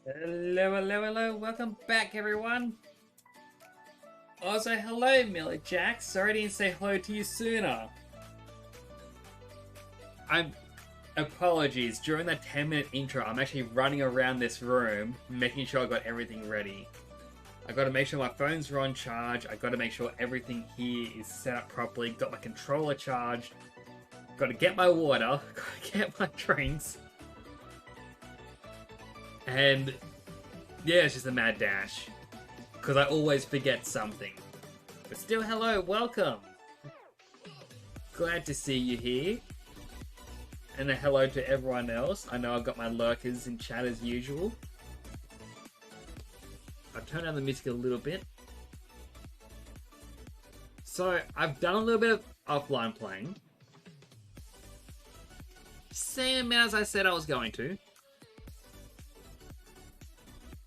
Hello, hello, hello. Welcome back, everyone. Also, hello, Millie Jack. Sorry I didn't say hello to you sooner. I'm... Apologies. During that 10-minute intro, I'm actually running around this room, making sure I got everything ready. I gotta make sure my phones are on charge. I gotta make sure everything here is set up properly. Got my controller charged. Gotta get my water. Gotta get my drinks. And yeah, it's just a mad dash. Because I always forget something. But still, hello, welcome. Glad to see you here. And a hello to everyone else. I know I've got my lurkers in chat as usual. I'll turn down the music a little bit. So, I've done a little bit of offline playing. Same amount as I said I was going to.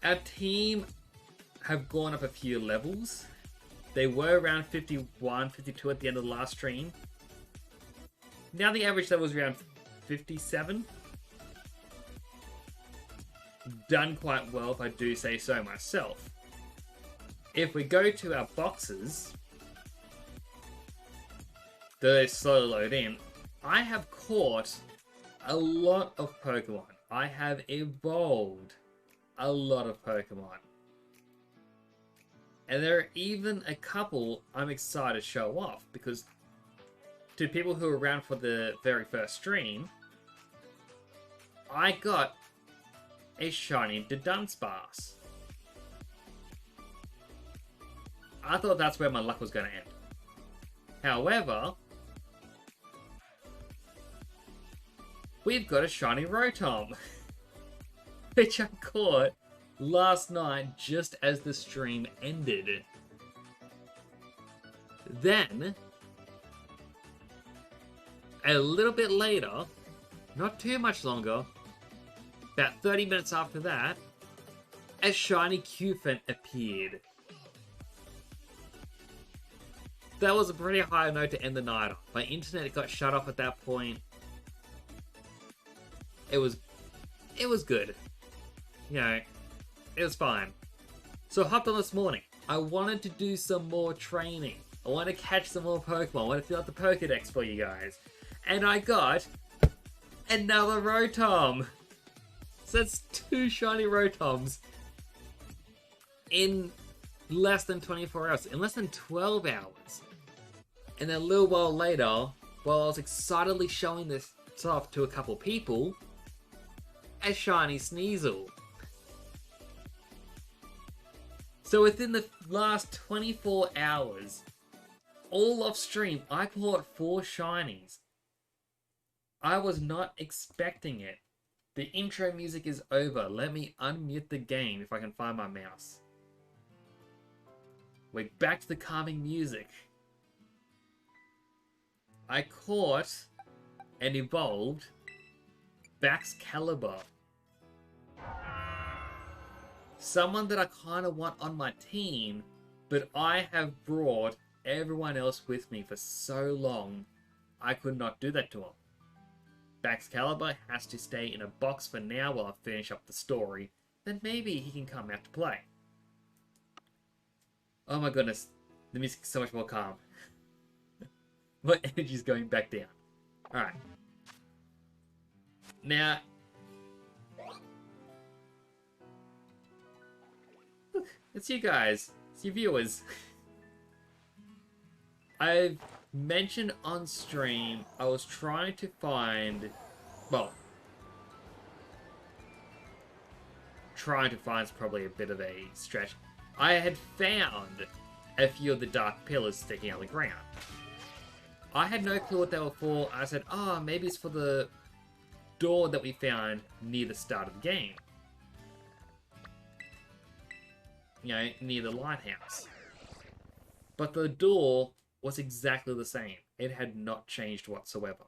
Our team have gone up a few levels. They were around 51, 52 at the end of the last stream. Now the average level is around 57. Done quite well, if I do say so myself. If we go to our boxes, they slowly load in. I have caught a lot of Pokemon. I have evolved a lot of Pokemon. And there are even a couple I'm excited to show off, because to people who were around for the very first stream, I got a shiny Dunsparce. I thought that's where my luck was going to end. However, we've got a shiny Rotom, which I caught last night just as the stream ended. Then, a little bit later, not too much longer, about 30 minutes after that, a shiny Cufant appeared. That was a pretty high note to end the night on. My internet got shut off at that point. It was good. You know, it was fine. So I hopped on this morning. I wanted to do some more training. I wanted to catch some more Pokemon. I wanted to fill out the Pokedex for you guys. And I got another Rotom. So that's 2 shiny Rotoms in less than 24 hours. In less than 12 hours. And then a little while later, while I was excitedly showing this off to a couple people, a shiny Sneasel. So within the last 24 hours, all off stream, I caught 4 shinies. I was not expecting it. The intro music is over. Let me unmute the game if I can find my mouse. We're back to the calming music. I caught and evolved Baxcalibur. Someone that I kind of want on my team, but I have brought everyone else with me for so long, I could not do that to him. Baxcalibur has to stay in a box for now while I finish up the story, then maybe he can come out to play. Oh my goodness, the music's so much more calm. My energy's going back down. Alright. Now, look, it's you guys. It's you viewers. I've mentioned on stream I was trying to find... Well, trying to find is probably a bit of a stretch. I had found a few of the dark pillars sticking out of the ground. I had no clue what they were for. I said, oh, maybe it's for the door that we found near the start of the game. You know, near the lighthouse. But the door was exactly the same. It had not changed whatsoever.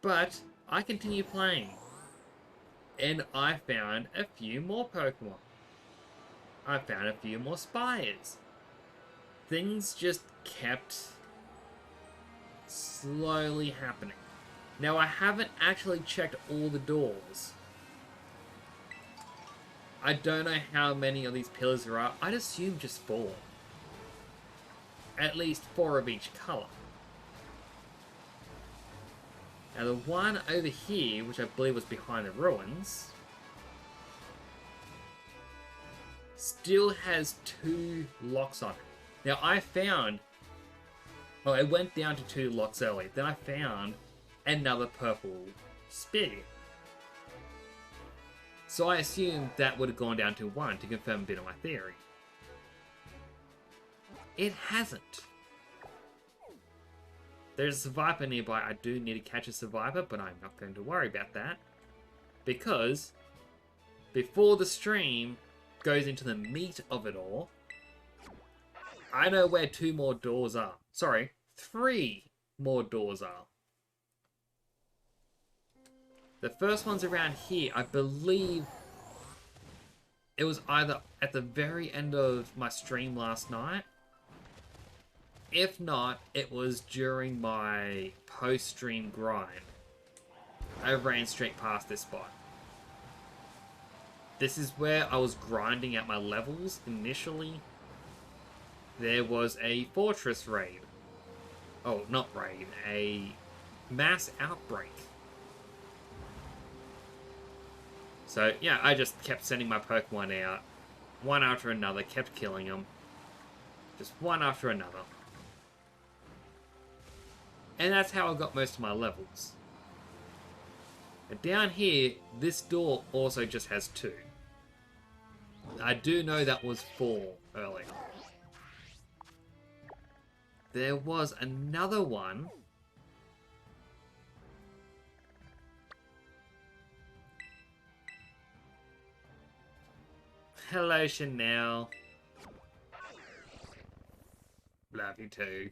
But I continued playing. And I found a few more Pokemon. I found a few more spires. Things just kept slowly happening. Now, I haven't actually checked all the doors. I don't know how many of these pillars there are. I'd assume just 4. At least 4 of each colour. Now, the one over here, which I believe was behind the ruins, still has 2 locks on it. Now, I found... Well, it went down to 2 locks early. Then I found another purple spear. So I assumed that would have gone down to 1 to confirm a bit of my theory. It hasn't. There's a survivor nearby. I do need to catch a survivor, but I'm not going to worry about that. Because before the stream goes into the meat of it all, I know where 2 more doors are. Sorry, 3 more doors are. The first one's around here. I believe it was either at the very end of my stream last night. If not, it was during my post-stream grind. I ran straight past this spot. This is where I was grinding at my levels initially. There was a fortress raid. Oh, not raid. A mass outbreak. So, yeah, I just kept sending my Pokemon out. One after another, kept killing them. Just one after another. And that's how I got most of my levels. And down here, this door also just has 2. I do know that was 4 earlier. There was another one. Hello, Chanel. Love you too.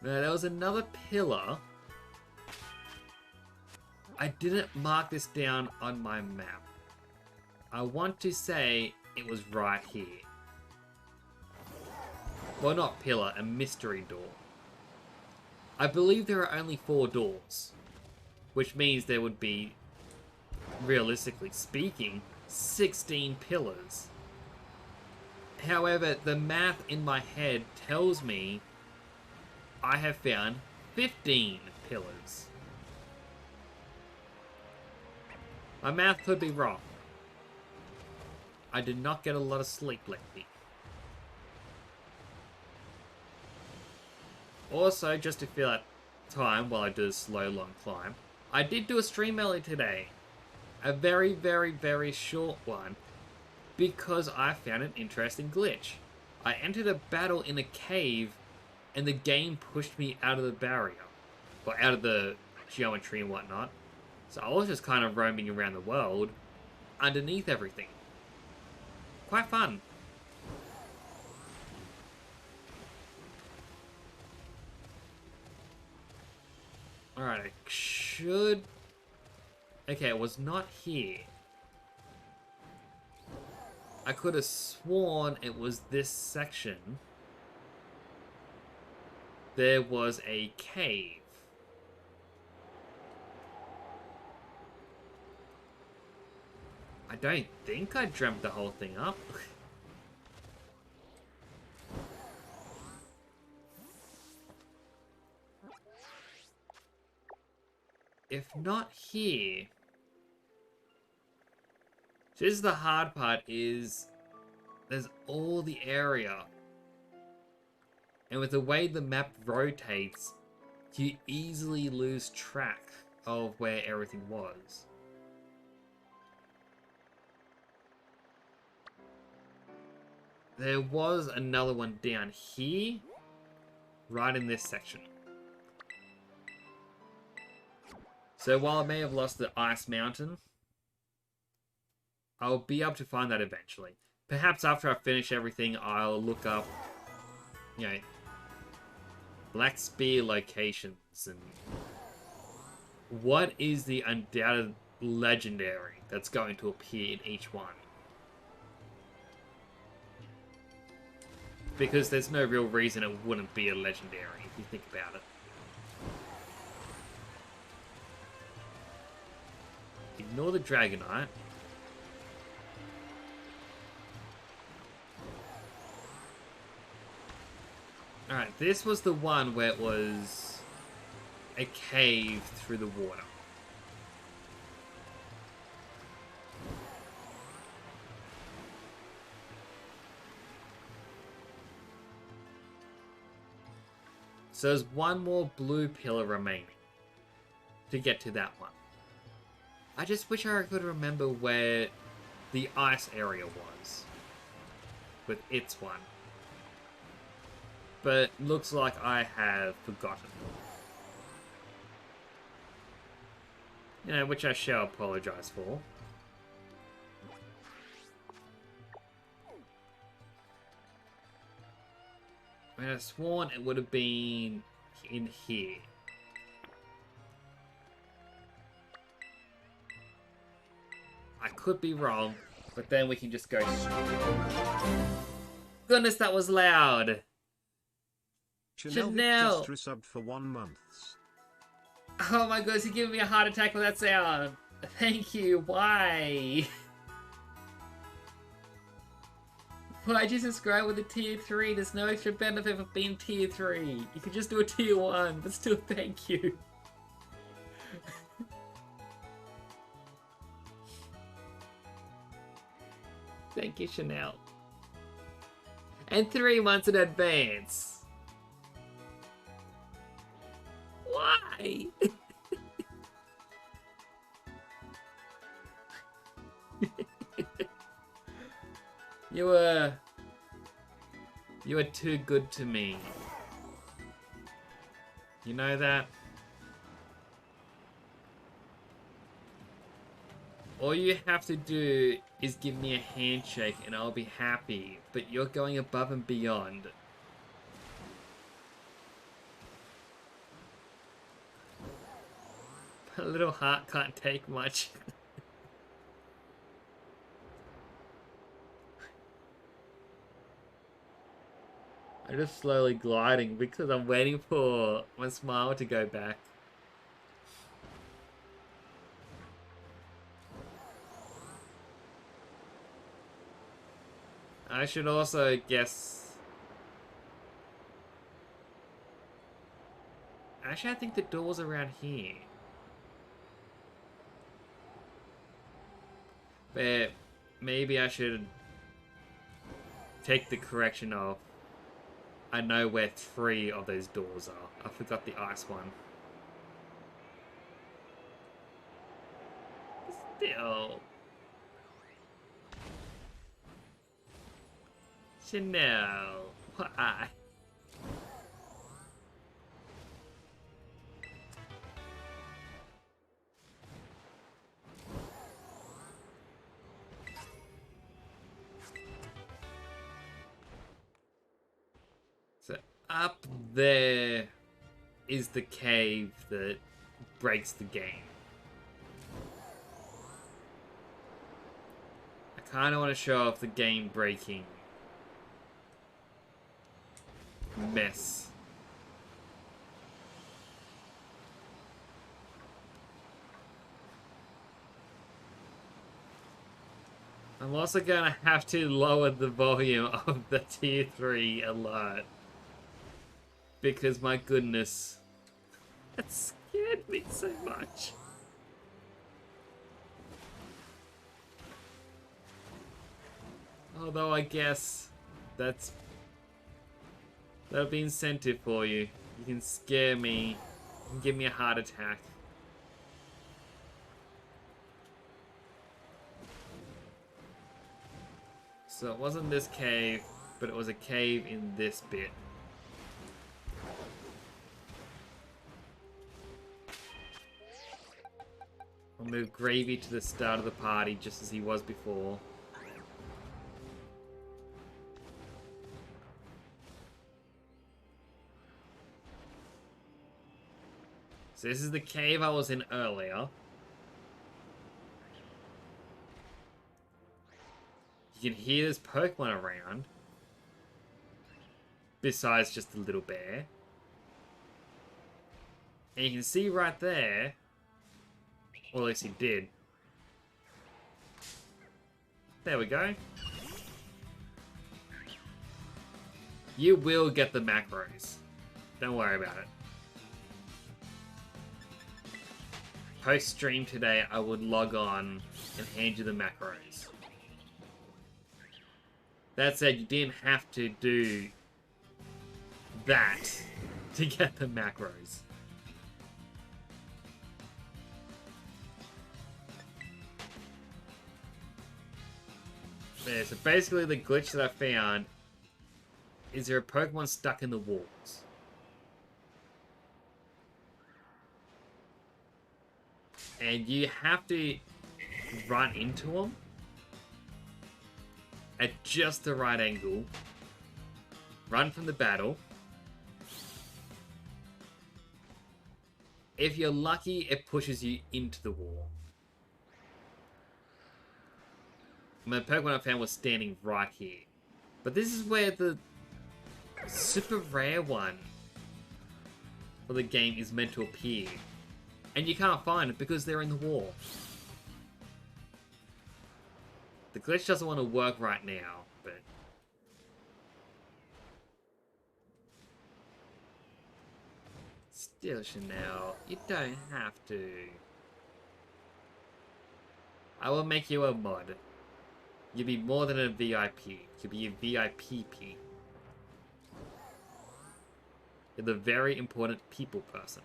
Now, there was another pillar. I didn't mark this down on my map. I want to say it was right here. Well, not pillar, a mystery door. I believe there are only 4 doors, which means there would be, realistically speaking, 16 pillars. However, the math in my head tells me I have found 15 pillars. My math could be wrong. I did not get a lot of sleep lately. Also, just to fill out time while I do a slow, long climb, I did do a stream early today. A very, very, very short one, because I found an interesting glitch. I entered a battle in a cave, and the game pushed me out of the barrier. Or out of the geometry and whatnot. So I was just kind of roaming around the world, underneath everything. Quite fun. Alright, I should... Okay, it was not here. I could have sworn it was this section. There was a cave. I don't think I dreamt the whole thing up. If not here... So this is the hard part, is there's all the area. And with the way the map rotates, you easily lose track of where everything was. There was another one down here, right in this section. So while I may have lost the Ice Mountain, I'll be able to find that eventually. Perhaps after I finish everything, I'll look up, you know, Black Spear locations and what is the undoubted legendary that's going to appear in each one. Because there's no real reason it wouldn't be a legendary, if you think about it. Ignore the Dragonite. Alright, this was the one where it was a cave through the water. So there's one more blue pillar remaining to get to that one. I just wish I could remember where the ice area was with its one. But looks like I have forgotten. You know, which I shall apologize for. I mean, I sworn it would have been in here. I could be wrong, but then we can just go straight. Goodness, that was loud! Chanel! Just resubbed for 1 month. Oh my goodness, you're giving me a heart attack with that sound! Thank you, why? Why'd you subscribe with a tier 3? There's no extra benefit for being tier 3. You could just do a tier 1, but still thank you. Thank you, Chanel. And 3 months in advance. Why? You were too good to me. You know that? All you have to do is give me a handshake and I'll be happy, but you're going above and beyond. A little heart can't take much. I'm just slowly gliding because I'm waiting for my smile to go back. I should also guess... Actually, I think the door's around here. But maybe I should take the correction of... I know where 3 of those doors are. I forgot the ice one. Still... Chanel, why? So up there is the cave that breaks the game. I kind of want to show off the game breaking mess. I'm also gonna have to lower the volume of the tier 3 alert. Because my goodness, that scared me so much. Although I guess that'll be incentive for you. You can scare me, you can give me a heart attack. So it wasn't this cave, but it was a cave in this bit. I'll move Gravy to the start of the party just as he was before. So this is the cave I was in earlier. You can hear this Pokemon around. besides just the little bear. And you can see right there, or at least he did. There we go. You will get the macros. Don't worry about it. Post-stream today, I would log on and hand you the macros. That said, you didn't have to do that to get the macros. There, so basically the glitch that I found is there a Pokemon stuck in the walls. And you have to run into them at just the right angle. Run from the battle. If you're lucky, it pushes you into the wall. The Pokemon I found was standing right here. But this is where the super rare one for the game is meant to appear. And you can't find it because they're in the wall. The glitch doesn't want to work right now, but... Still, Chanel, you don't have to. I will make you a mod. You'll be more than a VIP. You'll be a VIPP. You're the very important people person.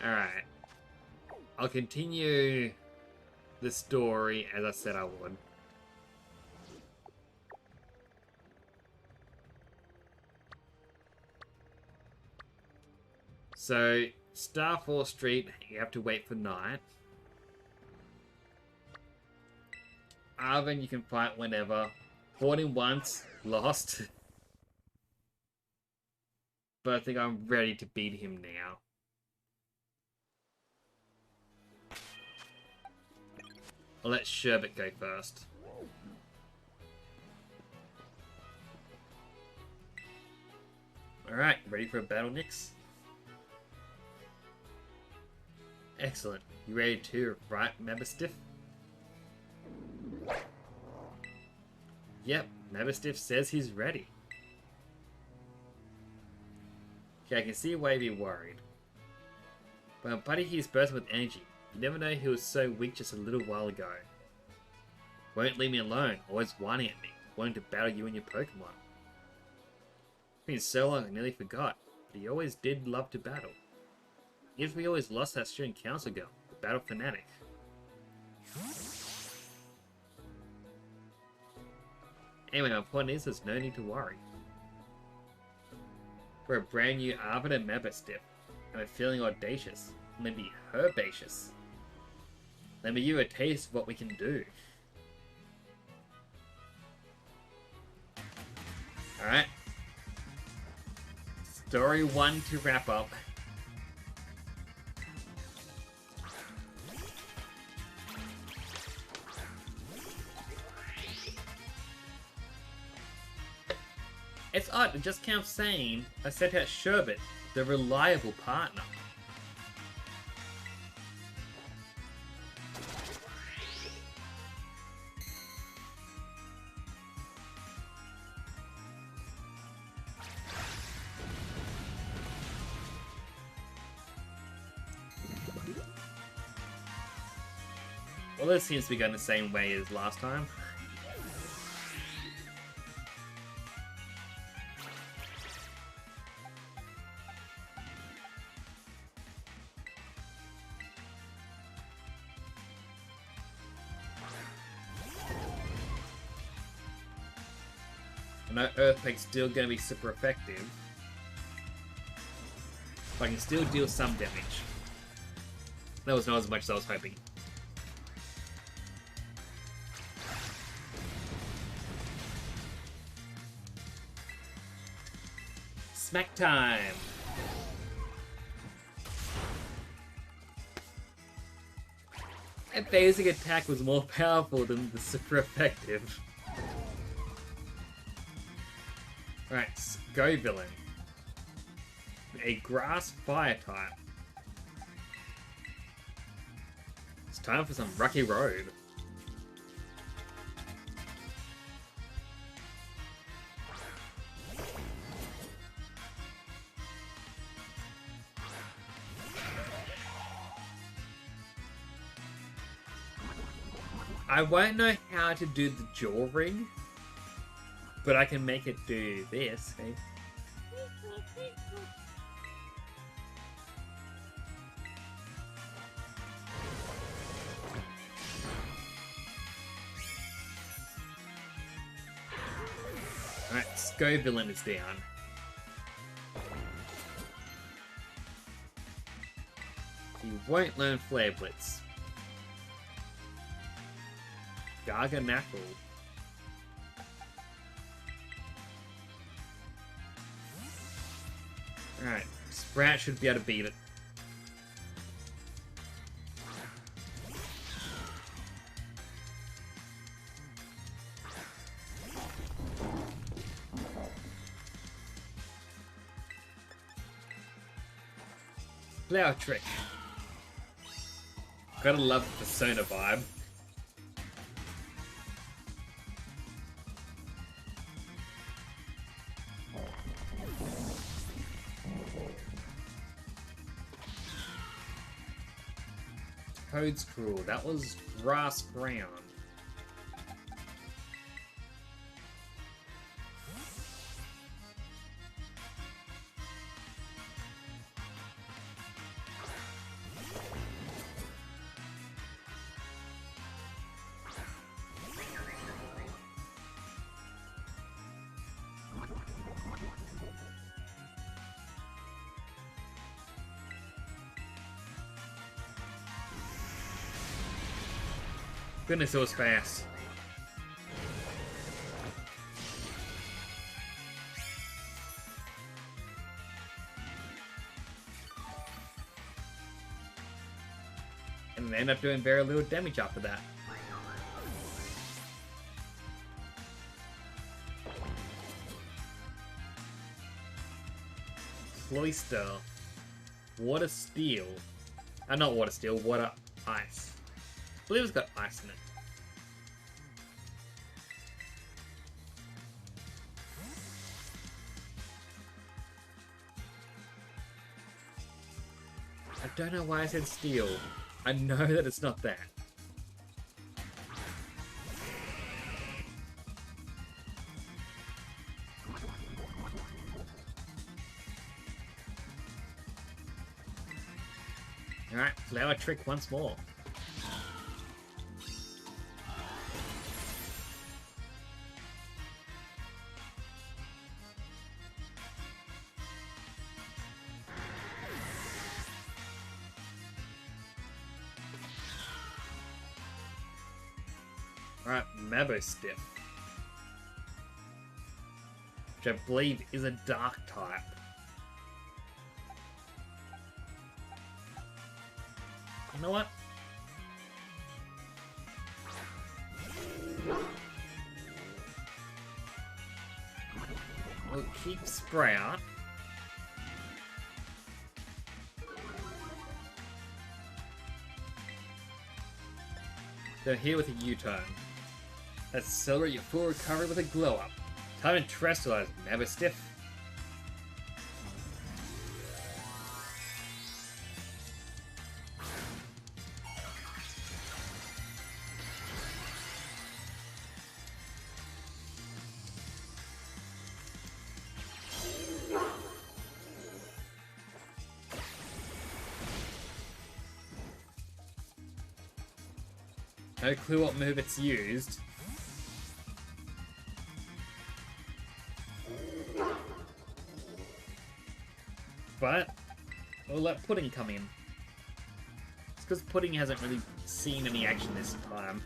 Alright. I'll continue the story as I said I would. So, Starfall Street, you have to wait for night. Arven, you can fight whenever. Fought him once, lost. But I think I'm ready to beat him now. I'll let Sherbet go first. Alright, ready for a battle, Nix? Excellent. You ready to, right, Mabstiff? Yep, Mabstiff says he's ready. Okay, I can see why you'd be worried. But my buddy here's bursting with energy. You never know he was so weak just a little while ago. Won't leave me alone, always whining at me, wanting to battle you and your Pokemon. It's been so long I nearly forgot, but he always did love to battle. Even if we always lost that student council girl, the battle fanatic. Anyway, my point is there's no need to worry. We're a brand new Arven and Mabstiff, and we're feeling audacious, maybe herbaceous. Let me give you a taste of what we can do. Alright. Story 1 to wrap up. It's odd, it just kept saying I sent out Sherbet, the reliable partner. Well, this seems to be going the same way as last time. I know Earthquake's still going to be super effective, but I can still deal some damage. That was not as much as I was hoping. Smack time! That basic attack was more powerful than the super effective. Right, go villain. A grass fire type. It's time for some Rocky Road. I won't know how to do the jaw ring, but I can make it do this. Okay? Alright, Scovillain is down. He won't learn Flare Blitz. Garganacl. Alright, Sprout should be able to beat it. Flower Trick. Gotta love the Persona vibe. Toadscruel, that was grass ground. Goodness, it was fast. And they end up doing very little damage after that. Cloyster. Water Steel. Not Water Steel, Water Ice. I believe it's got ice in it. I don't know why I said steel. I know that it's not that. Alright, Flower Trick once more. Alright, Mabostiff. Which I believe is a dark type. You know what? We'll keep Sprout. They're here with a U-turn. Accelerate your full recovery with a glow up. Time to terrestrialize Mabostiff. No clue what move it's used. But we'll let Pudding come in. because Pudding hasn't really seen any action this time.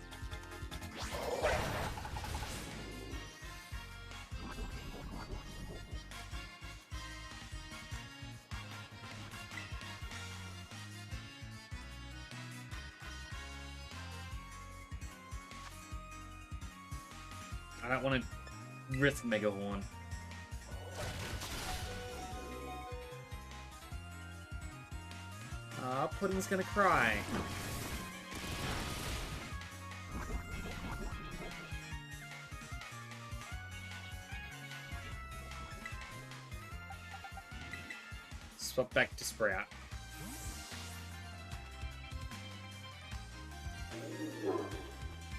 I don't want to risk Mega Horn. Ah, Pudding's gonna cry. Swap back to Sprout.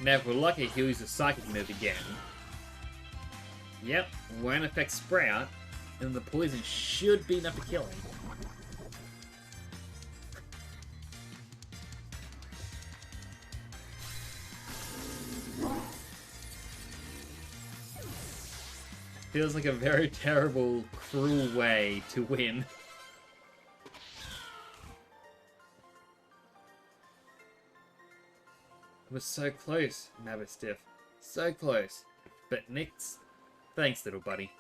Now, if we're lucky, he'll use the Psychic move again. Yep, won't affect Sprout, and the poison should be enough to kill him. Feels like a very terrible, cruel way to win. It was so close, Mabstiff. So close. But Nyx, thanks, little buddy.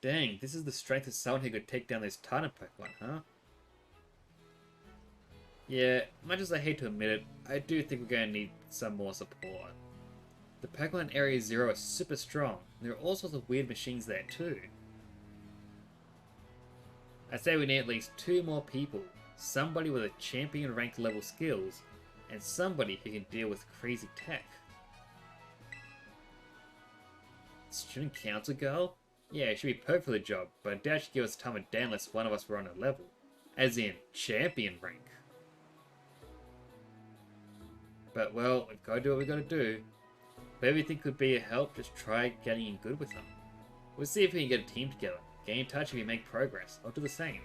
Dang, this is the strength of someone who could take down those Titan Pokemon, huh? Yeah, much as I hate to admit it, I do think we're going to need some more support. The Pokemon in Area Zero are super strong, and there are all sorts of weird machines there too. I say we need at least 2 more people. Somebody with a champion rank level skills, and somebody who can deal with crazy tech. Student Council girl? Yeah, she'd be perfect for the job, but I doubt she'd give us time of day unless one of us were on her level. As in, champion rank. But well, we've got to do what we've got to do. If everything could be a help, just try getting in good with them. We'll see if we can get a team together. Get in touch if you make progress. I'll do the same.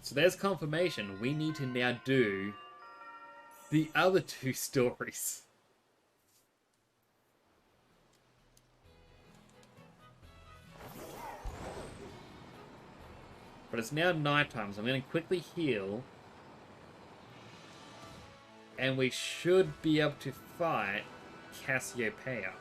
So there's confirmation. We need to now do the other 2 stories. But it's now nighttime, so I'm going to quickly heal. And we should be able to fight Cassiopeia.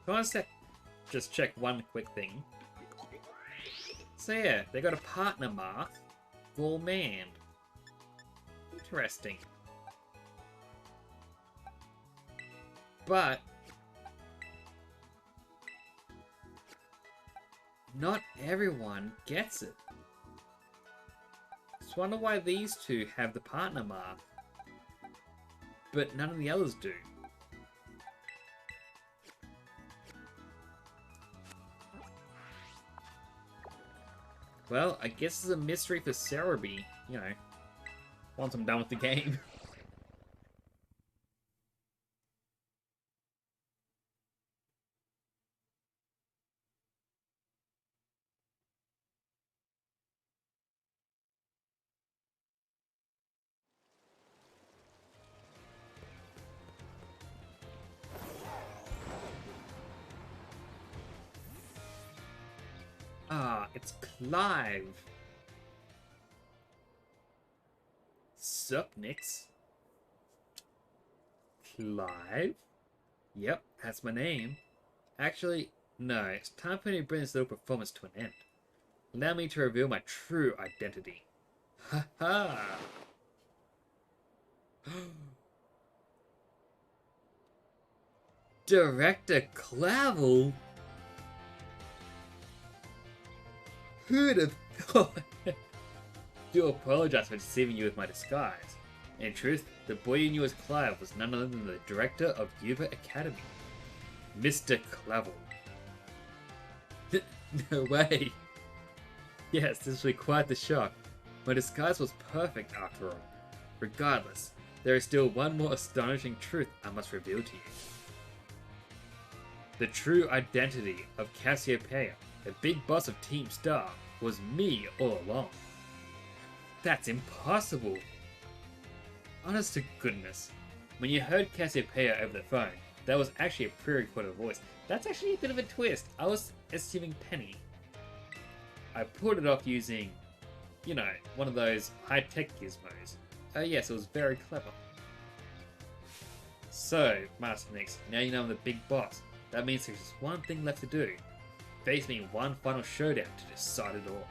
Can I just check one quick thing? So yeah, they got a partner mark. Gourmand. Interesting. But not everyone gets it. Just wonder why these 2 have the partner mark, but none of the others do. Well, I guess it's a mystery for Cerebi, you know, once I'm done with the game. Ah, it's Clive. Sup, Nyx? Clive? Yep, that's my name. Actually, no, it's time for me to bring this little performance to an end. Allow me to reveal my true identity. Ha ha! Director Clavel? Who'd have thought? Do apologize for deceiving you with my disguise. In truth, the boy you knew as Clive was none other than the director of Yuba Academy, Mr. Clavel. No way. Yes, this will be quite the shock. My disguise was perfect after all. Regardless, there is still one more astonishing truth I must reveal to you. The true identity of Cassiopeia, the big boss of Team Star, was me all along. That's impossible! Honest to goodness, when you heard Cassiopeia over the phone, that was actually a pre-recorded voice. That's actually a bit of a twist. I was assuming Penny. I pulled it off using, you know, one of those high-tech gizmos. Oh yes, it was very clever. So, Master Nix, now you know I'm the big boss. That means there's just one thing left to do. Face me in one final showdown to decide it all.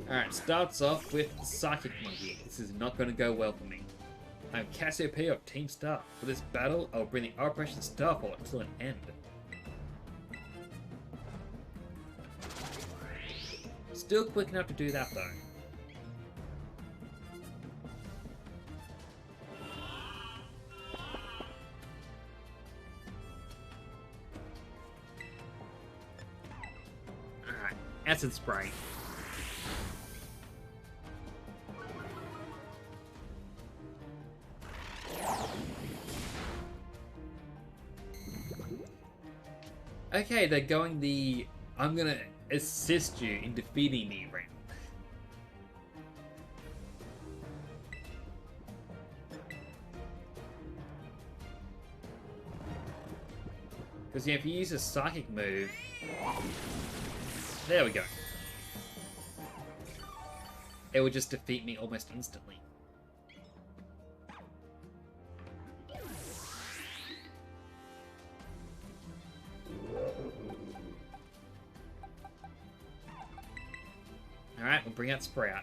Alright, starts off with the Psychic Monkey. This is not going to go well for me. I'm Cassiopeia of Team Star. For this battle, I will bring the Operation Starfall to an end. Still quick enough to do that though. Alright, Acid Spray. Okay, they're going the I'm gonna assist you in defeating me round. Because yeah, if you use a psychic move, there we go. It would just defeat me almost instantly. Alright, we'll bring out Sprout.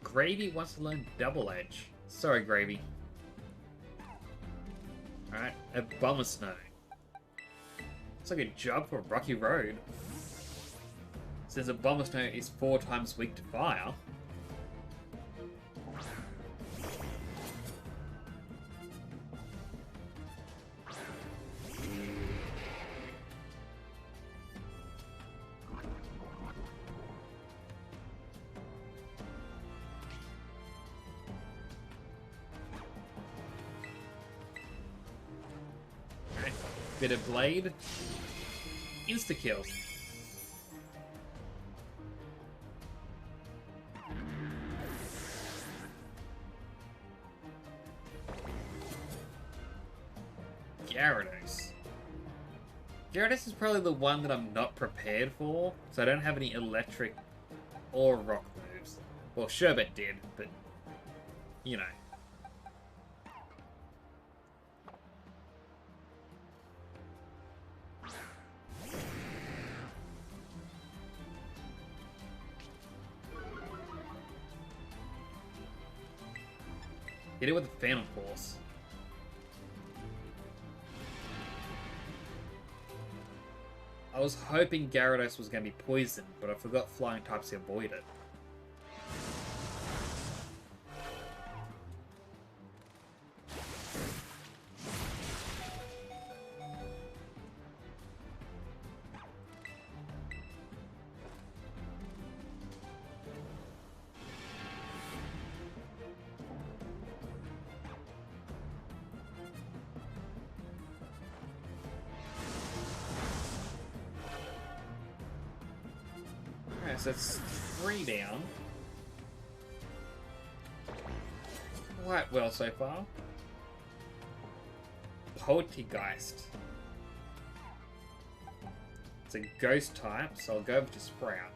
Gravy wants to learn Double Edge. Sorry, Gravy. Alright, Abomasnow. It's like a job for Rocky Road. Since Abomasnow is 4 times weak to fire. Alright, bit of Blade. Insta-kill. Gyarados. Gyarados is probably the one that I'm not prepared for, so I don't have any electric or rock moves. Well, Sherbet did, but, you know. Hit it with a Phantom Force. I was hoping Gyarados was going to be poisoned, but I forgot flying types to avoid it. So that's 3 down. Quite well so far. Poltergeist. It's a ghost type, so I'll go over to Sprout.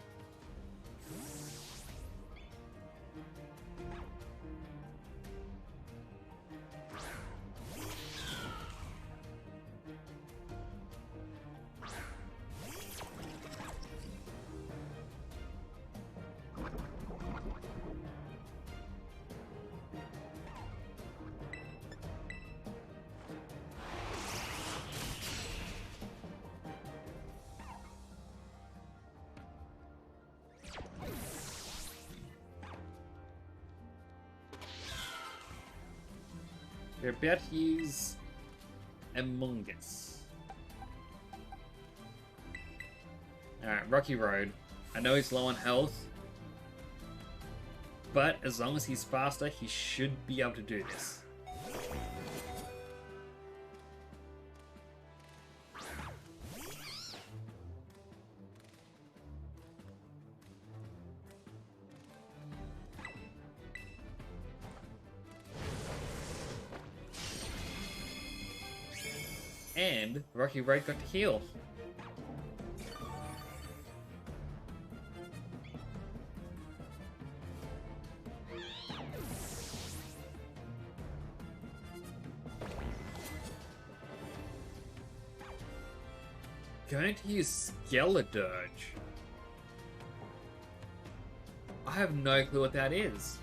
We're about to use Among Us. Alright, Rocky Road. I know he's low on health, but as long as he's faster, he should be able to do this. And Rocky Road got to heal. Going to use Skeledirge. I have no clue what that is.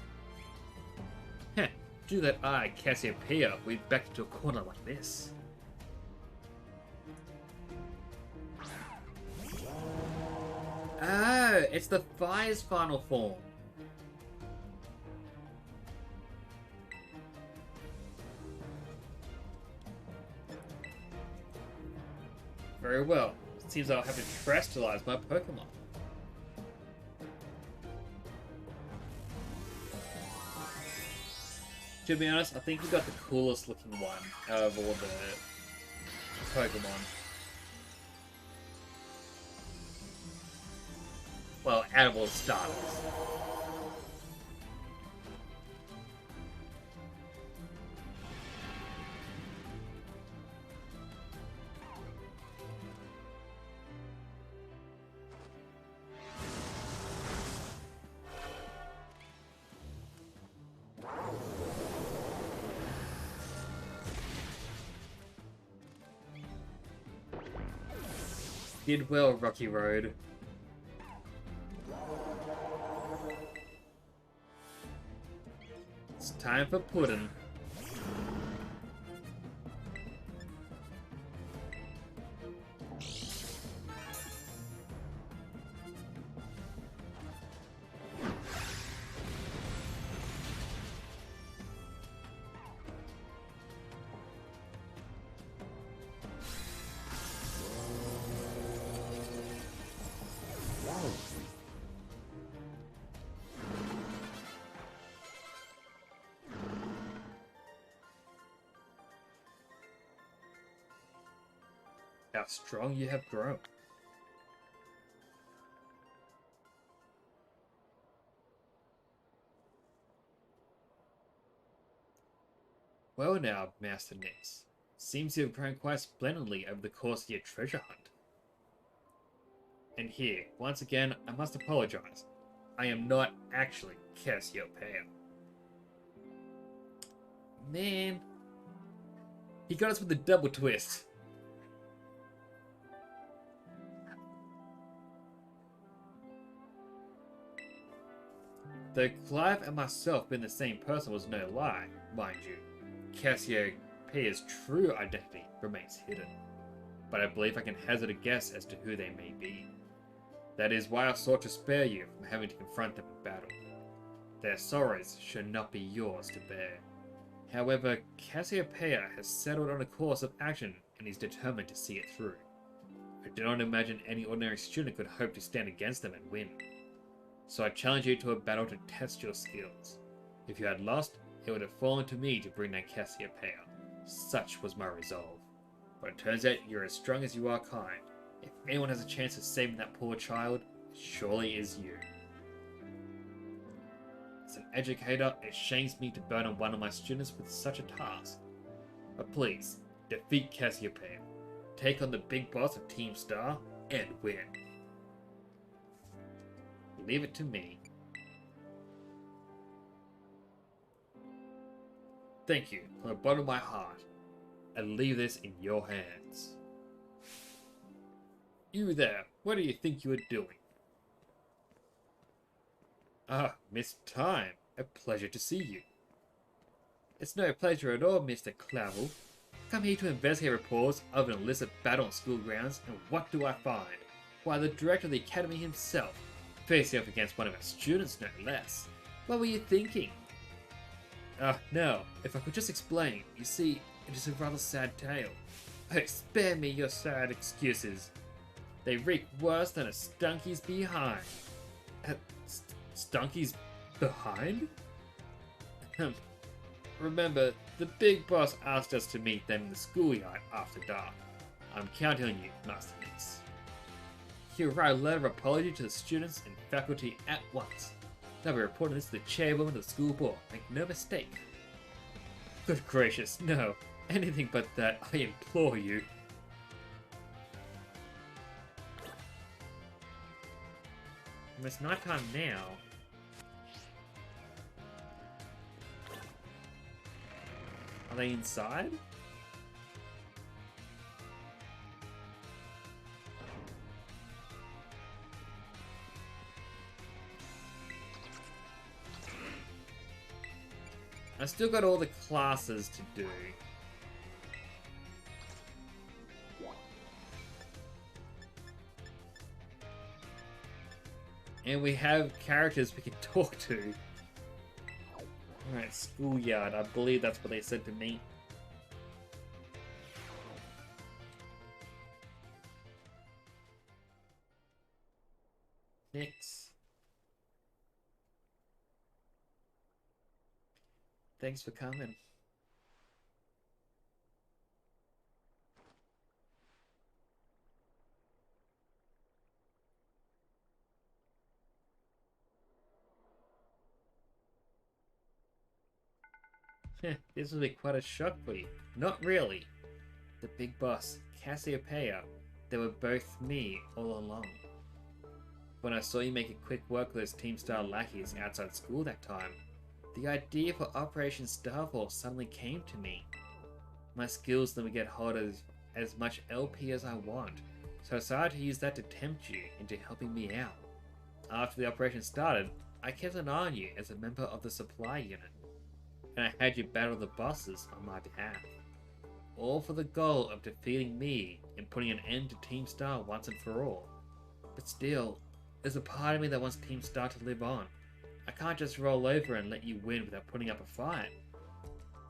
Heh, do that I, Cassiopeia, we back into a corner like this. Oh, it's the Fire's final form. Very well. It seems I'll have to terrestrialize my Pokemon. To be honest, I think we got the coolest looking one out of all the Pokemon. Well, out of all the starters. Did well, Rocky Road. It's time for pudding. How strong you have grown. Well now, Master Nix. Seems you have grown quite splendidly over the course of your treasure hunt. And here, once again, I must apologize. I am not actually Cassiopeia. Man. He got us with a double twist. Though Clive and myself being the same person was no lie, mind you, Cassiopeia's true identity remains hidden. But I believe I can hazard a guess as to who they may be. That is why I sought to spare you from having to confront them in battle. Their sorrows should not be yours to bear. However, Cassiopeia has settled on a course of action and is determined to see it through. I do not imagine any ordinary student could hope to stand against them and win. So I challenge you to a battle to test your skills. If you had lost, it would have fallen to me to bring down Cassiopeia. Such was my resolve. But it turns out you're as strong as you are kind. If anyone has a chance of saving that poor child, it surely is you. As an educator, it shames me to burden one of my students with such a task. But please, defeat Cassiopeia. Take on the big boss of Team Star, and win. Leave it to me. Thank you from the bottom of my heart. I leave this in your hands. You there, what do you think you are doing? Ah, Miss Time, a pleasure to see you. It's no pleasure at all, Mr. Clavel. Come here to investigate reports of an illicit battle on school grounds, and what do I find? Why, the director of the academy himself, facing up against one of our students, no less. What were you thinking? No. If I could just explain. You see, it is a rather sad tale. Oh, spare me your sad excuses. They reek worse than a Stunky's behind. Stunky's behind? Remember, the big boss asked us to meet them in the schoolyard after dark. I'm counting on you, Master Niece. You write a letter of apology to the students and faculty at once. They'll be reporting this to the chairwoman of the school board. Make no mistake. Good gracious, no. Anything but that, I implore you. It's nighttime now. Are they inside? I still got all the classes to do. And we have characters we can talk to. Alright, schoolyard. I believe that's what they said to me. Next. Thanks for coming. This will be quite a shock for you. Not really. The big boss, Cassiopeia, they were both me all along. When I saw you making quick work with those Team Star lackeys outside school that time, the idea for Operation Starfall suddenly came to me. My skills let me get hold of as much LP as I want, so I decided to use that to tempt you into helping me out. After the operation started, I kept an eye on you as a member of the supply unit, and I had you battle the bosses on my behalf. All for the goal of defeating me and putting an end to Team Star once and for all. But still, there's a part of me that wants Team Star to live on. I can't just roll over and let you win without putting up a fight.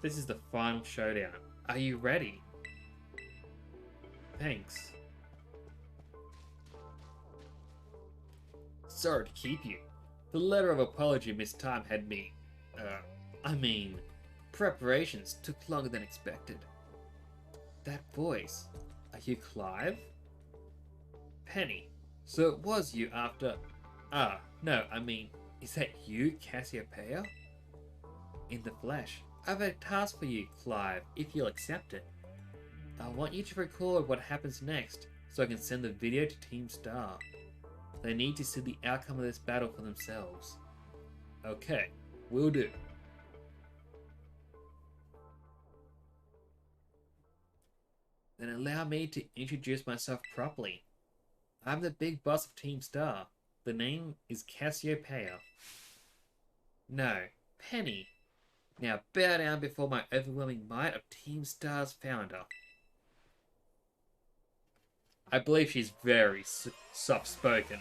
This is the final showdown. Are you ready? Thanks. Sorry to keep you. The letter of apology Miss Time had me... preparations took longer than expected. That voice. Are you Clive? Penny. So it was you after... no, is that you, Cassiopeia? In the flesh. I've a task for you, Clive, if you'll accept it. I want you to record what happens next, so I can send the video to Team Star. They need to see the outcome of this battle for themselves. Okay, will do. Then allow me to introduce myself properly. I'm the big boss of Team Star. The name is Cassiopeia. No, Penny. Now bow down before my overwhelming might of Team Star's founder. I believe she's very soft-spoken.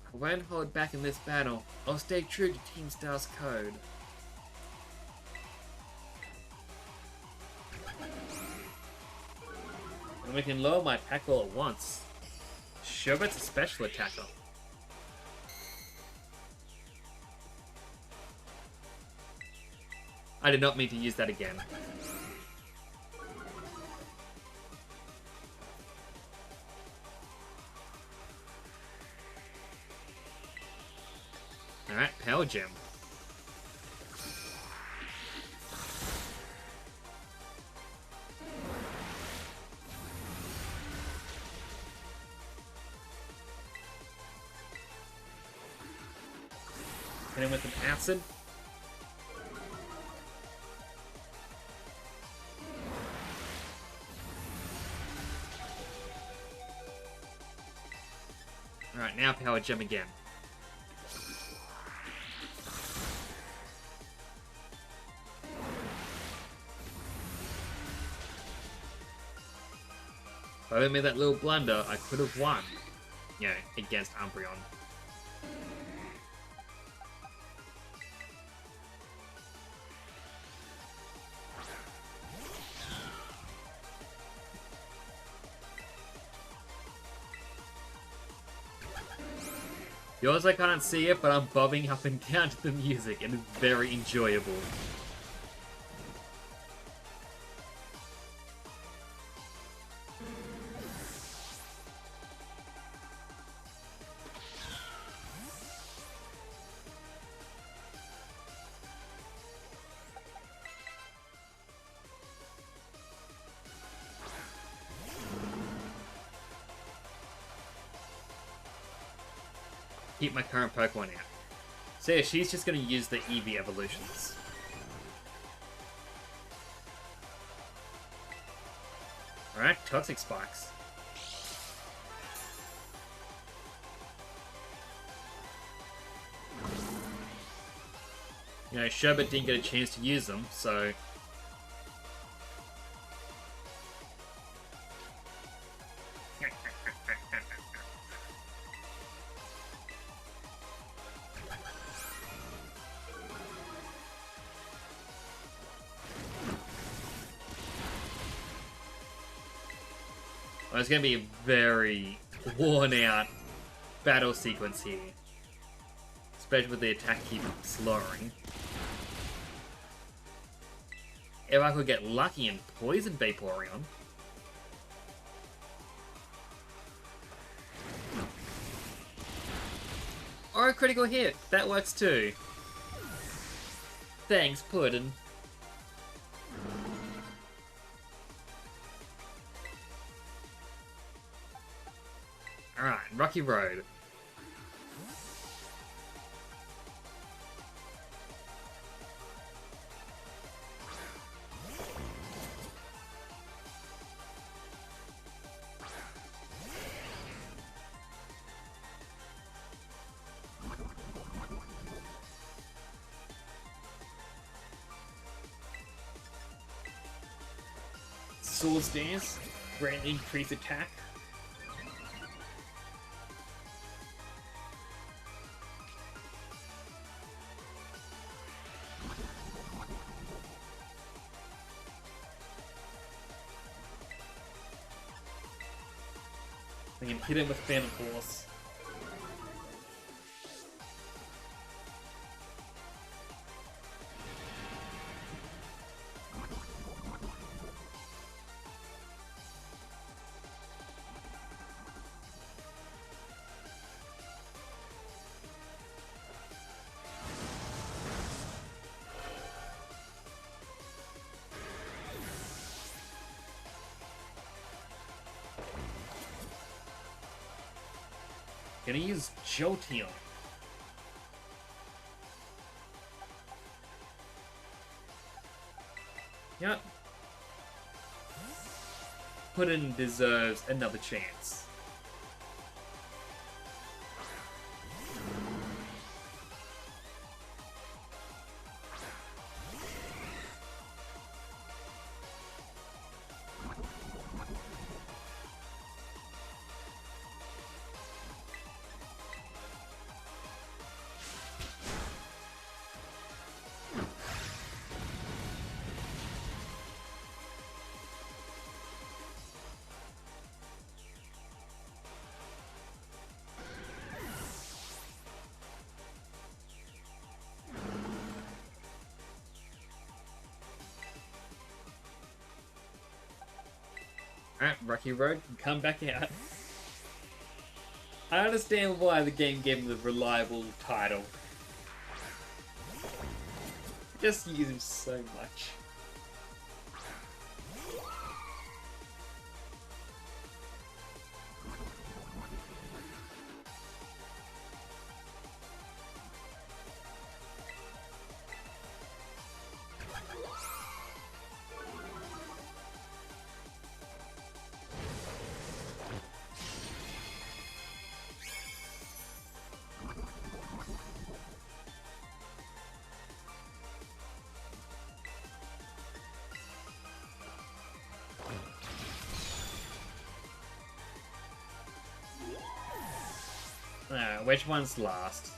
I won't hold back in this battle. I'll stay true to Team Star's code. And we can lower my attack all at once. Sure, it's a special attacker. I did not mean to use that again. Alright, Power Gem. Hit him with an acid. Alright, now Power Gem again. If I made that little blunder, I could have won, you know, against Umbreon. Yours I can't see it, but I'm bobbing up and down to the music, and it's very enjoyable. Keep my current Pokemon out. So yeah, she's just going to use the Eevee evolutions. Alright, Toxic Spikes. You know, Sherbet didn't get a chance to use them, so... Well, it's going to be a very worn-out battle sequence here. Especially with the attack keep slowing. If I could get lucky and poison Vaporeon. Or a critical hit. That works too. Thanks, Puddin'. Alright, Rocky Road. Swords Dance, greatly increase attack. I can hit him with Phantom Force. Gonna use Jolteon. Yep. Puddin' deserves another chance. Alright, Rocky Road can come back out. I understand why the game gave him the reliable title. Just use him so much. which one's last?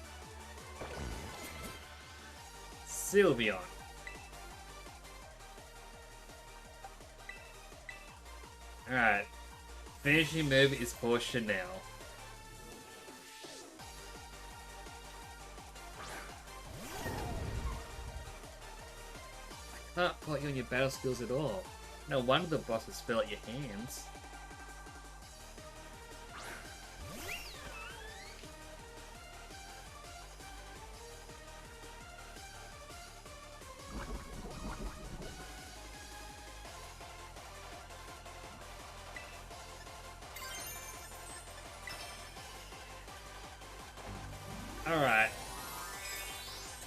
Sylveon. Alright. Finishing move is for Chanel. I can't plot you on your battle skills at all. No wonder the bosses fell at your hands. Alright.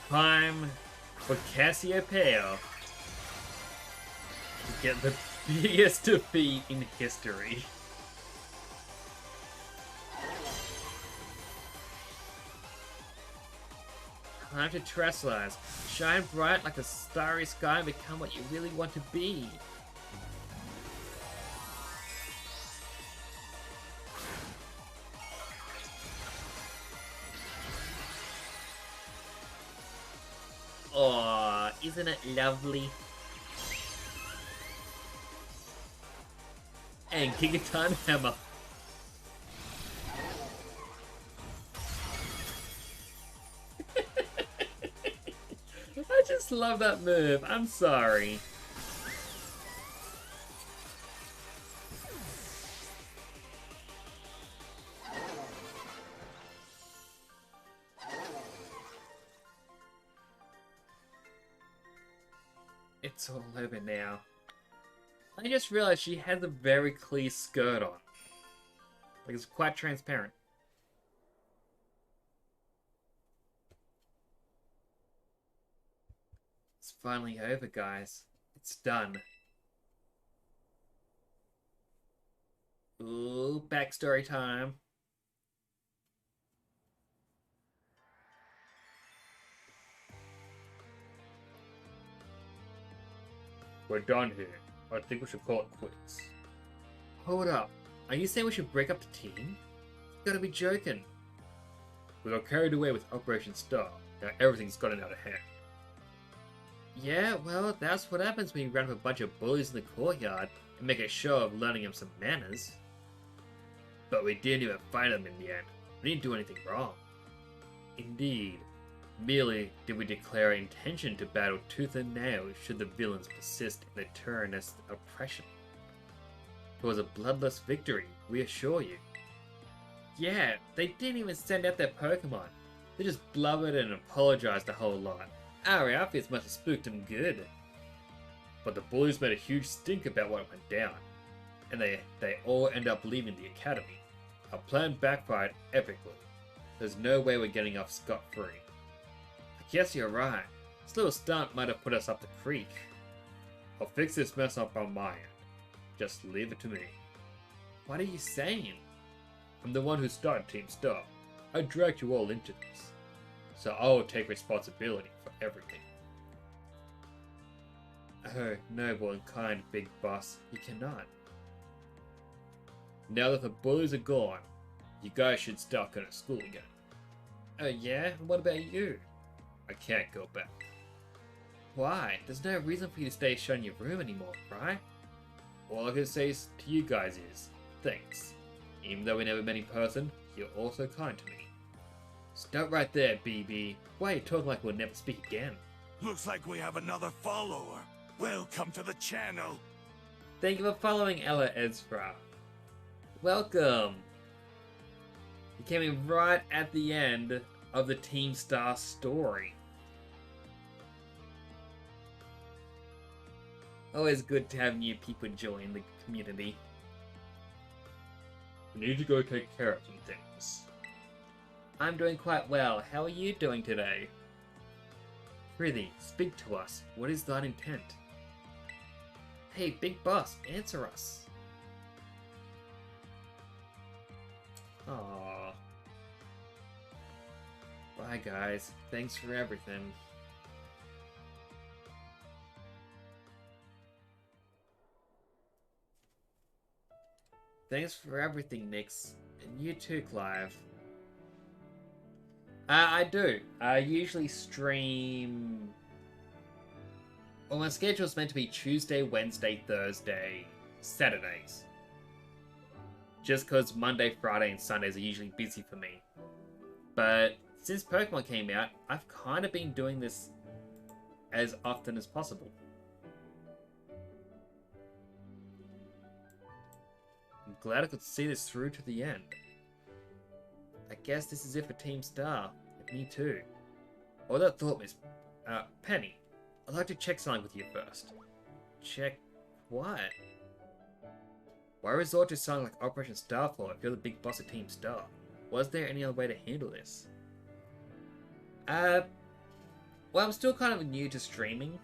Time for Cassiopeia to get the biggest defeat in history. Time to terrestrialize. Shine bright like a starry sky and become what you really want to be. Aww, isn't it lovely? And Gigaton Hammer. I just love that move. I'm sorry. It's all over now. I just realized she has a very clear skirt on. Like, it's quite transparent. It's finally over, guys. It's done. Ooh, backstory time. We're done here. I think we should call it quits. Hold up. Are you saying we should break up the team? You gotta be joking. We got carried away with Operation Star. Now everything's gotten out of hand. Yeah, well, that's what happens when you round up a bunch of bullies in the courtyard and make a show of learning them some manners. But we didn't even fight them in the end. We didn't do anything wrong. Indeed. Merely did we declare our intention to battle tooth and nail should the villains persist in their tyrannous oppression. It was a bloodless victory, we assure you. Yeah, they didn't even send out their Pokemon. They just blubbered and apologized a whole lot. Our outfits must have spooked them good. But the bullies made a huge stink about what went down, and they all end up leaving the academy. Our plan backfired epically. There's no way we're getting off scot-free. I guess you're right. This little stunt might have put us up the creek. I'll fix this mess up on my end. Just leave it to me. What are you saying? I'm the one who started Team Star. I dragged you all into this. So I'll take responsibility for everything. Oh, noble and kind big boss, you cannot. Now that the bullies are gone, you guys should start going to school again. Oh yeah? What about you? I can't go back. Why? There's no reason for you to stay shut in your room anymore, right? All I can say to you guys is, thanks. Even though we never met in person, you're also kind to me. Stop right there, BB. Why are you talking like we'll never speak again? Looks like we have another follower. Welcome to the channel. Thank you for following Ella Ezra. Welcome. You came in right at the end of the Team Star story. Always good to have new people join the community. We need to go take care of some things. I'm doing quite well. How are you doing today? Prithee, speak to us. What is thine intent? Hey, big boss, answer us. Aww. Bye guys. Thanks for everything. Thanks for everything, Nyx. And you too, Clive. I do. I usually stream. Well, my schedule is meant to be Tuesday, Wednesday, Thursday, Saturdays. Just because Monday, Friday, and Sundays are usually busy for me. But since Pokemon came out, I've kind of been doing this as often as possible. I'm glad I could see this through to the end. I guess this is it for Team Star. And me too. All that thought, Miss Penny, I'd like to check something with you first. Check what? Why resort to something like Operation Starfall if you're the big boss of Team Star? Was there any other way to handle this? Well, I'm still kind of new to streaming.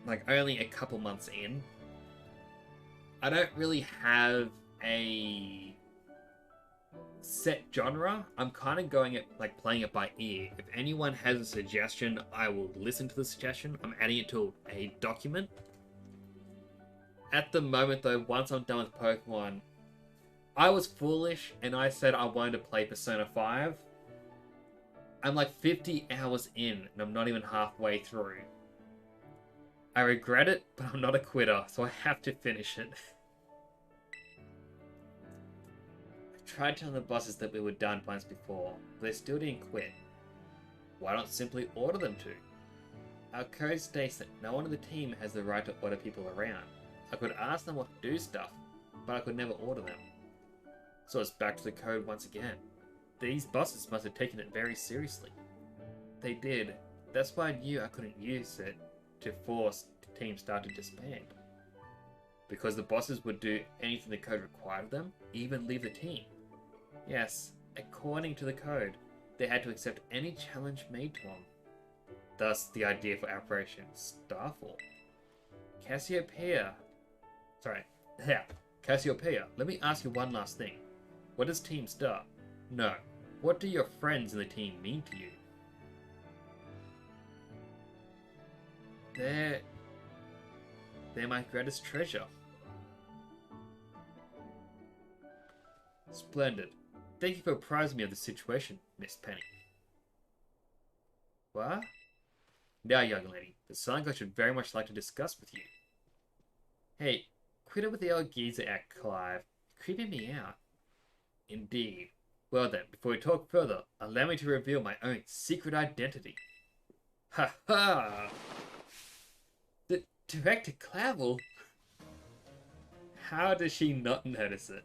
Like, only a couple months in. I don't really have a set genre. I'm kind of going at, like, playing it by ear. If anyone has a suggestion, I will listen to the suggestion. I'm adding it to a document. At the moment, though, once I'm done with Pokemon, I was foolish and I said I wanted to play Persona 5. I'm like 50 hours in and I'm not even halfway through. I regret it, but I'm not a quitter, so I have to finish it. I tried telling the bosses that we were done once before, but they still didn't quit. Why not simply order them to? Our code states that no one on the team has the right to order people around. I could ask them what to do stuff, but I could never order them. So it's back to the code once again. These bosses must have taken it very seriously. They did. That's why I knew I couldn't use it to force Team Star to disband. Because the bosses would do anything the code required of them, even leave the team. Yes, according to the code, they had to accept any challenge made to them. Thus, the idea for Operation Starfall. Cassiopeia, let me ask you one last thing. What does Team Star? No. What do your friends in the team mean to you? They're my greatest treasure. Splendid. Thank you for apprising me of the situation, Miss Penny. What? Now, young lady, there's something I should very much like to discuss with you. Hey, quit it with the old geezer act, Clive. You're creeping me out. Indeed. Well then, before we talk further, allow me to reveal my own secret identity. Ha ha! The Director Clavel? How does she not notice it?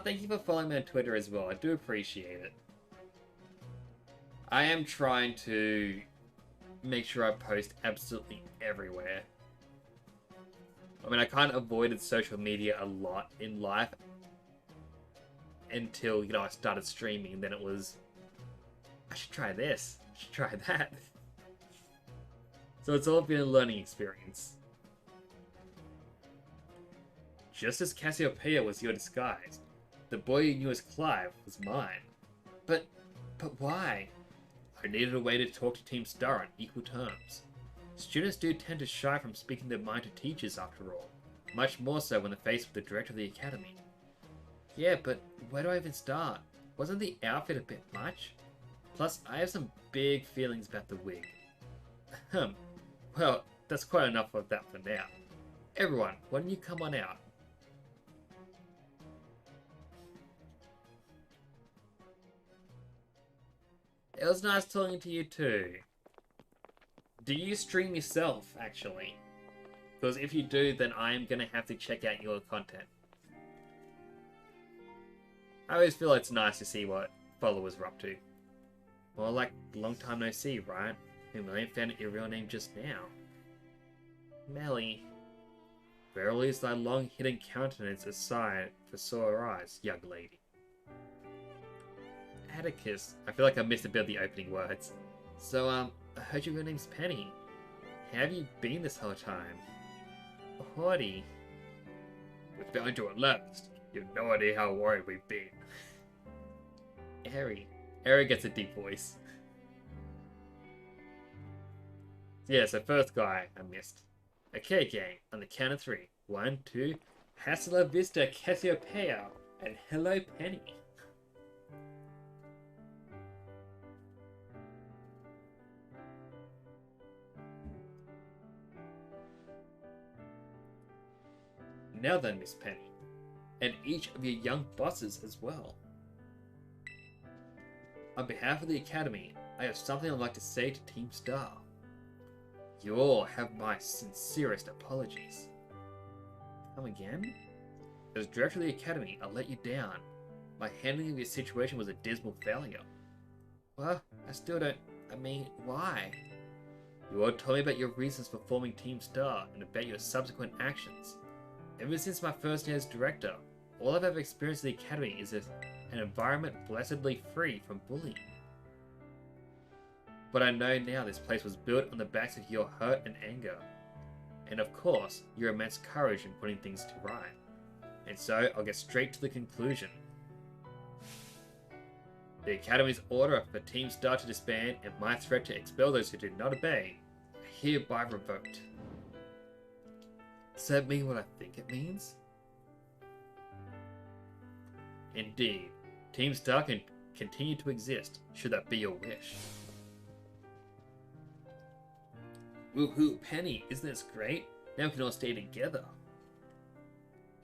Thank you for following me on Twitter as well. I do appreciate it. I am trying to make sure I post absolutely everywhere. I mean, I kind of avoided social media a lot in life until, you know, I started streaming, and then it was, I should try this, I should try that. So it's all been a learning experience. Just as Cassiopeia was your disguise, the boy you knew as Clive was mine. But why? I needed a way to talk to Team Star on equal terms. Students do tend to shy from speaking their mind to teachers after all, much more so when they're faced with the director of the academy. Yeah, but where do I even start? Wasn't the outfit a bit much? Plus, I have some big feelings about the wig. Well, that's quite enough of that for now. Everyone, why don't you come on out? It was nice talking to you too. Do you stream yourself, actually? Because if you do, then I am going to have to check out your content. I always feel it's nice to see what followers are up to. Well, like, long time no see, right? And we ain't found out your real name just now. Melly. Verily is thy long-hidden countenance a sign for sore eyes, young lady. Atticus. I feel like I missed a bit of the opening words. So, I heard your real name's Penny. How have you been this whole time? Haughty. We fell into it last. You have no idea how worried we've been. Eri. Eri gets a deep voice. Yeah, so first guy I missed. Okay, gang, on the count of 3. 1, 2, Hasta Vista Cassiopeia, and hello, Penny. Now then, Miss Penny, and each of your young bosses as well. On behalf of the Academy, I have something I'd like to say to Team Star. You all have my sincerest apologies. Come again? As Director of the Academy, I let you down. My handling of your situation was a dismal failure. Well, I still don't... why? You all told me about your reasons for forming Team Star and about your subsequent actions. Ever since my first year as Director, all I've ever experienced at the Academy is an environment blessedly free from bullying. But I know now this place was built on the backs of your hurt and anger. And of course, your immense courage in putting things to right. And so, I'll get straight to the conclusion. The Academy's order for Team Star to disband and my threat to expel those who did not obey are hereby revoked. Does that mean what I think it means? Indeed, Team Star can continue to exist, should that be your wish. Woohoo, Penny, isn't this great? Now we can all stay together.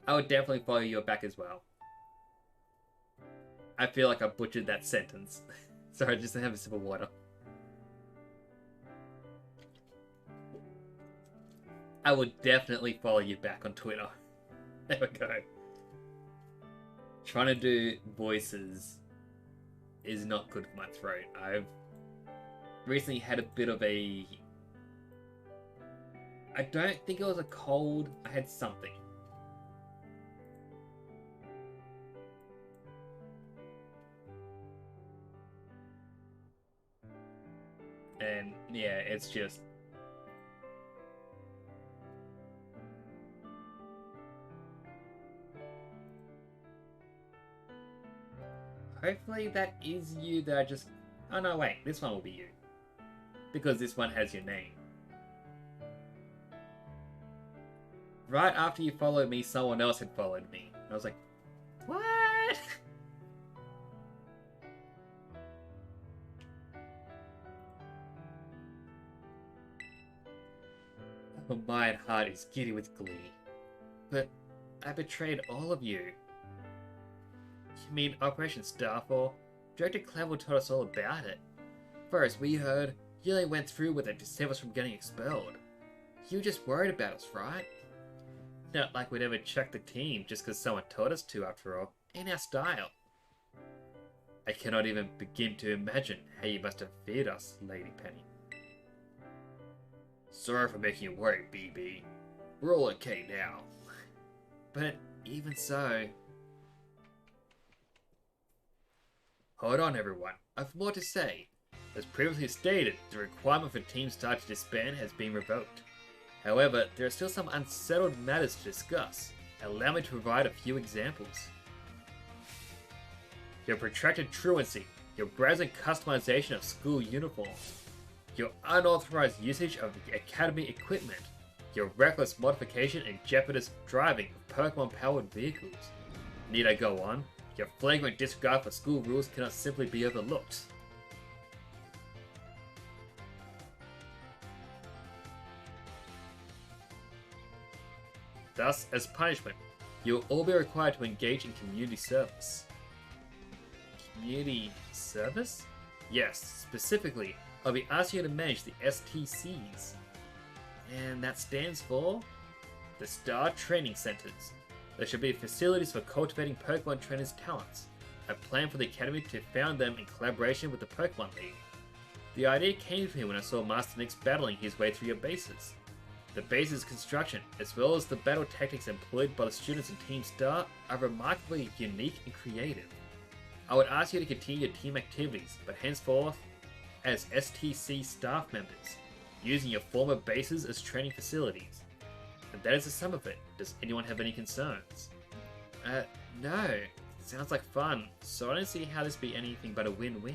I would definitely follow your back as well. I feel like I butchered that sentence. Sorry, just to have a sip of water. I would definitely follow you back on Twitter. There we go. Trying to do voices is not good for my throat. I've recently had a bit of a... I don't think it was a cold. I had something. And yeah, it's just... Hopefully that is you that I just... Oh no, wait, this one will be you. Because this one has your name. Right after you followed me, someone else had followed me. And I was like, what? My mind heart is giddy with glee. But I betrayed all of you. You mean Operation Starfall? Director Clavel told us all about it. First, we heard you only went through with it to save us from getting expelled. You were just worried about us, right? Not like we'd ever check the team just because someone told us to, after all. Ain't our style. I cannot even begin to imagine how you must have feared us, Lady Penny. Sorry for making you worry, BB. We're all okay now. But even so... Hold on, everyone. I've more to say. As previously stated, the requirement for Team Star to disband has been revoked. However, there are still some unsettled matters to discuss. Allow me to provide a few examples. Your protracted truancy, your brazen customization of school uniforms, your unauthorized usage of the Academy equipment, your reckless modification and jeopardous driving of Pokemon-powered vehicles. Need I go on? Your flagrant disregard for school rules cannot simply be overlooked. Thus, as punishment, you will all be required to engage in community service. Community service? Yes, specifically, I'll be asking you to manage the STCs. And that stands for the Star Training Centers. There should be facilities for cultivating Pokemon trainers' talents. I plan for the Academy to found them in collaboration with the Pokemon League. The idea came to me when I saw Master Nix battling his way through your bases. The base's construction, as well as the battle tactics employed by the students in Team Star, are remarkably unique and creative. I would ask you to continue your team activities, but henceforth, as STC staff members, using your former bases as training facilities. And that is the sum of it. Does anyone have any concerns? No. Sounds like fun, so I don't see how this be anything but a win-win.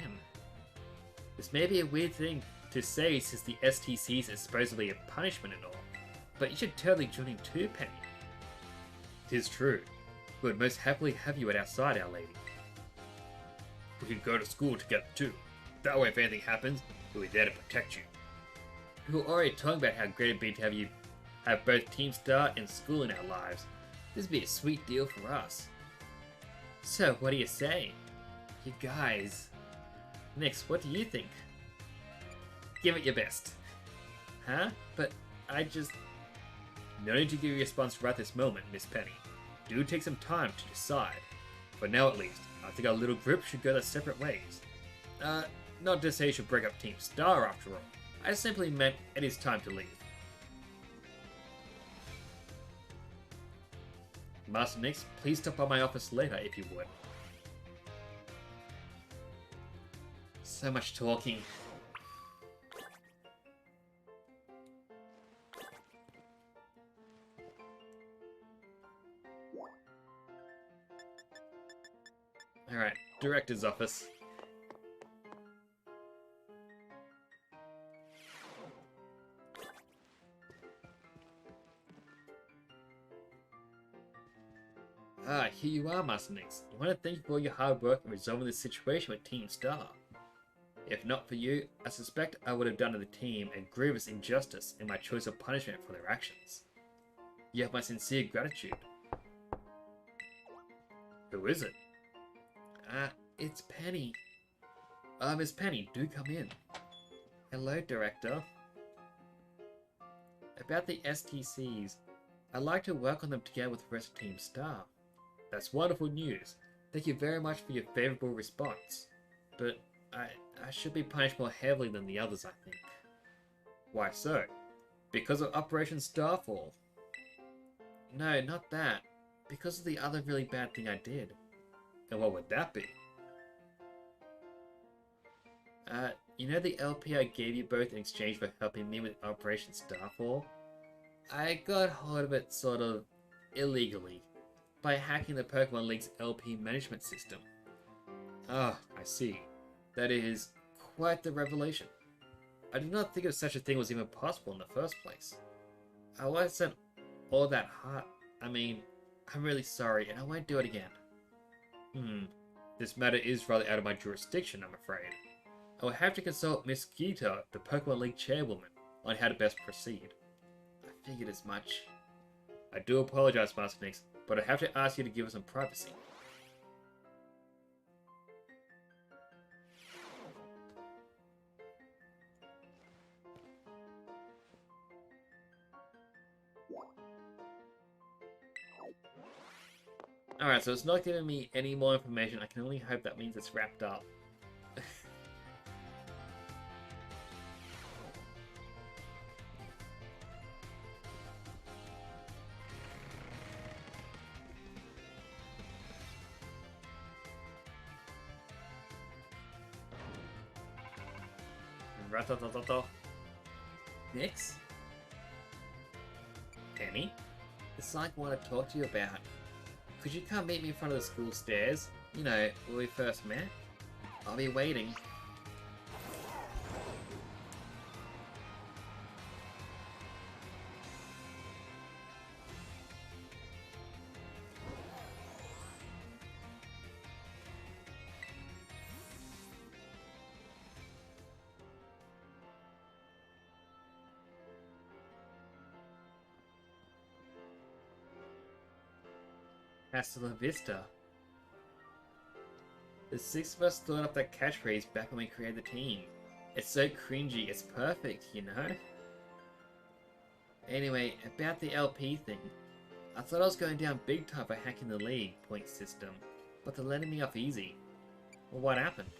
This may be a weird thing to say since the STCs is supposedly a punishment and all, but you should totally join in too, Penny. 'Tis true. We would most happily have you at our side, Our Lady. We could go to school together too. That way if anything happens, we'll be there to protect you. We were already talking about how great it'd be to have both Team Star and school in our lives. This would be a sweet deal for us. So, what do you say? You guys. Nix, what do you think? Give it your best. Huh? But I just... No need to give you a response right this moment, Miss Penny. Do take some time to decide. For now at least, I think our little group should go their separate ways. Not to say you should break up Team Star after all. I simply meant it is time to leave. Master Nix, please stop by my office later if you would. So much talking. Alright, Director's office. Ah, here you are, Master Nix. I want to thank you for all your hard work in resolving this situation with Team Star. If not for you, I suspect I would have done to the team a grievous injustice in my choice of punishment for their actions. You have my sincere gratitude. Who is it? It's Penny. Miss Penny, do come in. Hello, Director. About the STCs, I'd like to work on them together with the rest of Team Star. That's wonderful news. Thank you very much for your favourable response. But I should be punished more heavily than the others, I think. Why so? Because of Operation Starfall? No, not that. Because of the other really bad thing I did. And what would that be? You know the LP I gave you both in exchange for helping me with Operation Starfall? I got hold of it sort of illegally by hacking the Pokemon League's LP management system. Ah, I see. That is quite the revelation. I did not think of such a thing was even possible in the first place. I wasn't all that hard. I mean, I'm really sorry and I won't do it again. This matter is rather out of my jurisdiction, I'm afraid. I will have to consult Miss Gita, the Pokemon League chairwoman, on how to best proceed. I figured as much. I do apologize, Master Nix, but I have to ask you to give us some privacy. Alright, so it's not giving me any more information. I can only hope that means it's wrapped up. Nix? Penny? It's something I want to talk to you about. Could you come meet me in front of the school stairs? You know, where we first met? I'll be waiting. Hasta la vista. The six of us thought up that catchphrase back when we created the team. It's so cringy, it's perfect, you know? Anyway, about the LP thing. I thought I was going down big time for hacking the league point system, but they're letting me off easy. Well, what happened?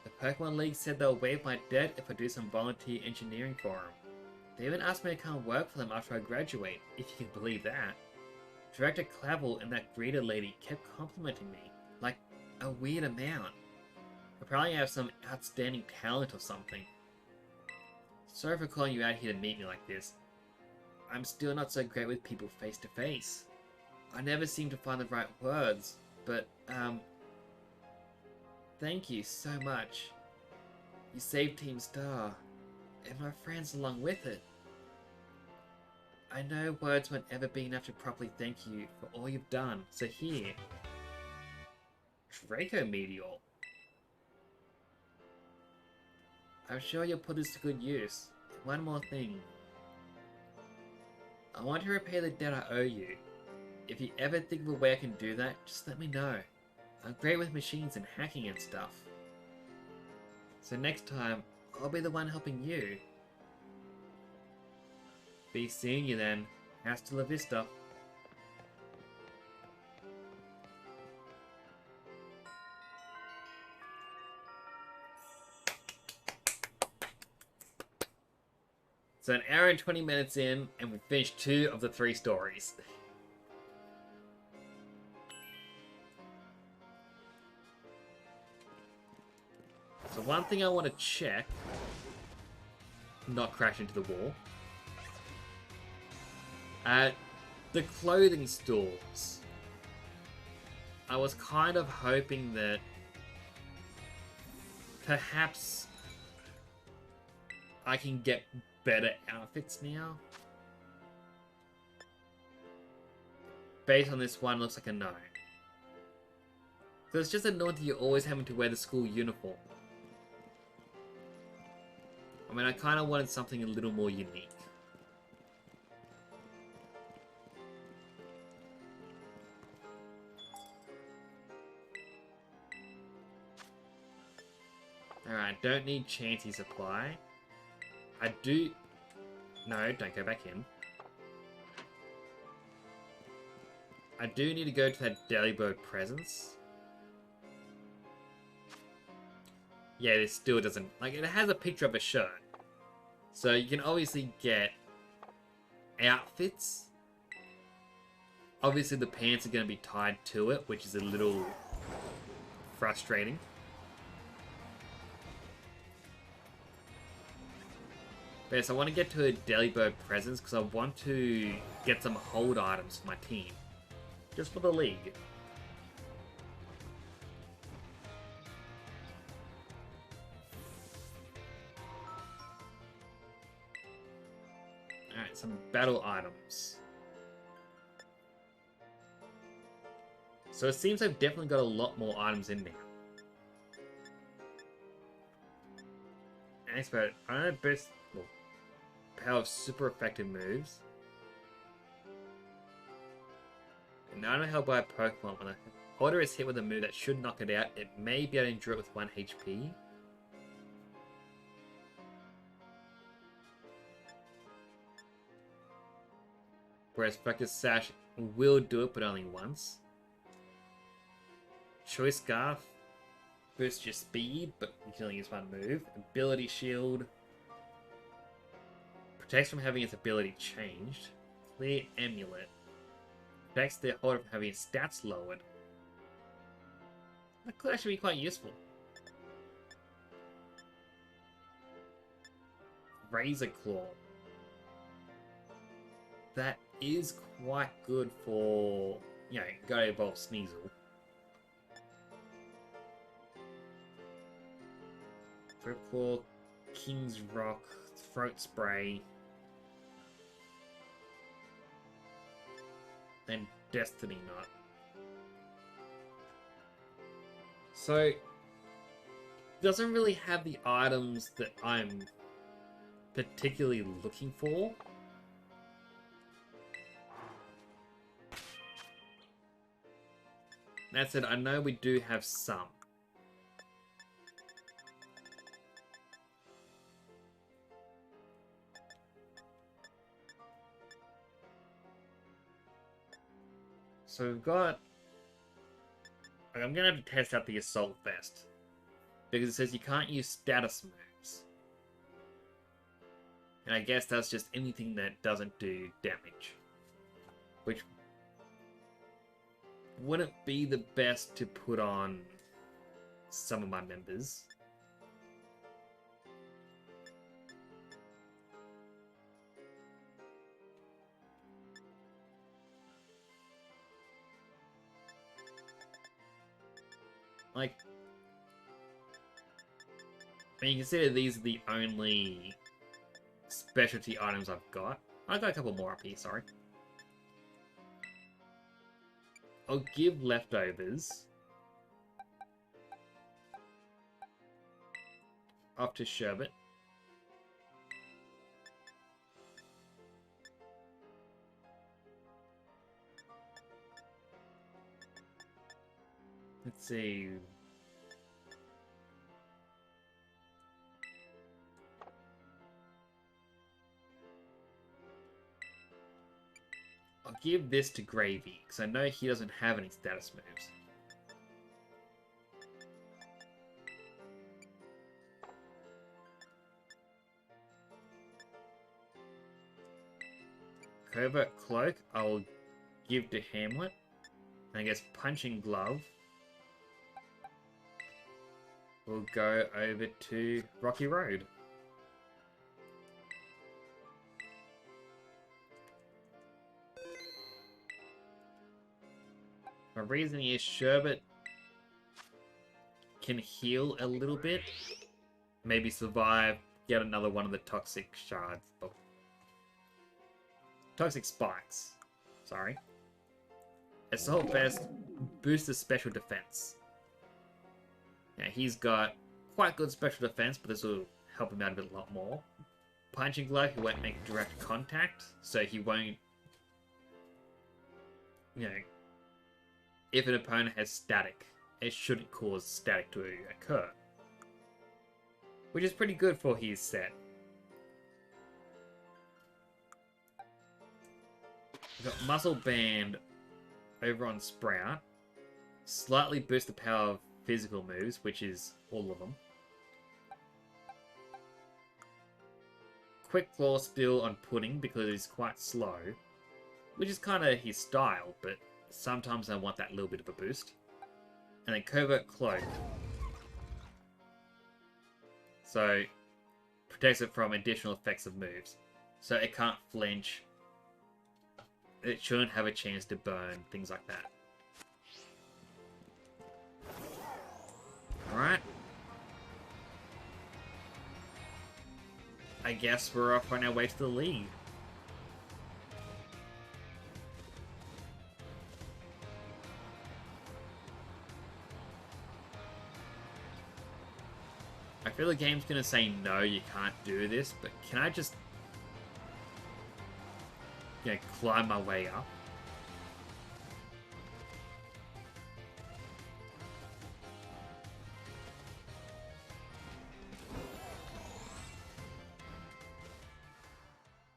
The Pokemon League said they'll waive my debt if I do some volunteer engineering for them. They even asked me to come work for them after I graduate, if you can believe that. Director Clavel and that greeter lady kept complimenting me, like a weird amount. I probably have some outstanding talent or something. Sorry for calling you out here to meet me like this. I'm still not so great with people face to face. I never seem to find the right words, but, thank you so much. You saved Team Star, and my friends along with it. I know words won't ever be enough to properly thank you for all you've done, so here. Draco Meteor. I'm sure you'll put this to good use. One more thing. I want to repay the debt I owe you. if you ever think of a way I can do that, just let me know. I'm great with machines and hacking and stuff. So next time, I'll be the one helping you. Be seeing you then. Hasta la vista. So an hour and 20 minutes in, and we've finished 2 of the 3 stories. So one thing I want to check, not crash into the wall. At the clothing stores, I was kind of hoping that perhaps I can get better outfits now. Based on this one, looks like a no. So it's just annoying that you're always having to wear the school uniform. I mean, I kind of wanted something a little more unique. Alright, don't need Chancy supply. I do... No, don't go back in. I do need to go to that Delibird presence. Yeah, this still doesn't... Like, it has a picture of a shirt. So you can obviously get outfits. Obviously the pants are going to be tied to it, which is a little frustrating. But yes, I want to get to a Delibird presence because I want to get some hold items for my team. Just for the league. Alright, some battle items. So it seems I've definitely got a lot more items in there. Expert, I don't know best... Well, power of super effective moves. And now I know how by a Pokemon when a holder is hit with a move that should knock it out, it may be able to endure it with 1 HP. Whereas Focus Sash will do it, but only once. Choice Scarf boosts your speed, but you can only use 1 move. Ability Shield protects from having its ability changed. Clear Amulet protects the holder from having its stats lowered. That could actually be quite useful. Razor Claw. That is quite good for, you know, gotta evolve Sneasel. Throat Claw, King's Rock, Throat Spray, then Destiny Knot. So, doesn't really have the items that I'm particularly looking for. That said, I know we do have some. So we've got... I'm going to have to test out the Assault Vest. Because it says you can't use status moves. And I guess that's just anything that doesn't do damage. Which wouldn't be the best to put on some of my members. Like, I mean, you consider these are the only specialty items I've got. I've got a couple more up here, sorry. I'll give leftovers off to Sherbet. see. I'll give this to Gravy, because I know he doesn't have any status moves. Covert Cloak, I'll give to Hamlet. And I guess Punching Glove will go over to Rocky Road. My reasoning is Sherbet can heal a little bit. Maybe survive, get another one of the toxic shards. Oh. Toxic spikes. Sorry. Assault Vest boosts the special defense. Now he's got quite good special defense, but this will help him out a lot more. Punching Glove, he won't make direct contact, so he won't, you know, if an opponent has static, it shouldn't cause static to occur. Which is pretty good for his set. We've got Muscle Band over on Sprout. Slightly boost the power of physical moves, which is all of them. Quick Claw still on Pudding because he's quite slow. Which is kind of his style, but sometimes I want that little bit of a boost. And then Covert Cloak. So, protects it from additional effects of moves. So it can't flinch. It shouldn't have a chance to burn, things like that. Alright. I guess we're off on our way to the league. I feel the game's gonna say no, you can't do this, but can I just, you know, climb my way up?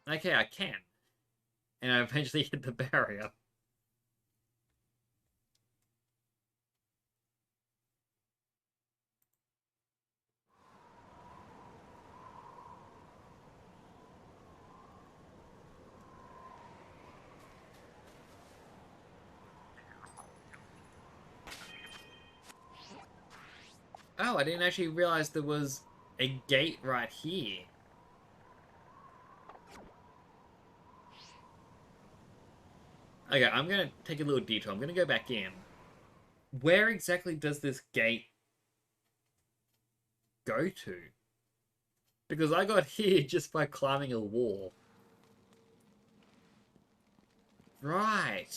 Okay, I can. And I eventually hit the barrier. Oh, I didn't actually realize there was a gate right here. Okay, I'm going to take a little detour. I'm going to go back in. Where exactly does this gate go to? Because I got here just by climbing a wall. Right.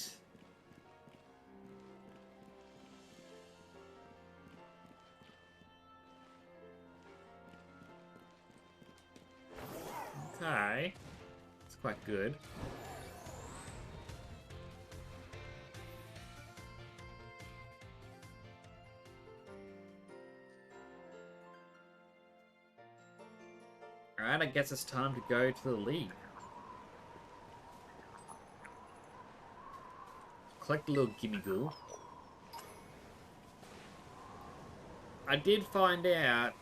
Okay. It's quite good. Alright, I guess it's time to go to the league. Collect a little Gimmighoul. I did find out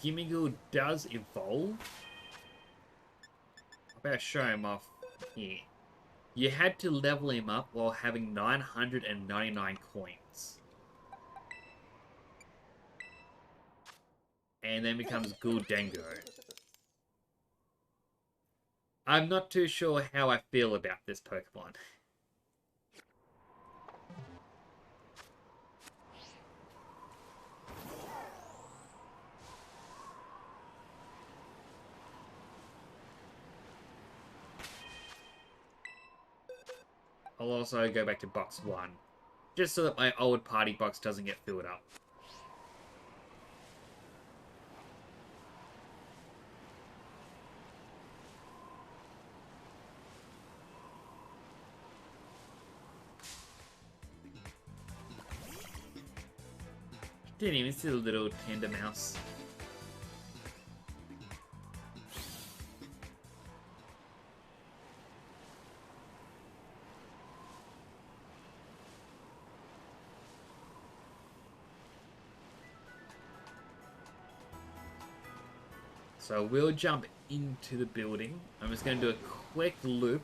Gimmighoul does evolve. I better show him off here. You had to level him up while having 999 coins. And then becomes Guldengo. I'm not too sure how I feel about this Pokemon. I'll also go back to box 1. Just so that my old party box doesn't get filled up. Didn't even see the little tender mouse. So we'll jump into the building. I'm just going to do a quick loop.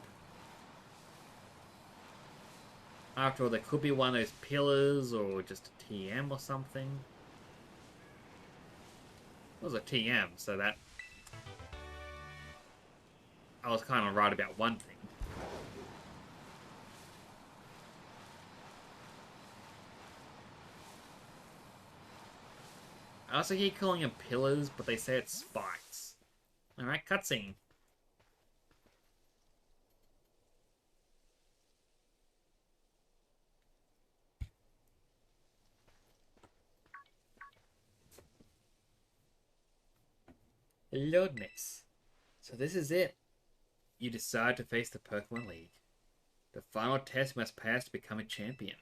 After all, there could be one of those pillars or just a TM or something. It was a TM, so that... I was kind of right about one thing. I also keep calling them pillars, but they say it's spikes. Alright, cutscene. Hello, Nix. So this is it. You decide to face the Pokemon League. The final test you must pass to become a champion.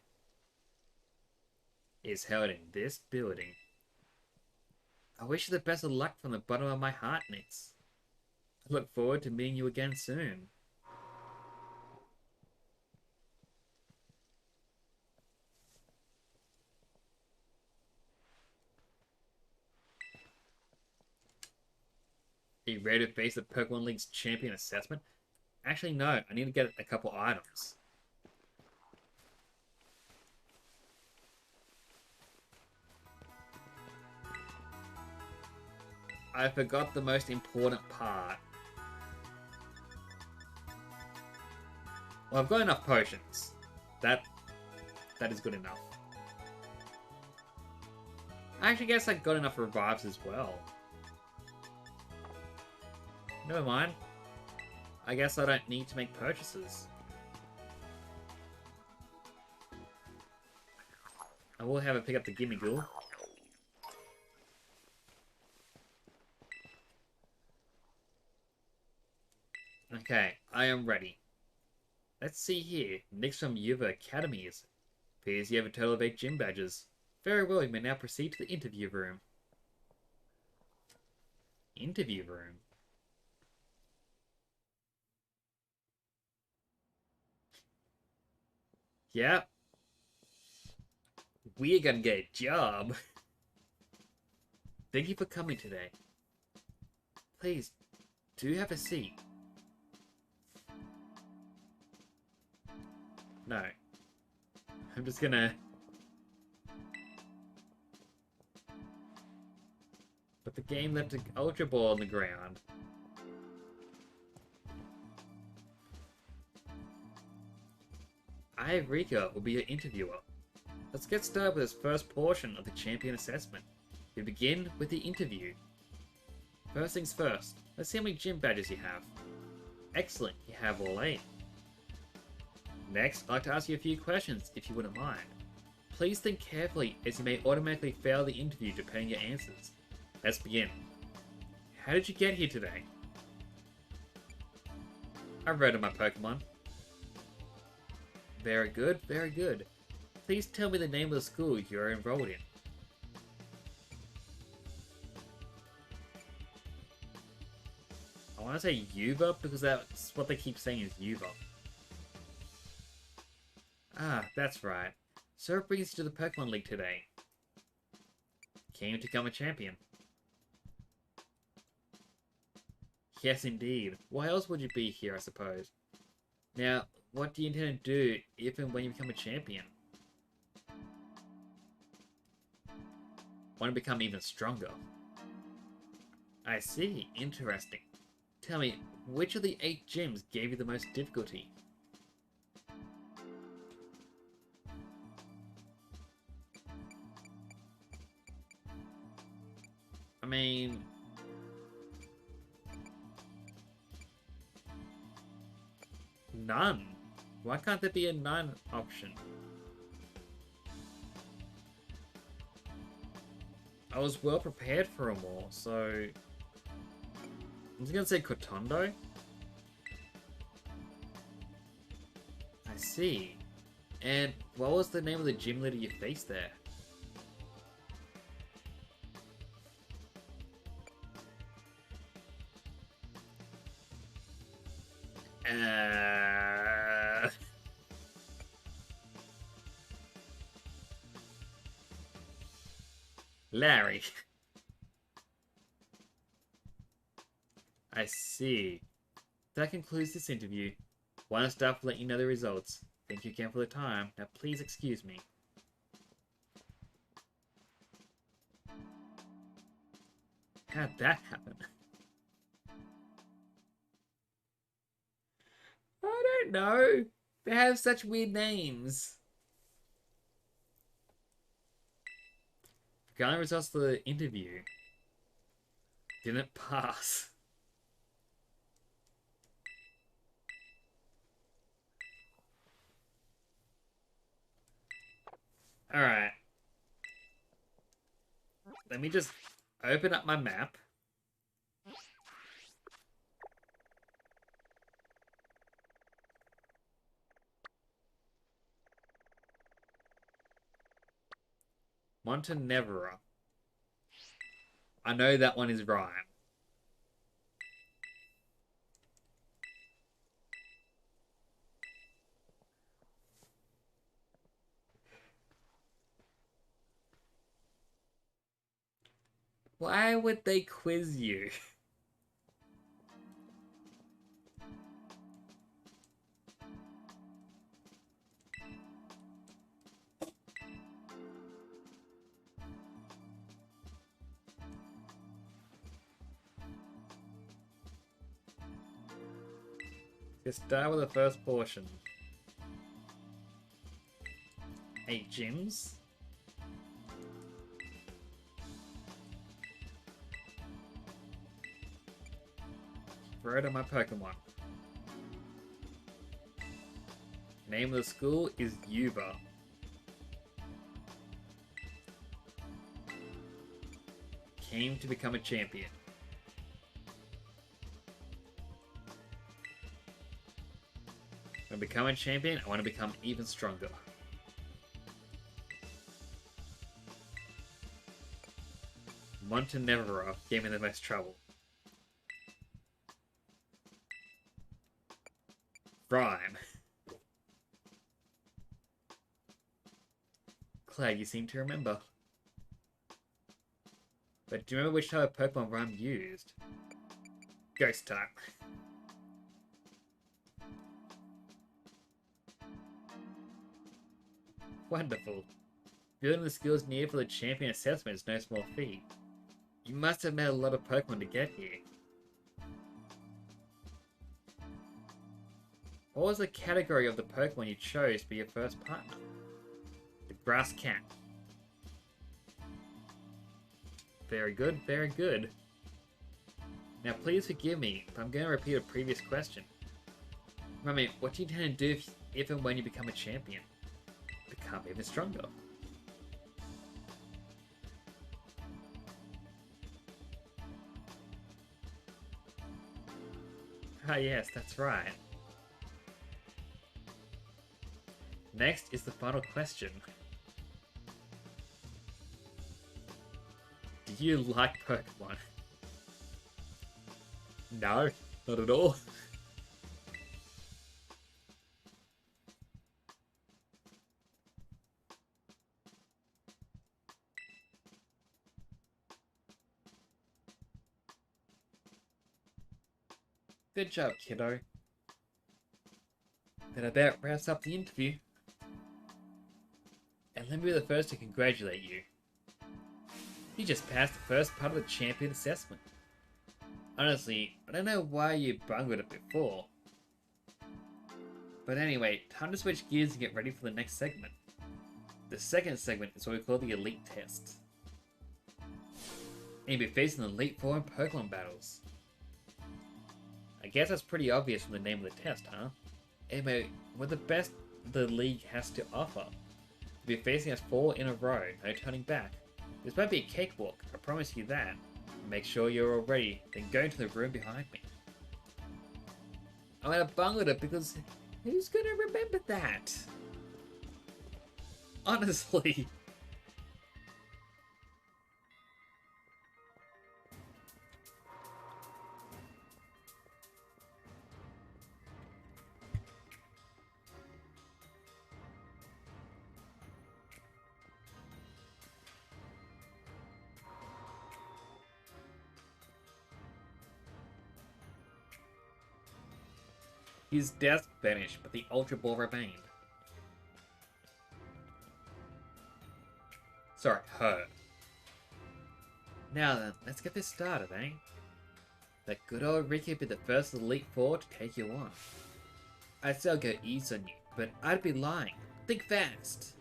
It is held in this building. I wish you the best of luck from the bottom of my heart, Nix. I look forward to meeting you again soon. Are you ready to face the Pokemon League's champion assessment? Actually, no. I need to get a couple items. I forgot the most important part. Well, I've got enough potions. That is good enough. I actually guess I got enough revives as well. Never mind. I guess I don't need to make purchases. I will have a pick up the Gimmighoul. Okay, I am ready. Let's see here. Nix from Yuva Academy is. Appears you have a total of 8 gym badges. Very well, you may now proceed to the interview room. Interview room? Yep. We're gonna get a job. Thank you for coming today. Please, do have a seat. No. I'm just gonna... But the game left an Ultra Ball on the ground. I, Rika, will be your interviewer. Let's get started with this first portion of the champion assessment. We begin with the interview. First things first, let's see how many gym badges you have. Excellent, you have all 8. Next, I'd like to ask you a few questions, if you wouldn't mind. Please think carefully, as you may automatically fail the interview depending on your answers. Let's begin. How did you get here today? I rode on my Pokemon. Very good, very good. Please tell me the name of the school you're enrolled in. I want to say Yuva because that's what they keep saying is Yuva. Ah, that's right. So what brings you to the Pokemon League today? Came to become a champion. Yes, indeed. Why else would you be here, I suppose? Now, what do you intend to do if and when you become a champion? Want to become even stronger? I see. Interesting. Tell me, which of the 8 gyms gave you the most difficulty? I mean... None. Why can't there be a none option? I was well prepared for them all, so... I'm just gonna say Kotondo? I see. And what was the name of the gym leader you faced there? Uh... Larry. I see. That concludes this interview. One staff will let you know the results. Thank you again for the time. Now please excuse me. How'd that happen? I don't know. They have such weird names. The guy results of the interview didn't pass. Alright. Let me just open up my map. Montenevera. I know that one is Ryan. Why would they quiz you? Let's start with the first portion. 8 gyms. Throw it on my Pokemon. Name of the school is Yuba. Came to become a champion. When I become a champion, I want to become even stronger. Montenevera gave me the most trouble. Rhyme. Glad you seem to remember. But do you remember which type of Pokemon Rhyme used? Ghost type. Wonderful. Building the skills needed for the champion assessment is no small feat. You must have met a lot of Pokemon to get here. What was the category of the Pokemon you chose to be your first partner? The Grass Cat. Very good, very good. Now please forgive me if I'm going to repeat a previous question. Remember, what do you intend to do if and when you become a champion? Become even stronger. Ah yes, that's right. Next is the final question. Do you like Pokemon? No, not at all. Good job, kiddo. That about wraps up the interview. And let me be the first to congratulate you. You just passed the first part of the champion assessment. Honestly, I don't know why you bungled it before. But anyway, time to switch gears and get ready for the next segment. The second segment is what we call the Elite Test. And you'll be facing the Elite Four in Pokemon battles. I guess that's pretty obvious from the name of the test, huh? Anyway, we're the best the league has to offer. You'll be facing us 4 in a row, no turning back. This won't be a cakewalk, I promise you that. Make sure you're all ready, then go into the room behind me. I'm gonna bungle it because who's gonna remember that? Honestly. His desk vanished, but the Ultra Ball remained. Sorry, her. Now then, let's get this started, eh? That good old Ricky be the first Elite Four to take you on. I'd say I'll go easy on you, but I'd be lying. Think fast!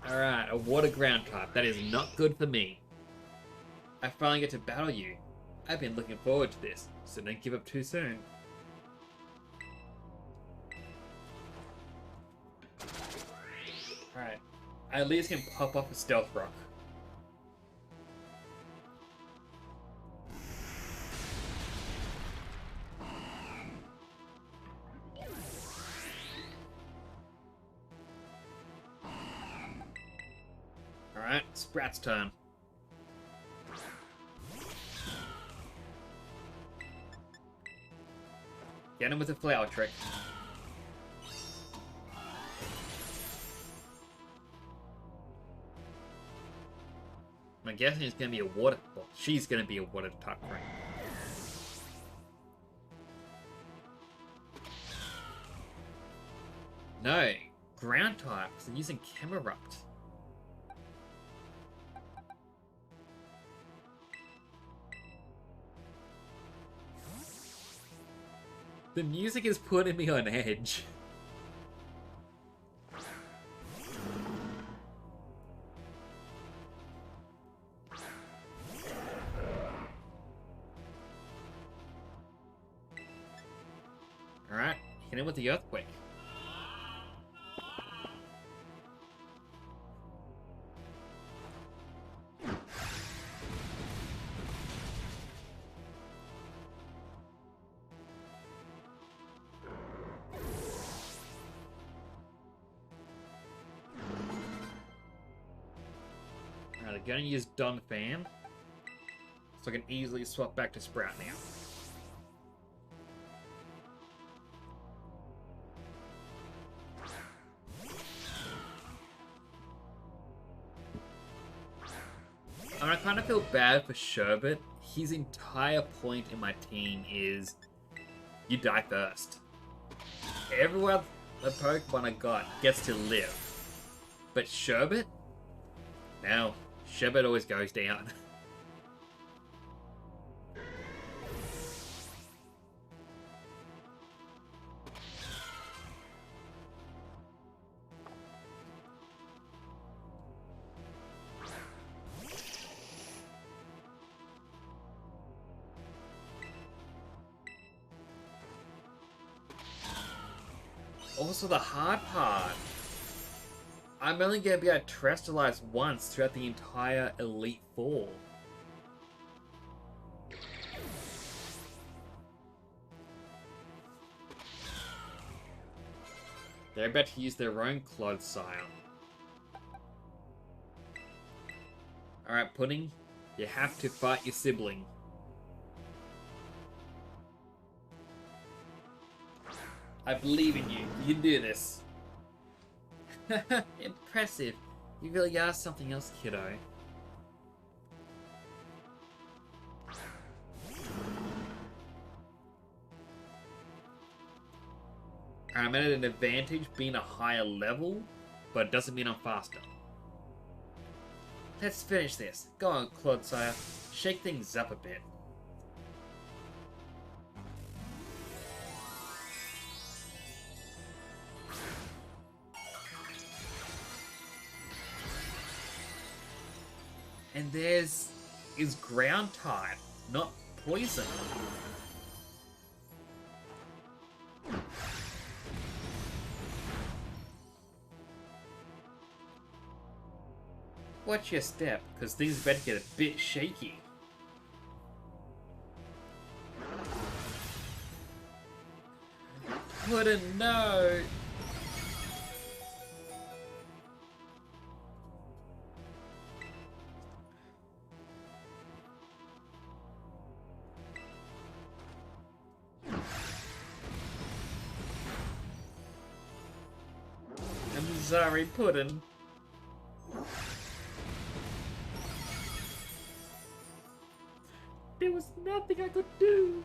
Alright, a water ground type. That is not good for me. I finally get to battle you. I've been looking forward to this, so don't give up too soon. Alright. I at least can pop off a stealth rock. Alright, Sprat's turn. Get him with a flower trick. I'm guessing it's gonna be a water. Well, she's gonna be a water type ring. No, ground type, because I'm using Camerupt. The music is putting me on edge. Alright, hit him with the earthquake. Alright, I'm gonna use Don Fan, so I can easily swap back to Sprout now. I kind of feel bad for Sherbet. His entire point in my team is you die first. Everyone, the Pokemon I got gets to live. But Sherbet? No. Sherbet always goes down. Also, the hard part. I'm only going to be able to terrestrialize once throughout the entire Elite Four. They're about to use their own Clodsire. Alright, Pudding. You have to fight your sibling. I believe in you. You can do this. Impressive. You really are something else, kiddo. I'm at an advantage being a higher level, but it doesn't mean I'm faster. Let's finish this. Go on, Clodsire. Shake things up a bit. And there's is ground type, not poison. Watch your step, because things better get a bit shaky. Wouldn't know. I'm sorry, Puddin'. There was nothing I could do.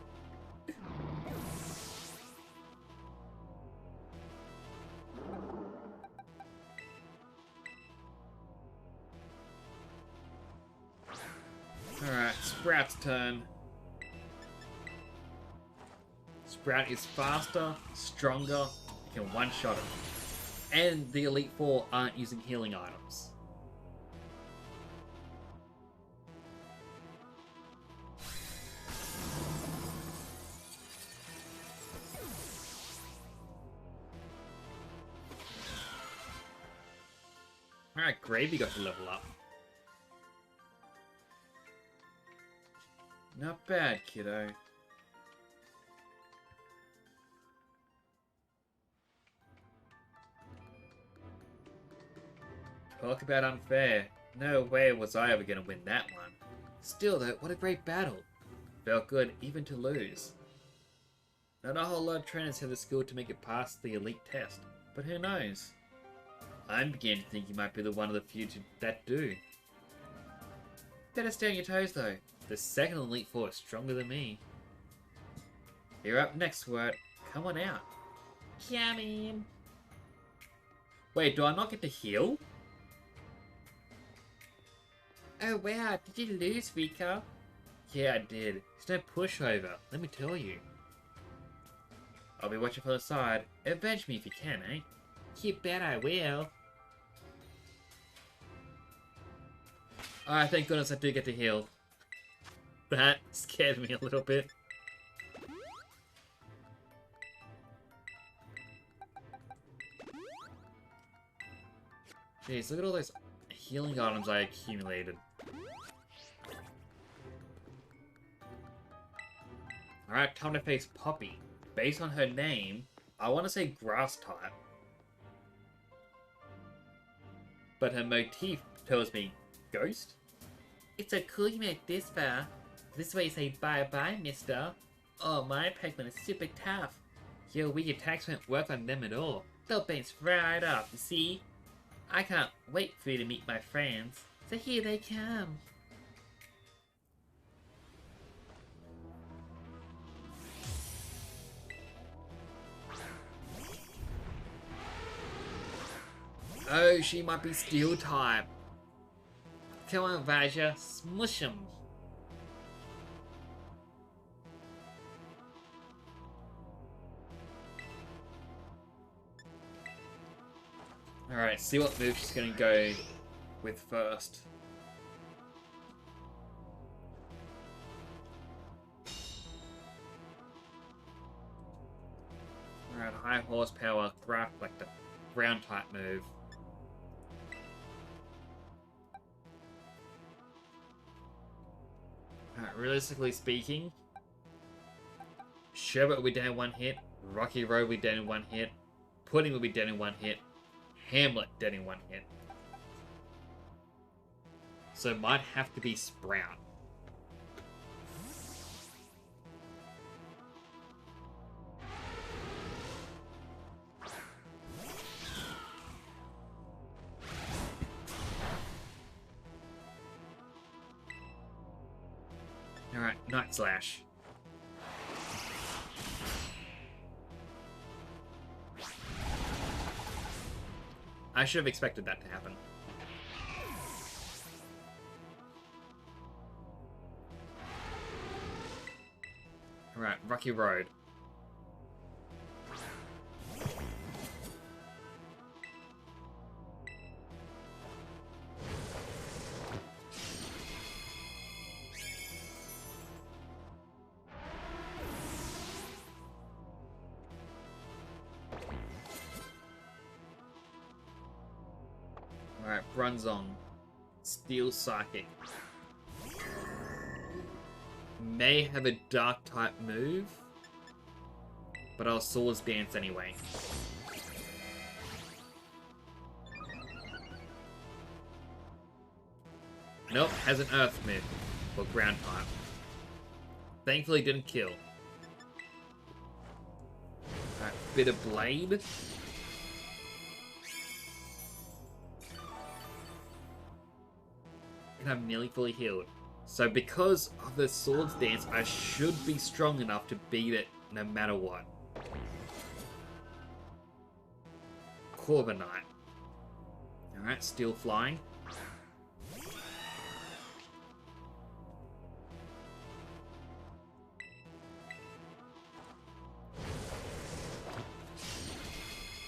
Alright, Sprout's turn. Sprout is faster, stronger, can one-shot him. And the Elite Four aren't using healing items. Alright, Gravy got to level up. Not bad, kiddo. Talk about unfair. No way was I ever going to win that one. Still though, what a great battle. Felt good even to lose. Not a whole lot of trainers have the skill to make it past the elite test, but who knows? I'm beginning to think you might be the one of the few that do. Better stay on your toes though. The second Elite Four is stronger than me. You're up next, Squirt. Come on out. Coming. Wait, do I not get to heal? Oh wow, did you lose, Rika? Yeah, I did. It's no pushover, let me tell you. I'll be watching from the side. Avenge me if you can, eh? You bet I will. Alright, thank goodness I do get to heal. That scared me a little bit. Jeez, look at all those healing items I accumulated. Alright, time to face Poppy. Based on her name, I want to say grass type. But her motif tells me ghost? It's so cool you made it this far. This way you say bye-bye, mister. Oh, my Pokemon is super tough. Your weak attacks won't work on them at all. They'll bounce right off, you see? I can't wait for you to meet my friends. So here they come. Oh, she might be Steel type. Come on, Vaja, smush him. Alright, see what move she's gonna go with first. Alright, high horsepower, like the ground type move. Alright, realistically speaking, Sherbet will be down in one hit, Rocky Road will be down in one hit, Pudding will be down in one hit, Hamlet dead in one hit. So it might have to be Sprout. Alright, Night Slash. I should have expected that to happen. Alright, Rocky Road. Alright, Brunzong. Steel Psychic. May have a dark type move, but I'll Swords Dance anyway. Nope, has an Earth move, or ground type. Thankfully didn't kill. Alright, Bitter Blade. And I'm nearly fully healed. So because of the Swords Dance, I should be strong enough to beat it no matter what. Corviknight. Alright, still flying.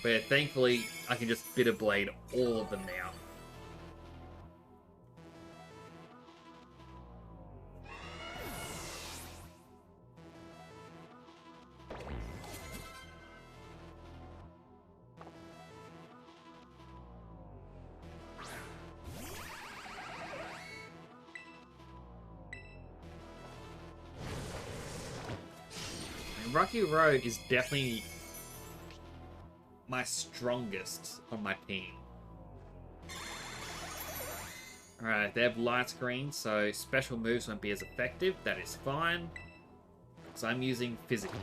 But yeah, thankfully, I can just Bitter Blade all of them now. And Rocky Road is definitely my strongest on my team. Alright, they have light screen, so special moves won't be as effective. That is fine. So I'm using physical.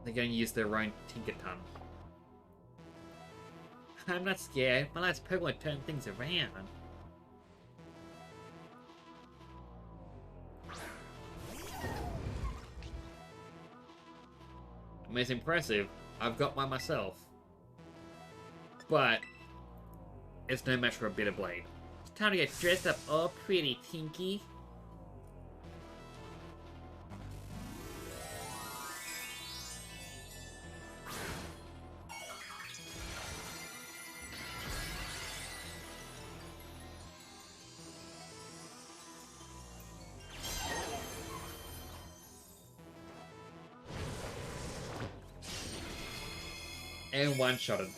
They're going to use their own Tinkerton. I'm not scared. My last Pokemon turned things around. I mean, it's impressive. I've got one myself. But it's no match for a Bitter Blade. It's time to get dressed up all pretty, Tinky. And one-shotted.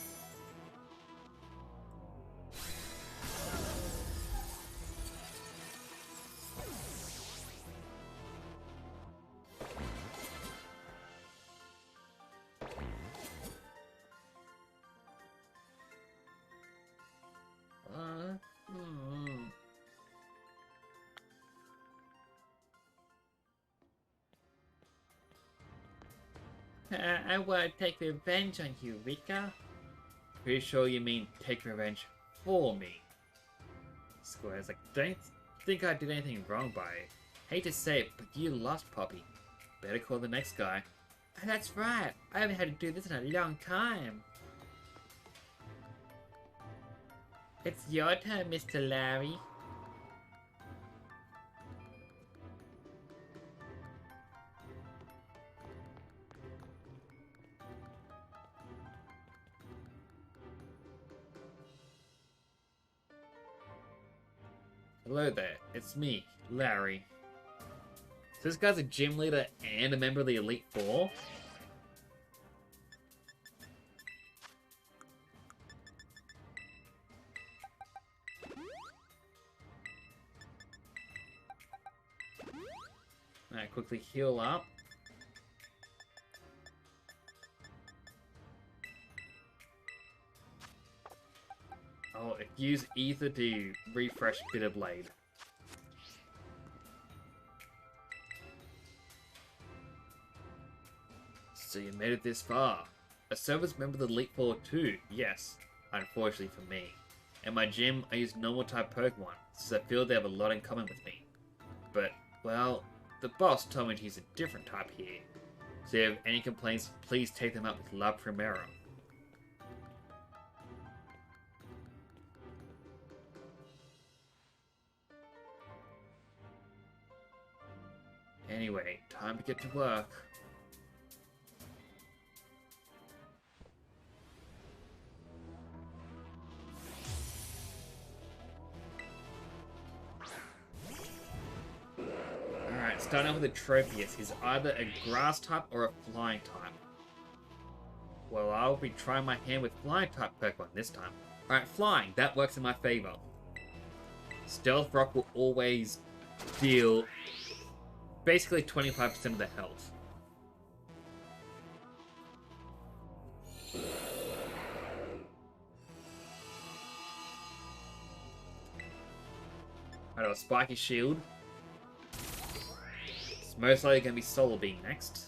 I want to take revenge on you, Rika. Pretty sure you mean take revenge for me. Square's like, don't think I did anything wrong by it. Hate to say it, but you lost, Poppy. Better call the next guy. That's right. I haven't had to do this in a long time. It's your turn, Mr. Larry. Hello there, it's me, Larry. So this guy's a gym leader and a member of the Elite Four? Alright, quickly heal up. Oh, use Ether to refresh Bitter Blade. So you made it this far. A service member of the Elite Four too, yes. Unfortunately for me. In my gym, I use normal type Pokemon, since I feel they have a lot in common with me. But, well, the boss told me to use a different type here. So if you have any complaints, please take them up with La Primera. Anyway, time to get to work. Alright, starting off with a Tropius. He's either a grass type or a flying type. Well, I'll be trying my hand with flying type Pokemon this time. Alright, flying. That works in my favor. Stealth Rock will always deal basically 25% of the health. Alright, a Spiky Shield. It's most likely going to be Solar Beam next.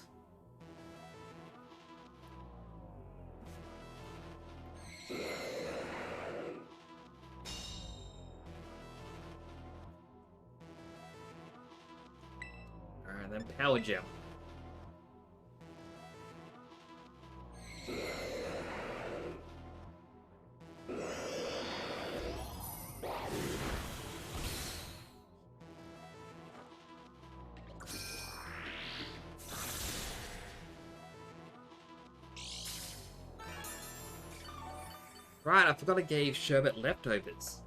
And then Power Gem. Right, I forgot I gave Sherbet leftovers.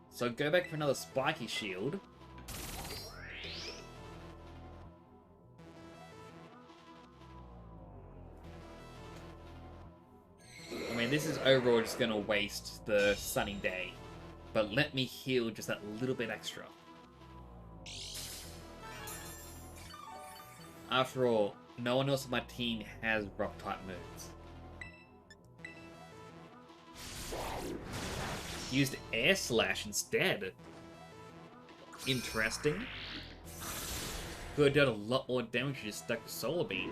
So go back for another spiky shield. I mean, this is overall just gonna waste the sunny day. But let me heal just that little bit extra. After all, no one else on my team has rock-type moves. Used Air Slash instead. Interesting. Could have done a lot more damage if you just stuck to Solar Beam.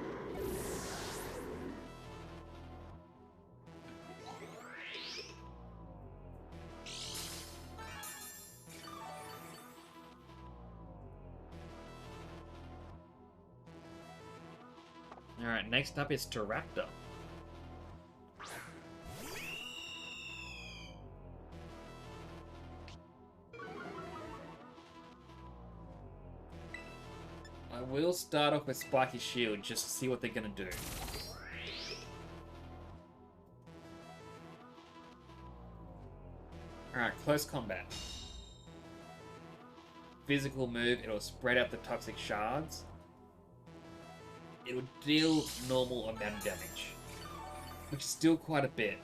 Alright, next up is Staraptor. I will start off with Spiky Shield just to see what they're gonna do. Alright, Close Combat. Physical move, it'll spread out the toxic shards. It'll deal normal amount of damage, which is still quite a bit.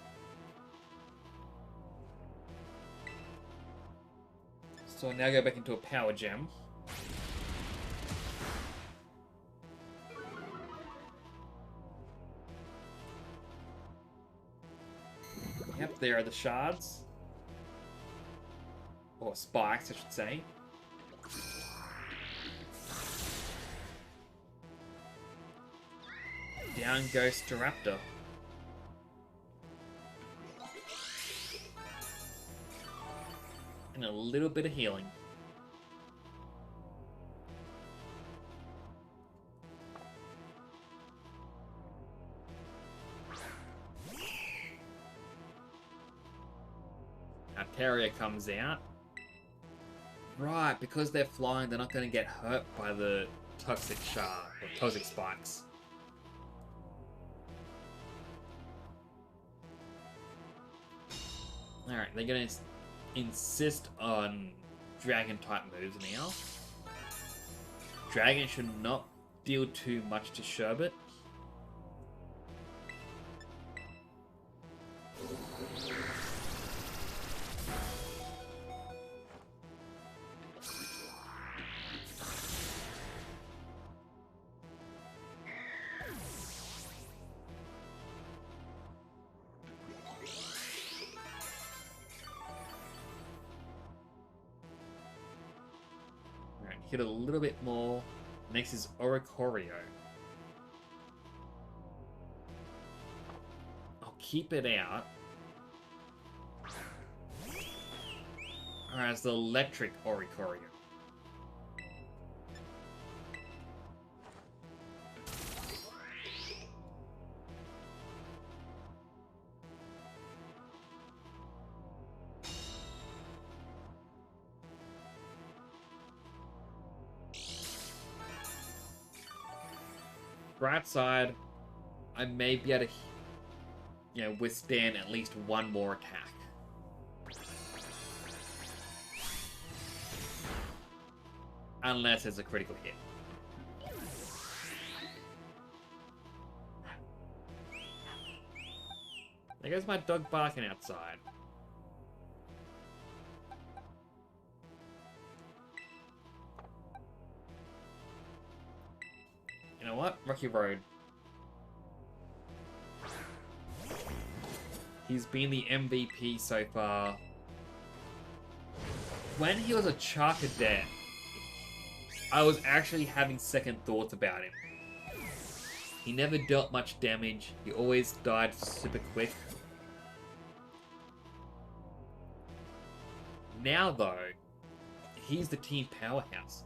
So I'll now go back into a Power Gem. Yep, there are the shards. Or spikes, I should say. Down goes Staraptor. And a little bit of healing. Altaria comes out. Right, because they're flying, they're not going to get hurt by the toxic shard, or toxic spikes. Alright, they're going to insist on dragon-type moves now. Dragon should not deal too much to Sherbet. Hit a little bit more. Next is Oricorio. I'll keep it out. Alright, it's the electric Oricorio. Right side, I may be able to, withstand at least one more attack. Unless it's a critical hit. There goes my dog barking outside. You know what? Rocky Road. He's been the MVP so far. When he was a Charcadet, I was actually having second thoughts about him. He never dealt much damage. He always died super quick. Now though, he's the team powerhouse.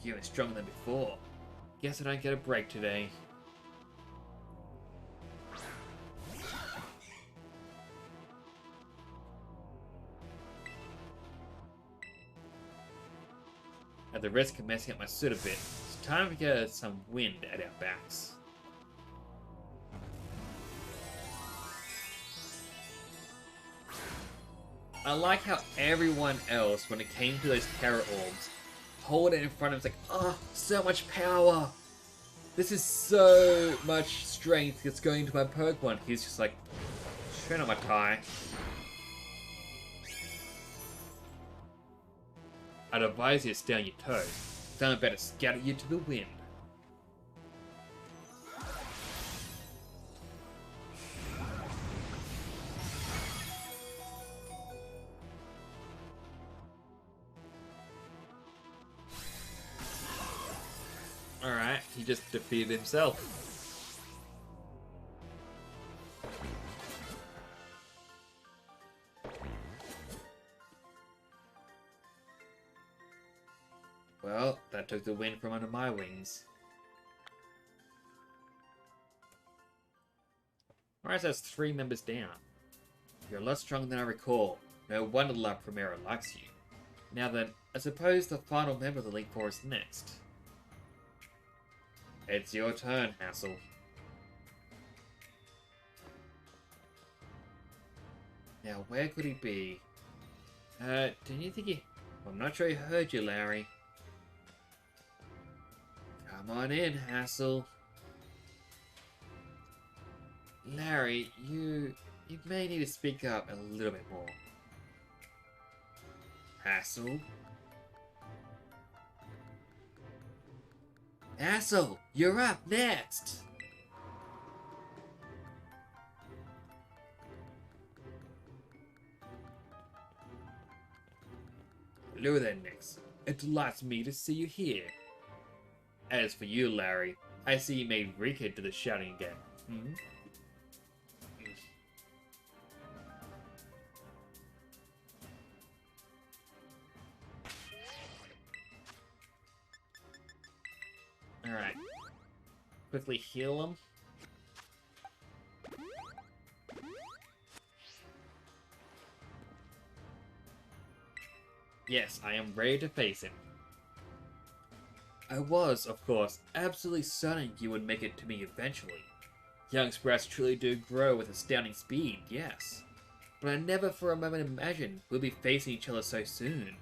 You're stronger than before. Guess I don't get a break today. At the risk of messing up my suit a bit, it's time to get some wind at our backs. I like how everyone else, when it came to those terror orbs, hold it in front of him, it's like, oh, so much power! This is so much strength that's going into my Pokemon. He's just like, turn on my tie. I'd advise you to stay on your toes. Someone better scatter you to the wind. Alright, he just defeated himself. Well, that took the wind from under my wings. Alright, so that's 3 members down. You're a lot stronger than I recall. No wonder La Primera likes you. Now then, I suppose the final member of the Elite Four is next. It's your turn, Hassel. Now, where could he be? Didn't you think he... I'm not sure he heard you, Larry. Come on in, Hassel. Larry, you may need to speak up a little bit more. Hassel? Hassel, you're up next! Hello there, Nix. It delights me to see you here. As for you, Larry, I see you made Rika do the shouting again. Hmm? Alright. Quickly heal him. Yes, I am ready to face him. I was, of course, absolutely certain you would make it to me eventually. Young sprats truly do grow with astounding speed, yes. But I never for a moment imagined we'd be facing each other so soon.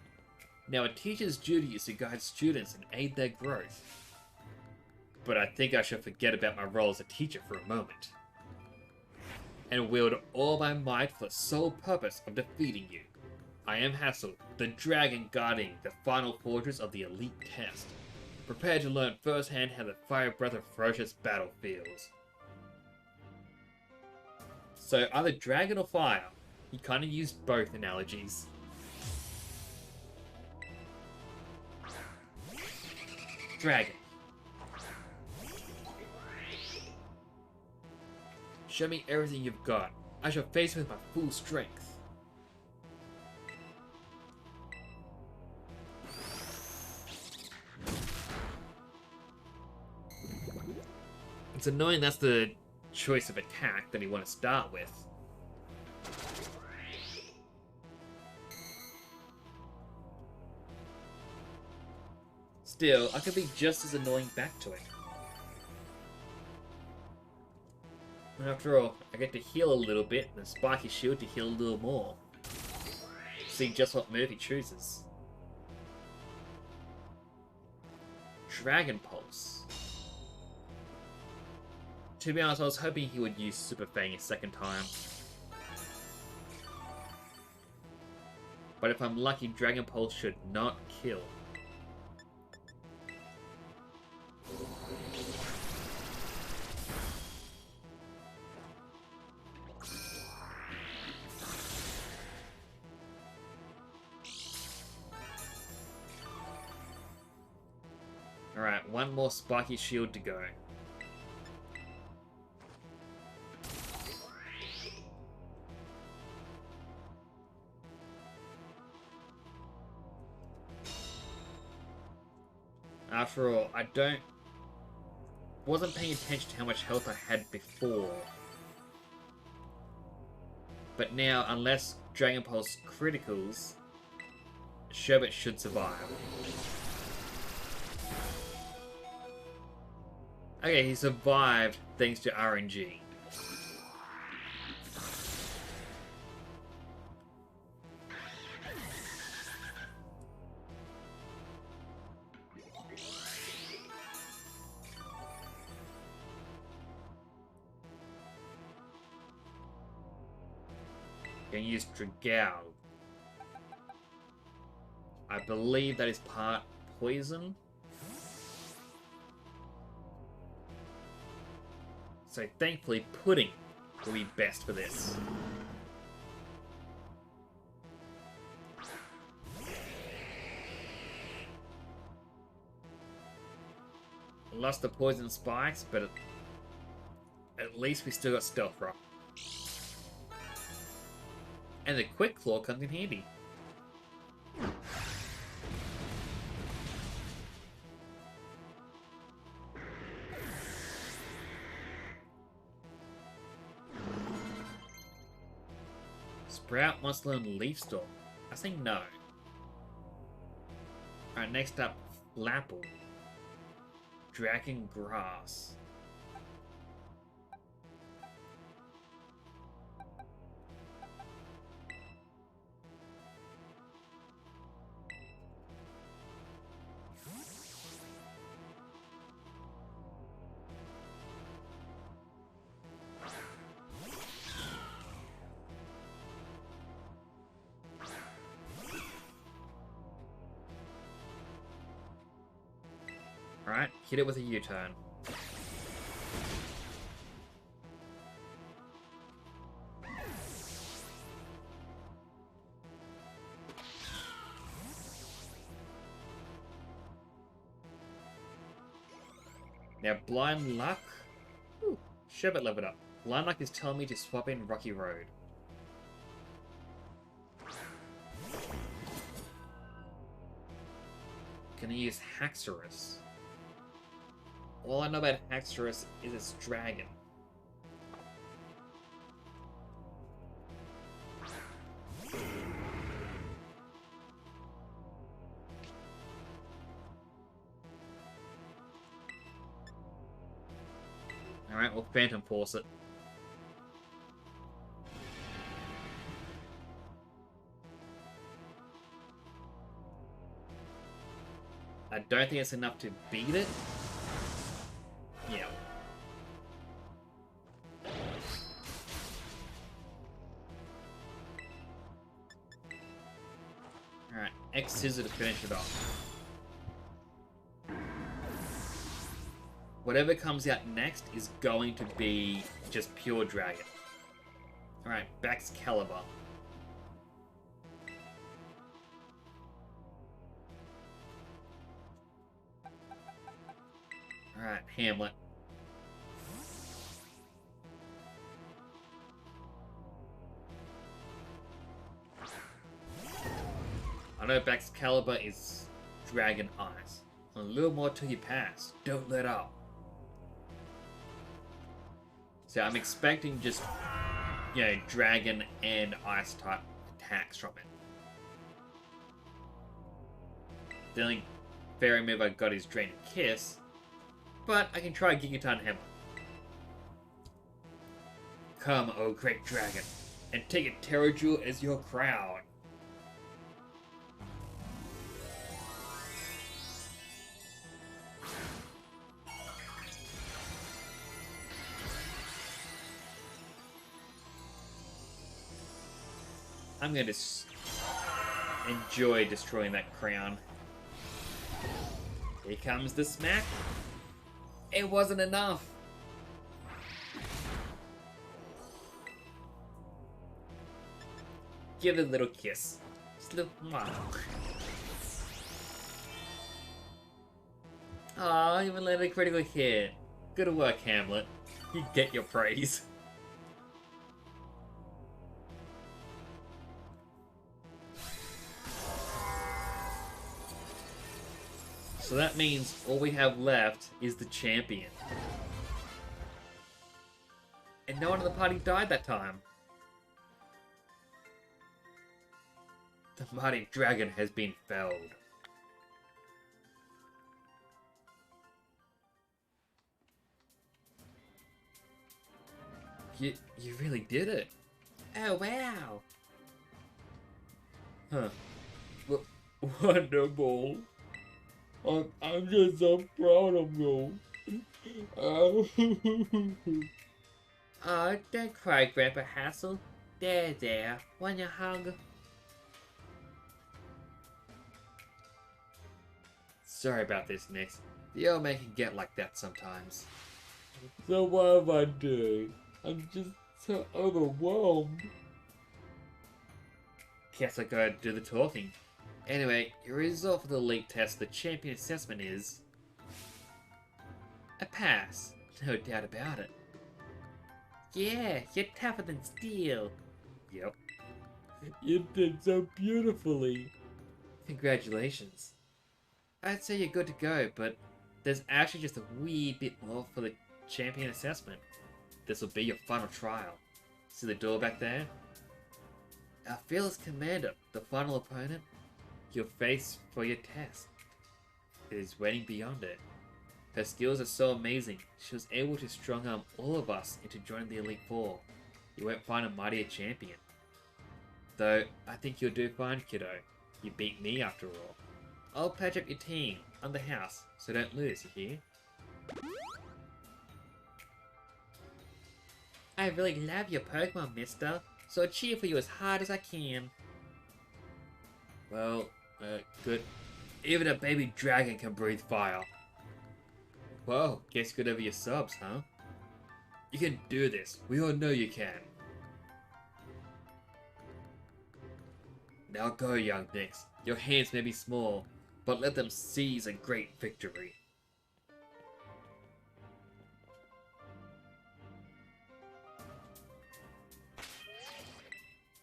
Now a teacher's duty is to guide students and aid their growth. But I think I should forget about my role as a teacher for a moment. And wield all my might for the sole purpose of defeating you. I am Hassel, the dragon guarding the final fortress of the Elite Test. Prepare to learn firsthand how the fire breath of ferocious battle feels. So either dragon or fire. He kind of used both analogies. Dragon. Show me everything you've got. I shall face him with my full strength. It's annoying that's the choice of attack that you want to start with. Still, I could be just as annoying back to him. And after all, I get to heal a little bit, and the spiky shield to heal a little more. See just what move he chooses. Dragon Pulse. To be honest, I was hoping he would use Super Fang a second time. But if I'm lucky, Dragon Pulse should not kill. Alright, one more spiky shield to go. After all, wasn't paying attention to how much health I had before. But now, unless Dragon Pulse criticals, Sherbet should survive. Okay, he survived thanks to RNG. Can use Dragao. I believe that is part poison. So thankfully, Pudding will be best for this. Lost the poison spikes, but at least we still got Stealth Rock. And the Quick Claw comes in handy. Sprout wants to learn Leaf Storm. I say no. Alright, next up, Flapple. Dragon Grass. Alright, hit it with a U-turn. Now, Blind Luck. Ooh, Sherbet leveled up. Blind Luck is telling me to swap in Rocky Road. Can I use Haxorus? All I know about Haxorus is its dragon. Alright, we'll Phantom Force it. I don't think it's enough to beat it. Yeah. Alright, X Scissor to finish it off. Whatever comes out next is going to be just pure dragon. Alright, Baxcalibur. Alright, Hamlet. I know Baxcalibur is Dragon Ice. A little more till you pass. Don't let up. So I'm expecting just, you know, Dragon and Ice type attacks from it. The only fairy move I got is Drain and Kiss, but I can try Gigaton Hammer. Come, O great dragon, and take a Terra Jewel as your crown. I'm going to enjoy destroying that crown. Here comes the smack. It wasn't enough. Give it a little kiss. Just a little mwah. Aw, you even let a critical hit. Good work, Hamlet. You get your praise. So that means all we have left is the champion. And no one in the party died that time. The mighty dragon has been felled. You really did it. Oh, wow. Huh. Wonderful. I'm just so proud of you. Oh, don't cry, Grandpa Hassel. There. Want a hug? Sorry about this, Nix. The old man can get like that sometimes. So what have I done? I'm just so overwhelmed. Guess I gotta do the talking. Anyway, your result for the elite test, the champion assessment is... a pass. No doubt about it. Yeah, you're tougher than steel. Yep. You did so beautifully. Congratulations. I'd say you're good to go, but there's actually just a wee bit more for the champion assessment. This will be your final trial. See the door back there? Our fearless commander, the final opponent, you'll face for your test. It is waiting beyond it. Her skills are so amazing, she was able to strong-arm all of us into joining the Elite Four. You won't find a mightier champion. Though, I think you'll do fine, kiddo. You beat me after all. I'll patch up your team on the house, so don't lose, you hear? I really love your Pokemon, mister, so I'll cheer for you as hard as I can. Well, good. Even a baby dragon can breathe fire. Whoa, guess good over your subs, huh? You can do this. We all know you can. Now go, young Nix. Your hands may be small, but let them seize a great victory.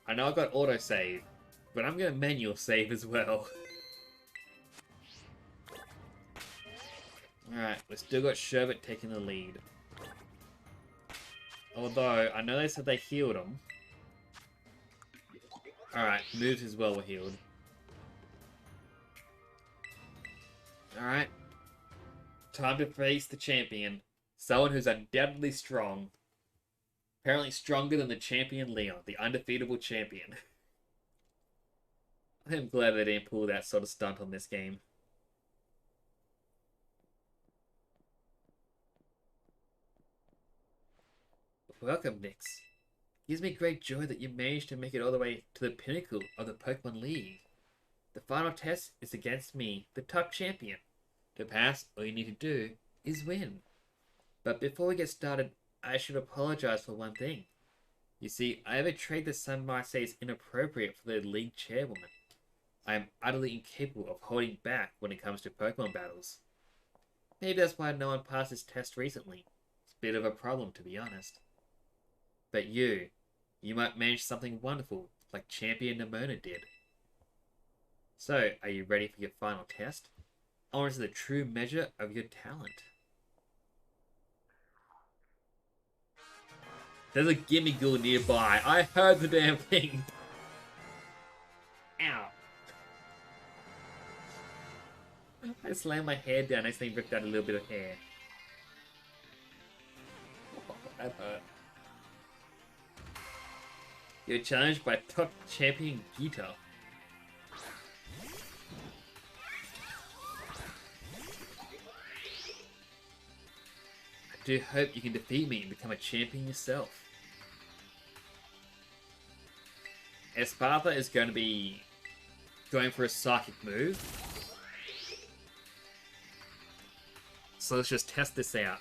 I know I've got autosave, but I'm going to manual save as well. Alright, we've still got Sherbet taking the lead. Although, I know they said they healed him. Alright, moves as well were healed. Alright. Time to face the champion. Someone who's undoubtedly strong. Apparently stronger than the champion Leon, the undefeatable champion. I'm glad they didn't pull that sort of stunt on this game. Welcome, Nix. Gives me great joy that you managed to make it all the way to the pinnacle of the Pokemon League. The final test is against me, the top champion. To pass, all you need to do is win. But before we get started, I should apologize for one thing. You see, I have a trait that some might say is inappropriate for the league chairwoman. I am utterly incapable of holding back when it comes to Pokemon battles. Maybe that's why no one passed this test recently. It's a bit of a problem, to be honest. But you might manage something wonderful, like Champion Nemona did. So, are you ready for your final test? I want to see the true measure of your talent. There's a Gimmighoul nearby. I heard the damn thing. Ow. I slammed my hair down. I accidentally ripped out a little bit of hair. Oh, that hurt. You're challenged by top champion Gita. I do hope you can defeat me and become a champion yourself. Esparta is going to be going for a psychic move. So let's just test this out.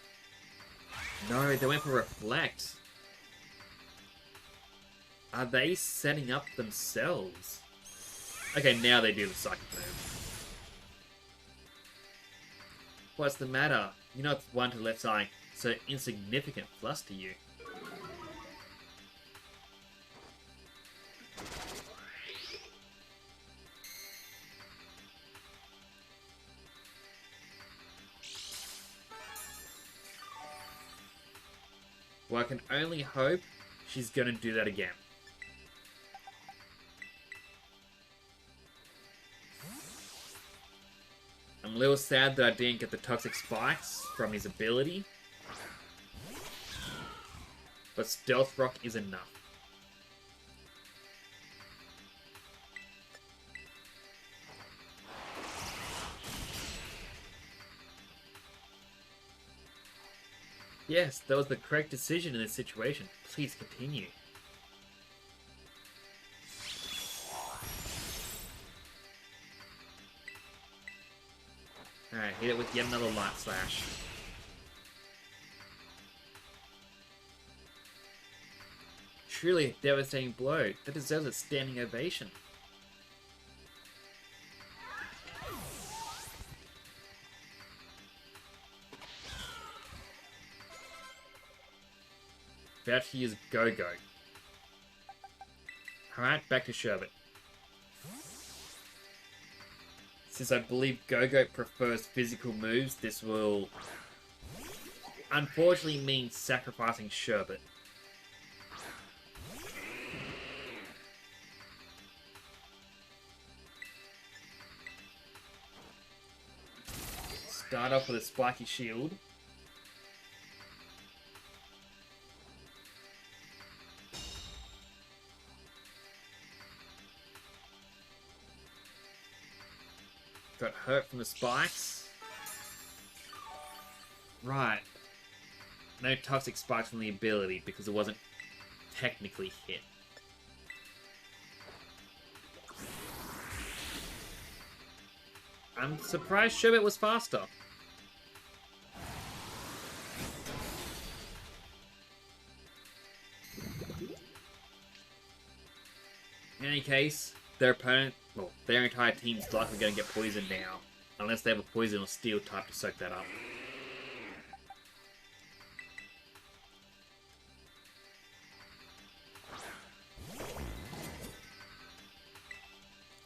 No, they went for Reflect. Are they setting up themselves? Okay, now they do the psychic move. What's the matter? You're not one to let something so insignificant fluster you. Well, I can only hope she's gonna do that again. I'm a little sad that I didn't get the Toxic Spikes from his ability. But Stealth Rock is enough. Yes, that was the correct decision in this situation. Please continue. Alright, hit it with yet another Light Slash. Truly a devastating blow. That deserves a standing ovation. About to use Go-Go. Alright, back to Sherbet. Since I believe Go-Go prefers physical moves, this will unfortunately mean sacrificing Sherbet. Start off with a spiky shield. Got hurt from the spikes. Right. No toxic spikes from the ability because it wasn't technically hit. I'm surprised Sherbet was faster. In any case, their opponent, well, their entire team's likely going to get poisoned now. Unless they have a poison or steel type to soak that up.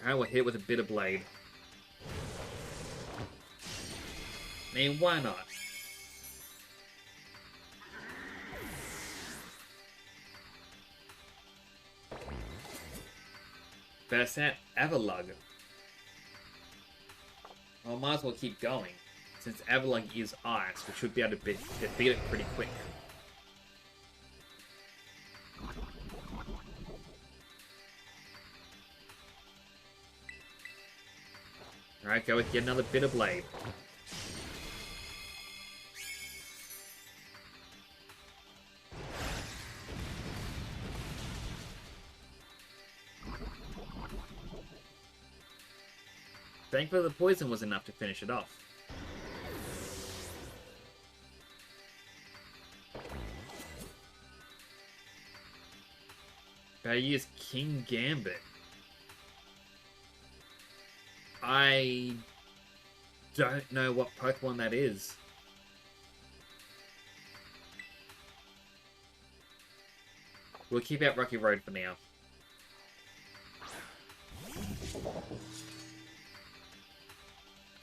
Alright, we'll hit with a Bitter Blade. I mean, why not? Versat Avalugg. Well, might as well keep going, since Avalugg is ice, we should be able to defeat it pretty quick. Alright, go with yet another Bitter Blade. Thankfully the poison was enough to finish it off. But I use Kingambit. I don't know what Pokemon that is. We'll keep out Rocky Road for now.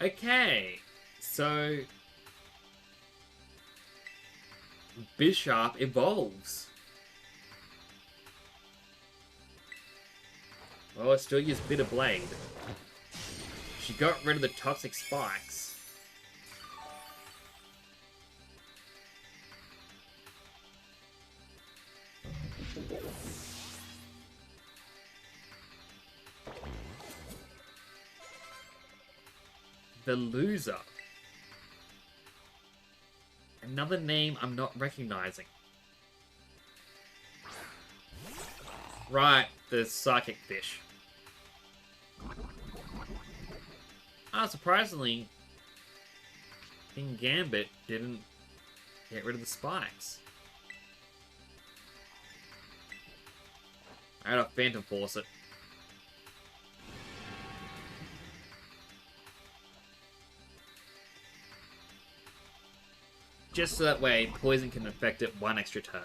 Okay, so Bisharp evolves. Well, I still use Bitter Blade. She got rid of the toxic spikes. The Loser. Another name I'm not recognizing. Right, the Psychic Fish. Surprisingly, Kingambit didn't get rid of the spikes. Alright, I'll Phantom Force it. Just so that way, poison can affect it one extra turn.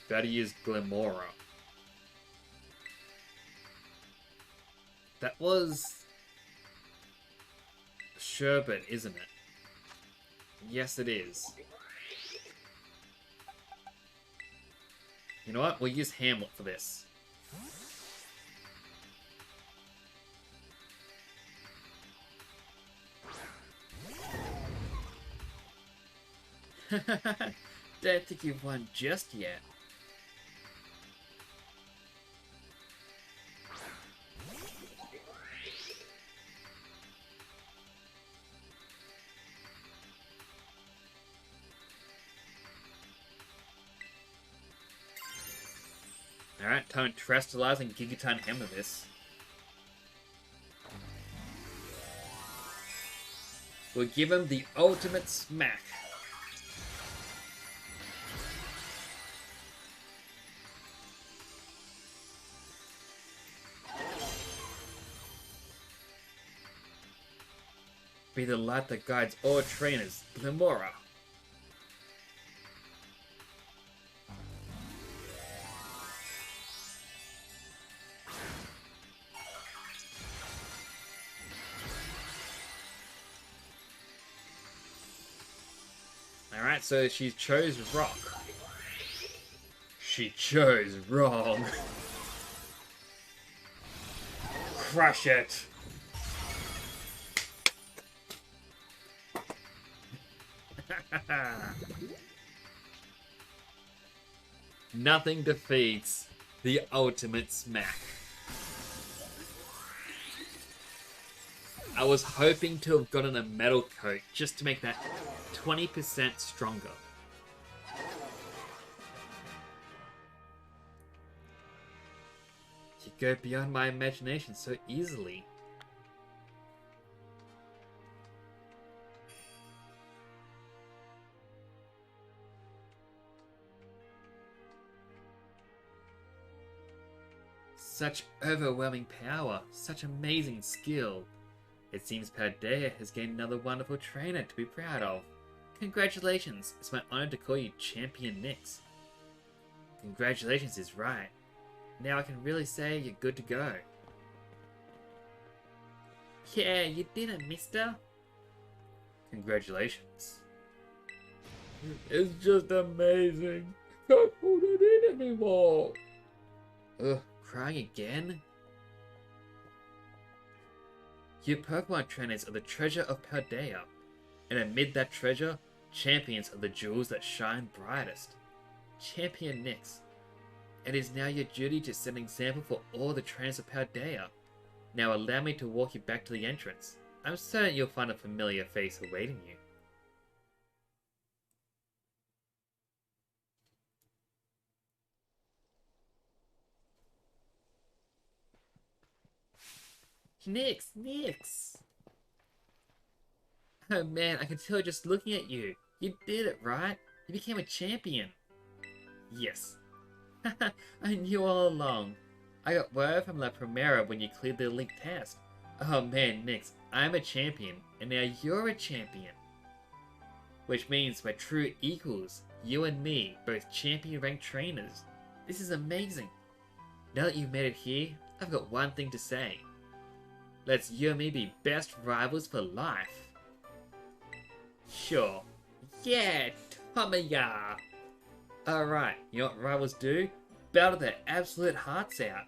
Better use Glimora. That was Sherbet, isn't it? Yes, it is. You know what? We'll use Hamlet for this. Don't think you've won just yet. Alright, time to Terrestrialize and Gigatine Hammer this. We'll give him the ultimate smack. Be the light that guides all trainers, Glimora. Alright, so she chose rock. She chose wrong. Crush it. Nothing defeats the ultimate smack. I was hoping to have gotten a metal coat just to make that 20% stronger. You go beyond my imagination so easily. Such overwhelming power, such amazing skill. It seems Paldea has gained another wonderful trainer to be proud of. Congratulations, it's my honor to call you Champion Nyx. Congratulations is right. Now I can really say you're good to go. Yeah, you did it, mister. Congratulations. It's just amazing. Can't hold it in anymore. Ugh. Crying again? Your Pokemon trainers are the treasure of Paldea, and amid that treasure, champions are the jewels that shine brightest. Champion Nyx, it is now your duty to set an example for all the trainers of Paldea. Now allow me to walk you back to the entrance. I'm certain you'll find a familiar face awaiting you. Nyx! Oh man, I can tell just looking at you. You did it, right? You became a champion. Yes. I knew all along. I got word from La Primera when you cleared the Link test. Oh man, Nyx, I'm a champion, and now you're a champion. Which means we're true equals. You and me, both champion ranked trainers. This is amazing. Now that you've made it here, I've got one thing to say. Let's you and me be best rivals for life. Sure. Yeah, Tomoya! Alright, you know what rivals do? Battle their absolute hearts out.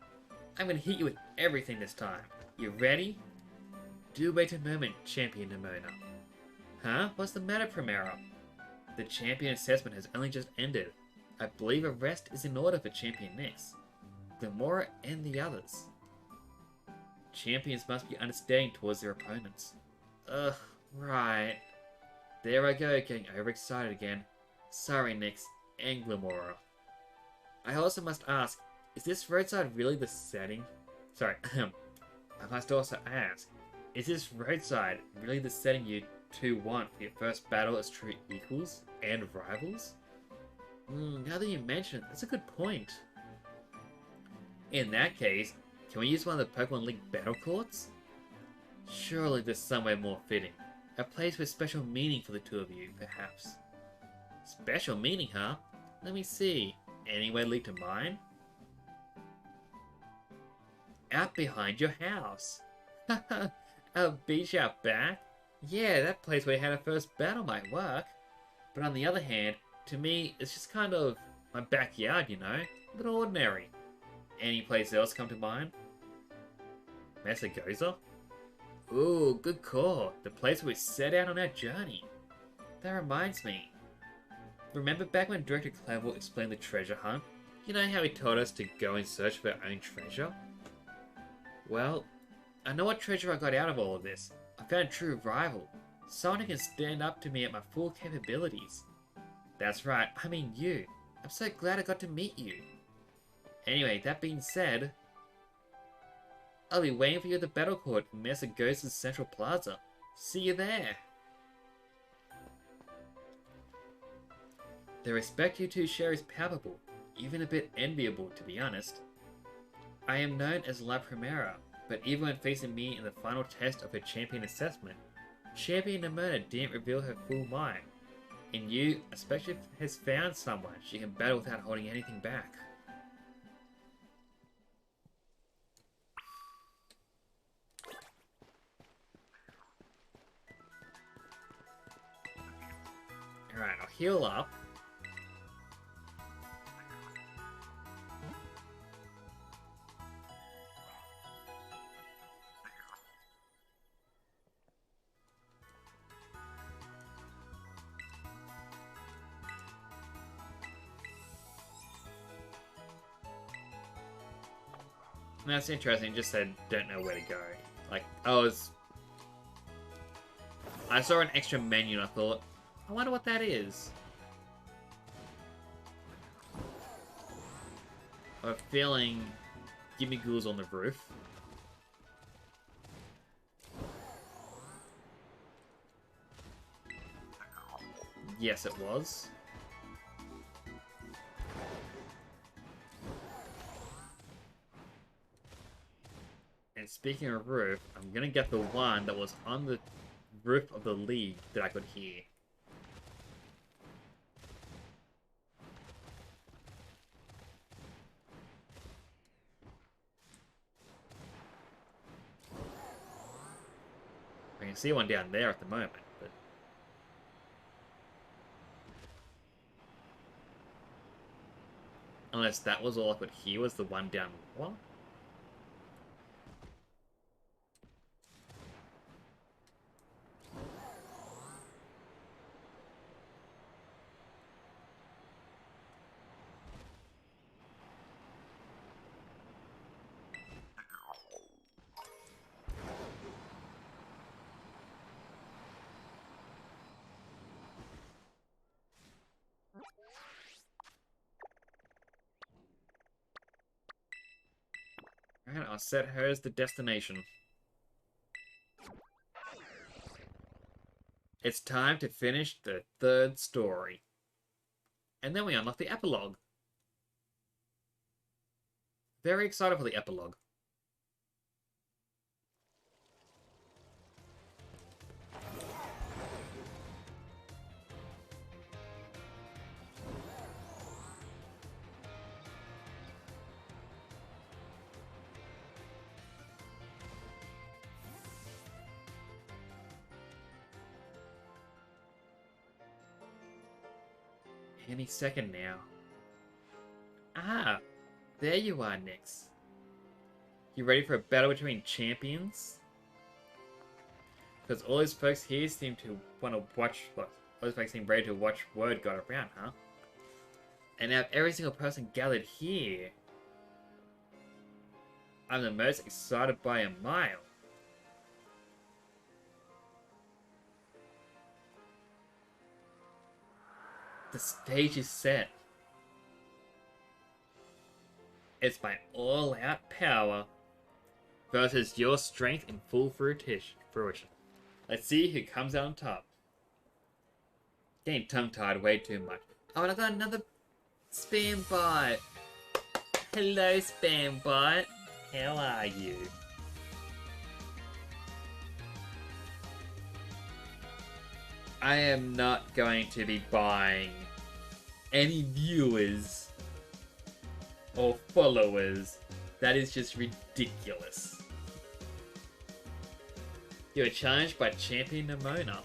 I'm gonna hit you with everything this time. You ready? Do wait a moment, Champion Nemona. Huh? What's the matter, Primera? The champion assessment has only just ended. I believe a rest is in order for Champion Nyx, Glimora, and the others. Champions must be understanding towards their opponents. Ugh, right. There I go, getting overexcited again. Sorry, Nyx and Glimora. I also must ask, is this roadside really the setting? Sorry, I must also ask, is this roadside really the setting you two want for your first battle as true equals and rivals? Now that you mention it, that's a good point. In that case, can we use one of the Pokemon Link battle courts? Surely there's somewhere more fitting. A place with special meaning for the two of you, perhaps. Special meaning, huh? Let me see. anywhere lead to mine? Out behind your house. A beach out back? Yeah, that place where we had our first battle might work. But on the other hand, to me, it's just kind of my backyard, you know? A little ordinary. Any place else come to mind? Mesa-Goza? Ooh, good call. The place where we set out on our journey. That reminds me. Remember back when Director Clavel explained the treasure hunt? You know how he told us to go and search for our own treasure? Well, I know what treasure I got out of all of this. I found a true rival. Someone who can stand up to me at my full capabilities. That's right, I mean you. I'm so glad I got to meet you. Anyway, that being said, I'll be waiting for you at the battle court in Mesa-Goza's Central Plaza. See you there. The respect you two share is palpable, even a bit enviable to be honest. I am known as La Primera, but even when facing me in the final test of her champion assessment, Champion Nimona didn't reveal her full mind. And you, especially has found someone she can battle without holding anything back. Alright, I'll heal up. That's interesting, just said don't know where to go. Like, I saw an extra menu and I thought, I wonder what that is. I have a feeling Gimmighoul's on the roof. Yes, it was. And speaking of roof, I'm gonna get the one that was on the roof of the league that I could hear. I can see one down there at the moment, but... Unless that was all I could hear was the one down lower? Alright, I'll set her as the destination. It's time to finish the third story. And then we unlock the epilogue. Very excited for the epilogue. Any second now. Ah, there you are, Nyx. You ready for a battle between champions? Because all those folks here seem to want to watch, all those folks seem ready to watch word got around, huh? And now every single person gathered here, I'm the most excited by a mile. The stage is set. It's my all-out power versus your strength in full fruition. Let's see who comes out on top. Getting tongue-tied way too much. Oh, and I got another spam bot. Hello, spam bot. How are you? I am not going to be buying any viewers or followers. That is just ridiculous. You are challenged by Champion Nemona.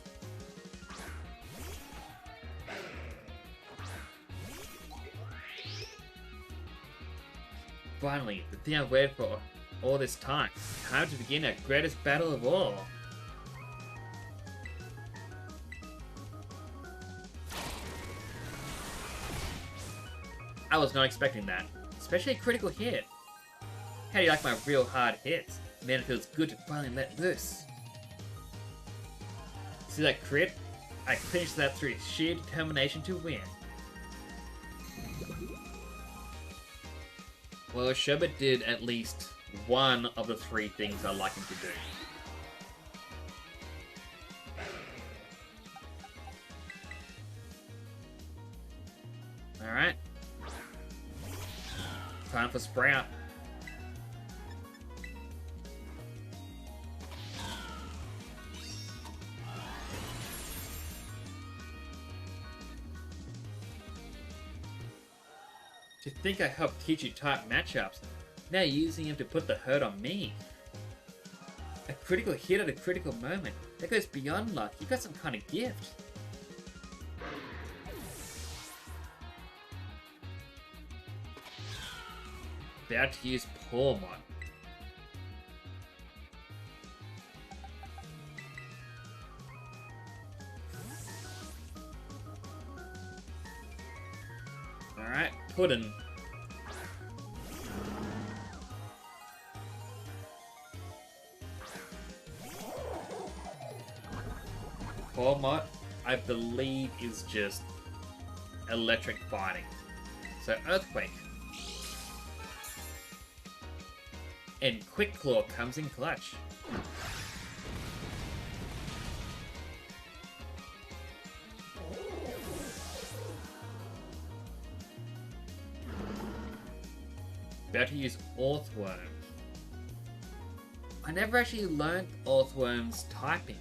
Finally, the thing I've waited for all this time. Time to begin our greatest battle of all. I was not expecting that, especially a critical hit. How do you like my real hard hits? Man, it feels good to finally let loose. See that crit? I finished that through sheer determination to win. Well, Sherbet did at least one of the 3 things I like him to do. Alright. Time for Sprout. To think I helped teach you type matchups, now you're using him to put the hurt on me. A critical hit at a critical moment, that goes beyond luck, you got some kind of gift. About to use Pawmot. Alright, Puddin'. Pawmot, I believe, is just electric fighting. So Earthquake. And Quick Claw comes in clutch. About to use Orthworm. I never actually learned Orthworm's typing.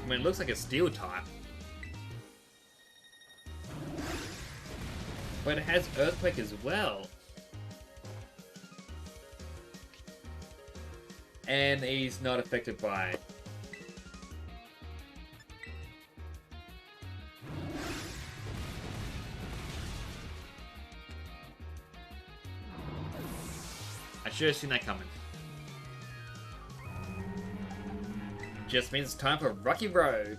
I mean, it looks like a steel type. But it has Earthquake as well. And he's not affected by it. I should have seen that coming. Just means it's time for Rocky Road.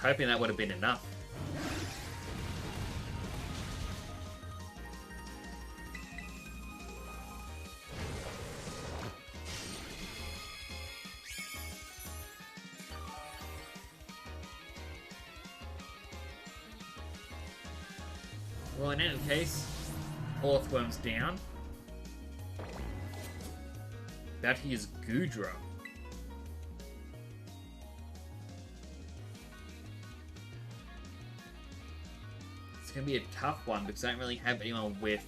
Hoping that would have been enough. Well, in any case, Orthworm's down. That is Goodra. It's gonna be a tough one because I don't really have anyone with...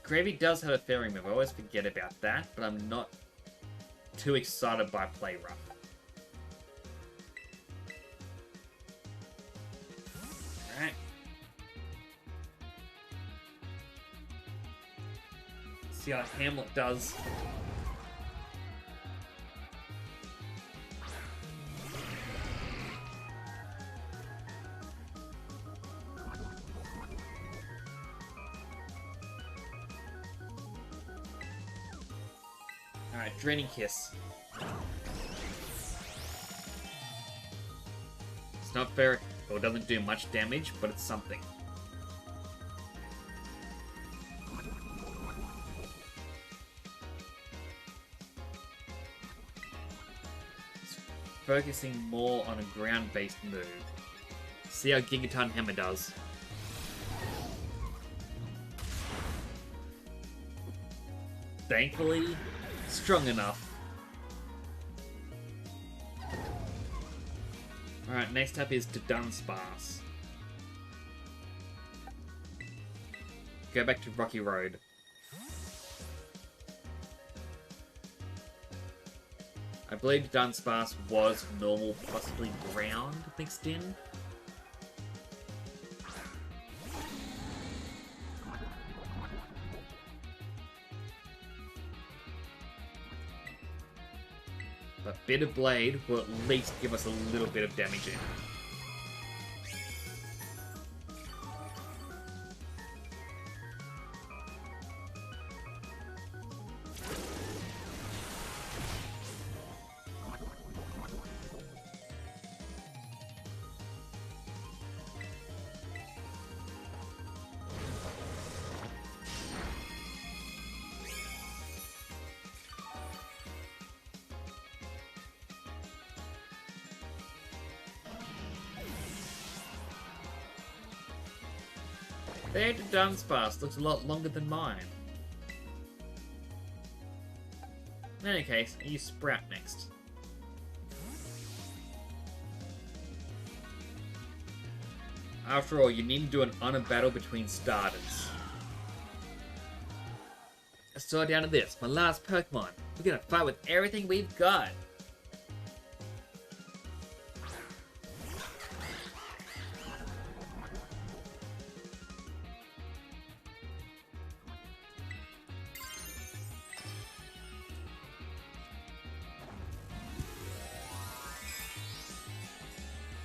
Gravy does have a fairy move, I always forget about that, but I'm not too excited by Play Rough. Alright. See how Hamlet does. Alright, Draining Kiss. It's not fair, or it doesn't do much damage, but it's something. It's focusing more on a ground-based move. See how Gigaton Hammer does. Thankfully, strong enough. Alright, next up is to Dunsparce. go back to Rocky Road. I believe Dunsparce was normal, possibly ground mixed in. But Bitter Blade will at least give us a little bit of damage in. Their Dunsparce looks a lot longer than mine. In any case, I use Sprout next. After all, you need to do an honor battle between starters. So down to this, my last Pokemon. We're gonna fight with everything we've got.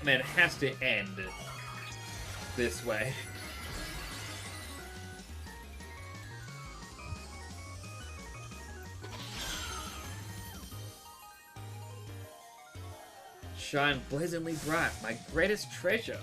Man, it has to end this way. Shine blazingly bright, my greatest treasure.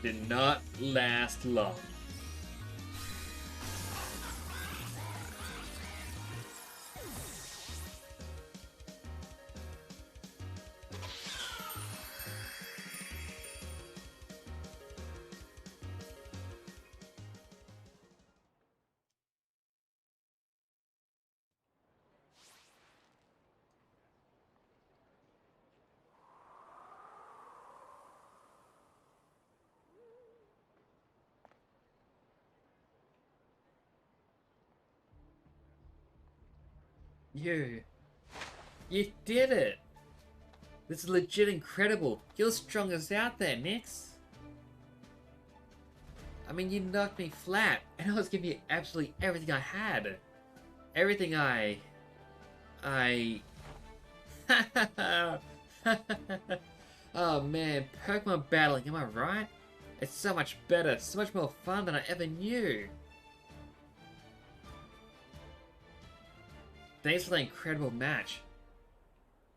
Did not last long. You did it! This is legit incredible. You're the strongest out there, Nyx. I mean, you knocked me flat, and I was giving you absolutely everything I had. Everything Oh man, Pokemon battling, am I right? It's so much better, so much more fun than I ever knew. Thanks for that incredible match.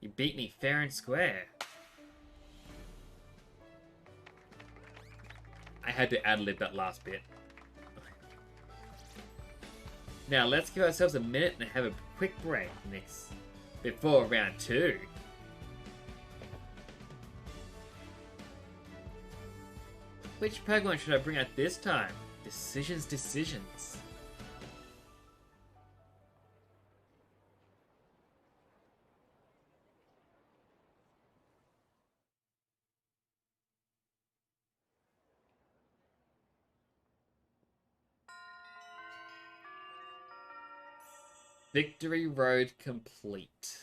You beat me fair and square. I had to ad-lib that last bit. Now let's give ourselves a minute and have a quick break next before round 2. Which Pokemon should I bring out this time? Decisions. Victory Road complete.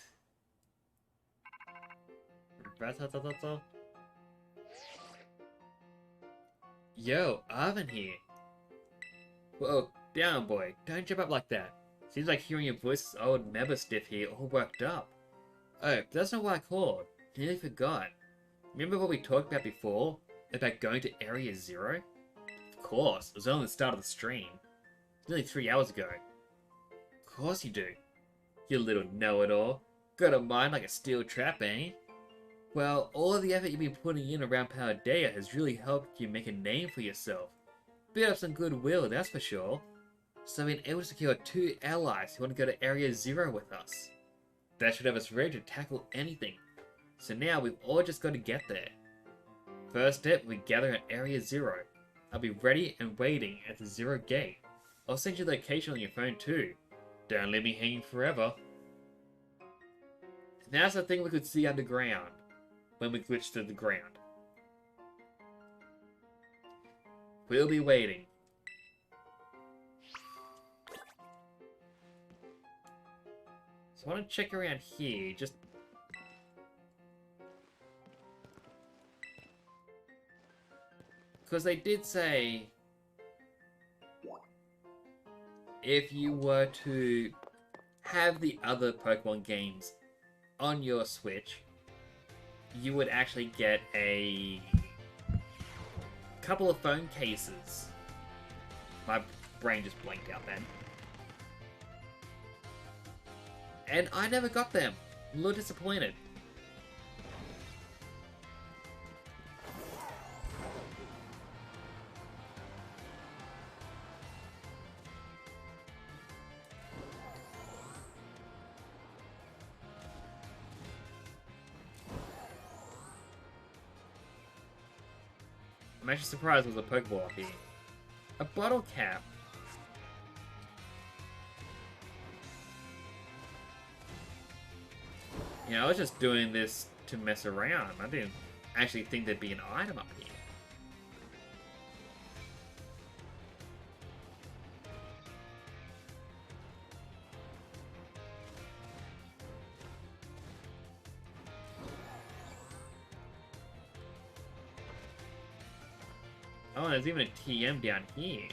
Yo, Arven here. Whoa, down boy, don't jump up like that. Seems like hearing your voice is old Mebstiff here, all worked up. Oh, that's not what I called. Nearly forgot. Remember what we talked about before? About going to Area Zero? Of course, it was only the start of the stream. Nearly 3 hours ago. Of course you do. You little know-it-all. Got a mind like a steel trap, eh? Well, all of the effort you've been putting in around Paldea has really helped you make a name for yourself. Build up some goodwill, that's for sure. So we've been able to secure 2 allies who want to go to Area Zero with us. That should have us ready to tackle anything. So now we've all just got to get there. First step, we gather at Area Zero. I'll be ready and waiting at the Zero Gate. I'll send you the location on your phone too. Don't leave me hanging forever. Now's the thing we could see underground, when we glitch to the ground. We'll be waiting. So I want to check around here, just... because they did say... if you were to have the other Pokemon games on your Switch, you would actually get a couple of phone cases. My brain just blanked out then. And I never got them. I'm a little disappointed. I'm actually surprised there was a Pokeball up here. A bottle cap. You know, I was just doing this to mess around. I didn't actually think there'd be an item up here. Oh, there's even a TM down here.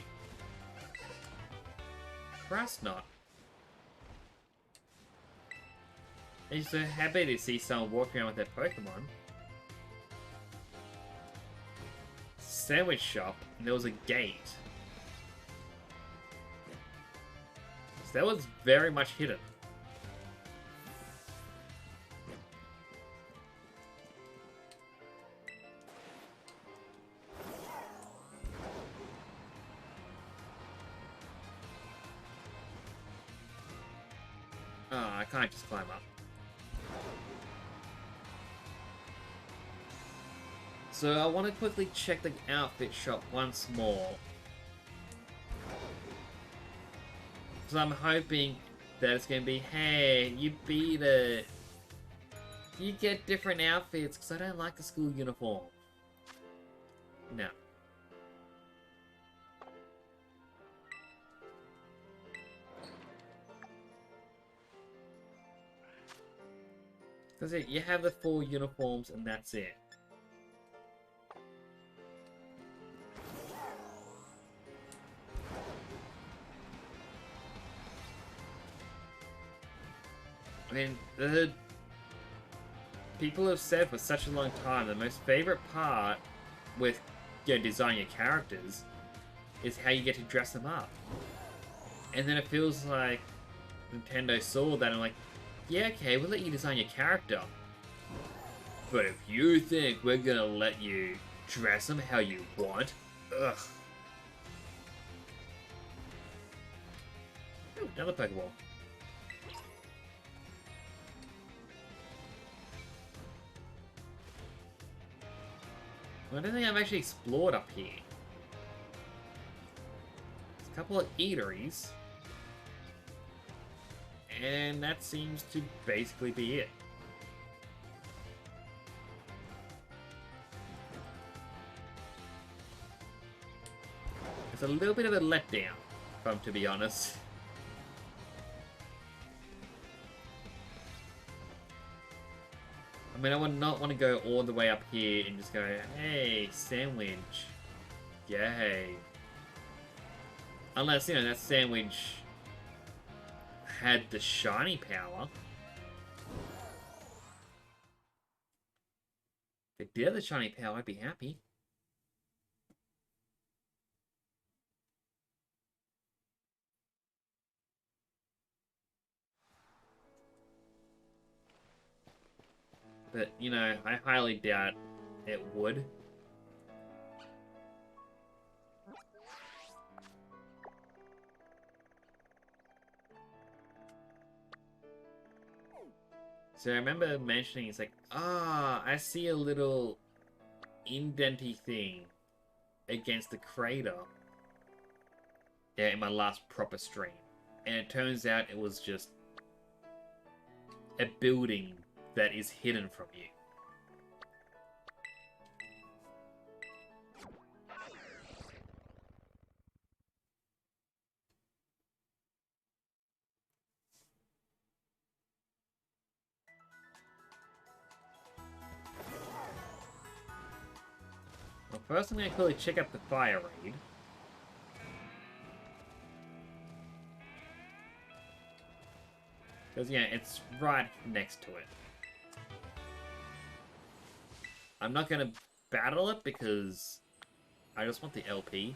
Krasnot. I'm so happy to see someone walking around with their Pokemon. Sandwich shop, and there was a gate. So that was very much hidden. Oh, I can't just climb up. So I want to quickly check the outfit shop once more. So I'm hoping that it's going to be, hey, you beat it. You get different outfits, because I don't like the school uniform. No. Because you have the 4 uniforms and that's it. I mean, the people have said for such a long time the most favorite part with designing your characters is how you get to dress them up. And then it feels like Nintendo saw that and like, yeah, okay, we'll let you design your character. But if you think we're gonna let you dress them how you want, ugh. Ooh, another Pokeball. Well, I don't think I've actually explored up here. There's a couple of eateries. And that seems to basically be it. It's a little bit of a letdown, if I'm to be honest. I mean, I would not want to go all the way up here and just go, hey, sandwich. Yay. Unless, you know, that sandwich had the shiny power. If it did have the shiny power, I'd be happy. But, you know, I highly doubt it would. So I remember mentioning, it's like, I see a little indenty thing against the crater. Yeah, in my last proper stream. And it turns out it was just a building that is hidden from you. Well, first I'm going to quickly check out the fire raid. Because, yeah, it's right next to it. I'm not going to battle it because I just want the LP.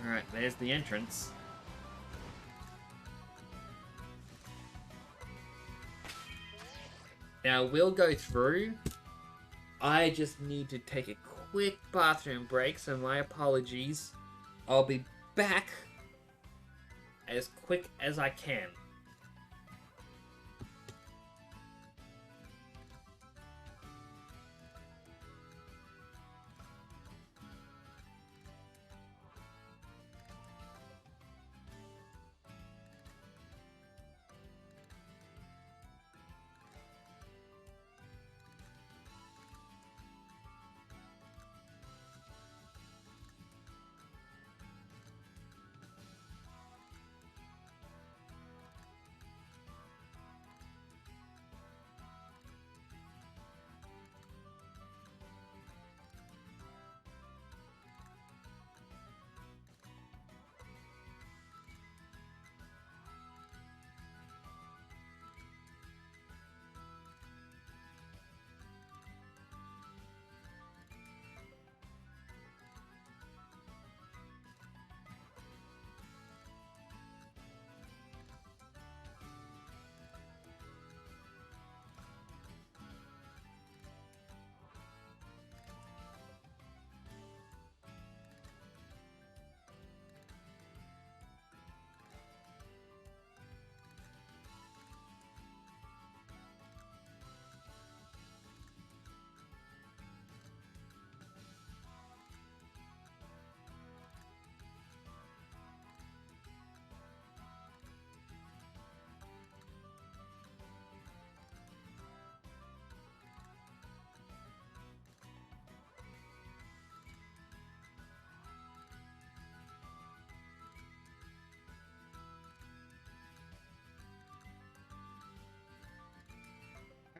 Alright, there's the entrance. Now, we'll go through. I just need to take a quick bathroom break, so my apologies. I'll be back as quick as I can.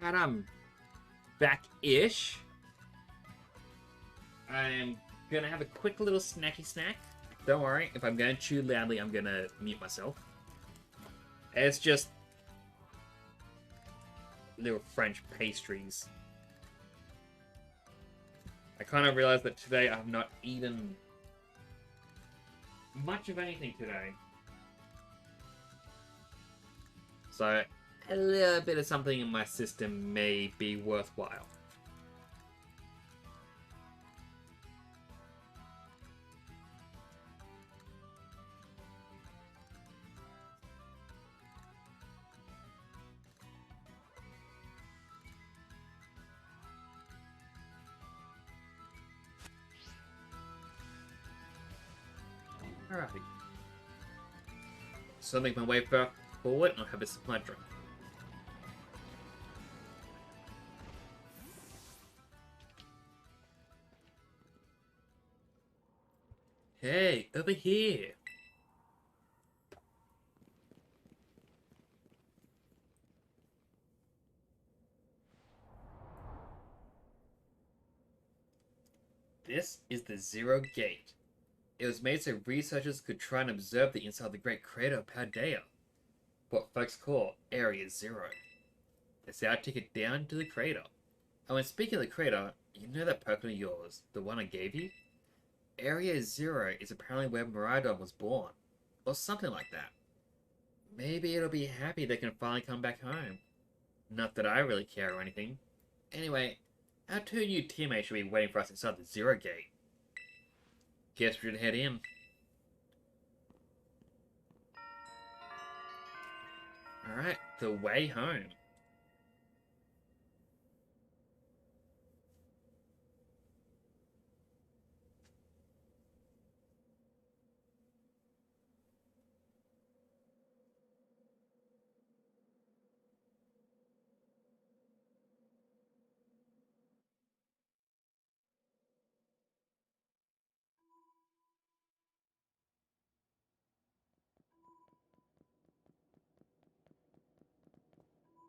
And I'm back-ish. I'm gonna have a quick little snacky snack. Don't worry, if I'm going to chew loudly, I'm gonna mute myself. It's just little French pastries. I kind of realized that today I've not eaten much of anything today. So, a little bit of something in my system may be worthwhile. Alrighty. So I'll make my way forward and I'll have a sip of my drink. Hey, over here! This is the Zero Gate. It was made so researchers could try and observe the inside of the Great Crater of Paldea. What folks call Area Zero. It's our ticket down to the crater. And when speaking of the crater, you know that Pokemon of yours, the one I gave you? Area Zero is apparently where Miraidon was born. Or something like that. Maybe it'll be happy they can finally come back home. Not that I really care or anything. Anyway, Our two new teammates should be waiting for us inside the Zero Gate. Guess we should head in. Alright, the way home.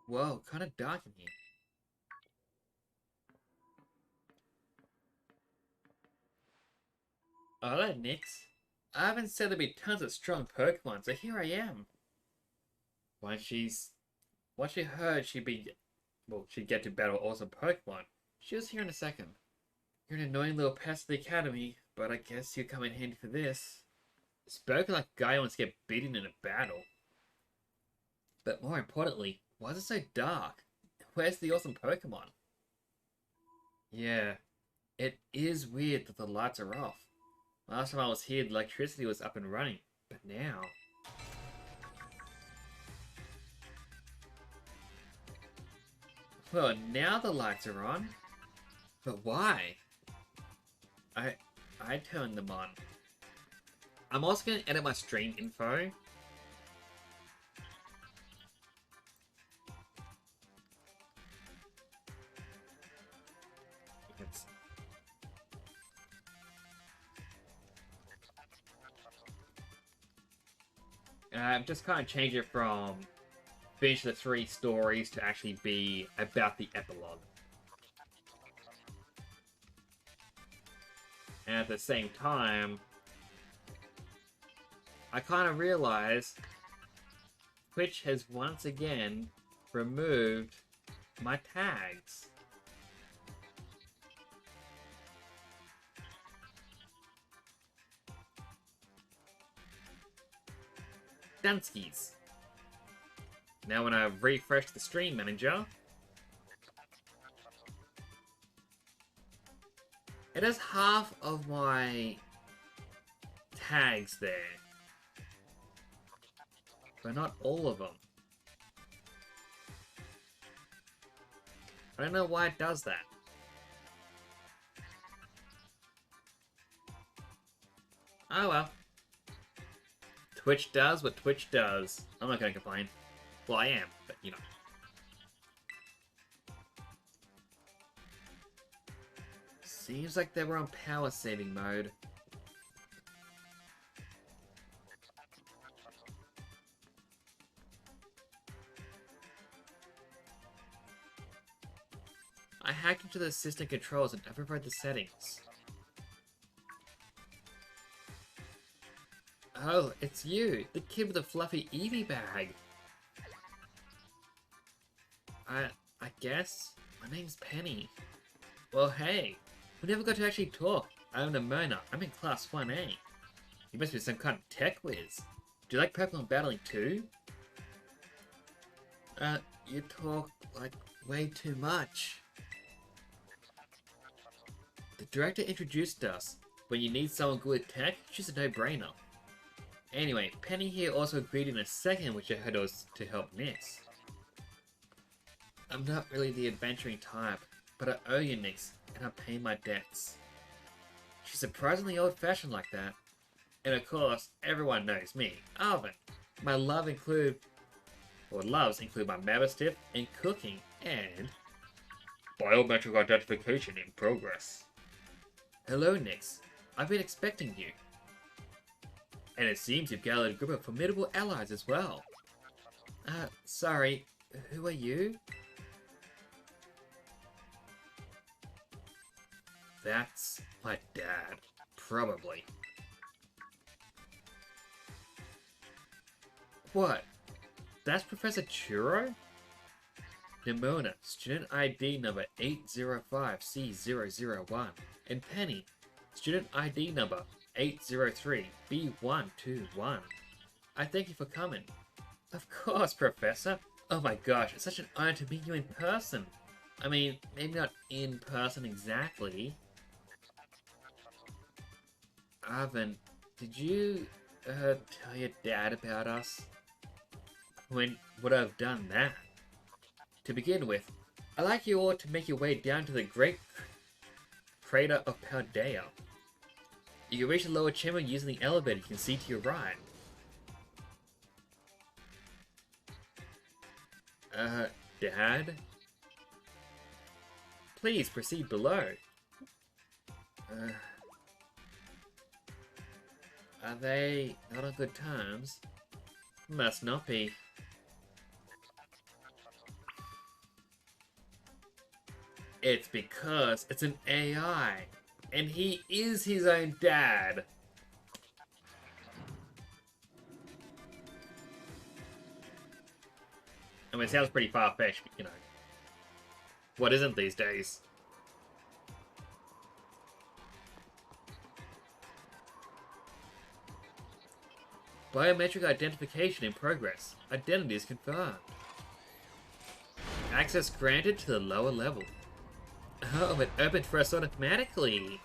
Whoa, kinda dark in here. Oh, hello, Nyx. I haven't said there'd be tons of strong Pokemon, so here I am. Once she heard she'd get to battle awesome Pokemon, she was here in a second. You're an annoying little pest at the academy, but I guess you come in handy for this. Spoken like a guy who wants to get beaten in a battle. But more importantly, why is it so dark? Where's the awesome Pokemon? Yeah, it is weird that the lights are off. Last time I was here, the electricity was up and running, but now... Well, now the lights are on. But why? I turned them on. I'm also going to edit my stream info. Just kind of change it from finish the 3 stories to actually be about the epilogue. And at the same time, I kind of realized Twitch has once again removed my tags. Danskis. Now when I refresh the stream manager, it has half of my tags there, but not all of them. I don't know why it does that. Oh well. Twitch does what Twitch does. I'm not gonna complain. Well, I am, but you know. Seems like they were on power saving mode. I hacked into the system controls and overrode the settings. Oh, it's you, the kid with the fluffy Eevee bag. I guess. My name's Penny. Well, hey, we never got to actually talk. I'm Nemona. I'm in Class 1A. You must be some kind of tech whiz. Do you like Pokemon battling too? You talk, like, way too much. The director introduced us. When you need someone good at tech, she's a no-brainer. Anyway, Penny here also agreed in a second, which I heard was to help Nyx. I'm not really the adventuring type, but I owe you, Nyx, and I'm paying my debts. She's surprisingly old-fashioned like that. And of course, everyone knows me, Alvin. My loves include my Mabstiff and cooking, and biometric identification in progress. Hello, Nyx. I've been expecting you. And it seems you've gathered a group of formidable allies as well. Sorry, who are you? That's my dad, probably. What? That's Professor Churro? Nemona, student ID number 805C001. And Penny, student ID number 803B121. I thank you for coming. Of course, Professor. Oh my gosh, it's such an honor to meet you in person. I mean, maybe not in person exactly. Arvin, did you tell your dad about us? When would I have done that? To begin with, I'd like you all to make your way down to the Great Crater of Paldea. You can reach the lower chamber using the elevator you can see to your right. Dad? Please proceed below. Uh, are they not on good terms? Must not be. It's because it's an AI, and he is his own dad. I mean, it sounds pretty far-fetched, but, you know. What isn't these days? Biometric identification in progress. Identity is confirmed. Access granted to the lower level. Oh, it opened for us automatically.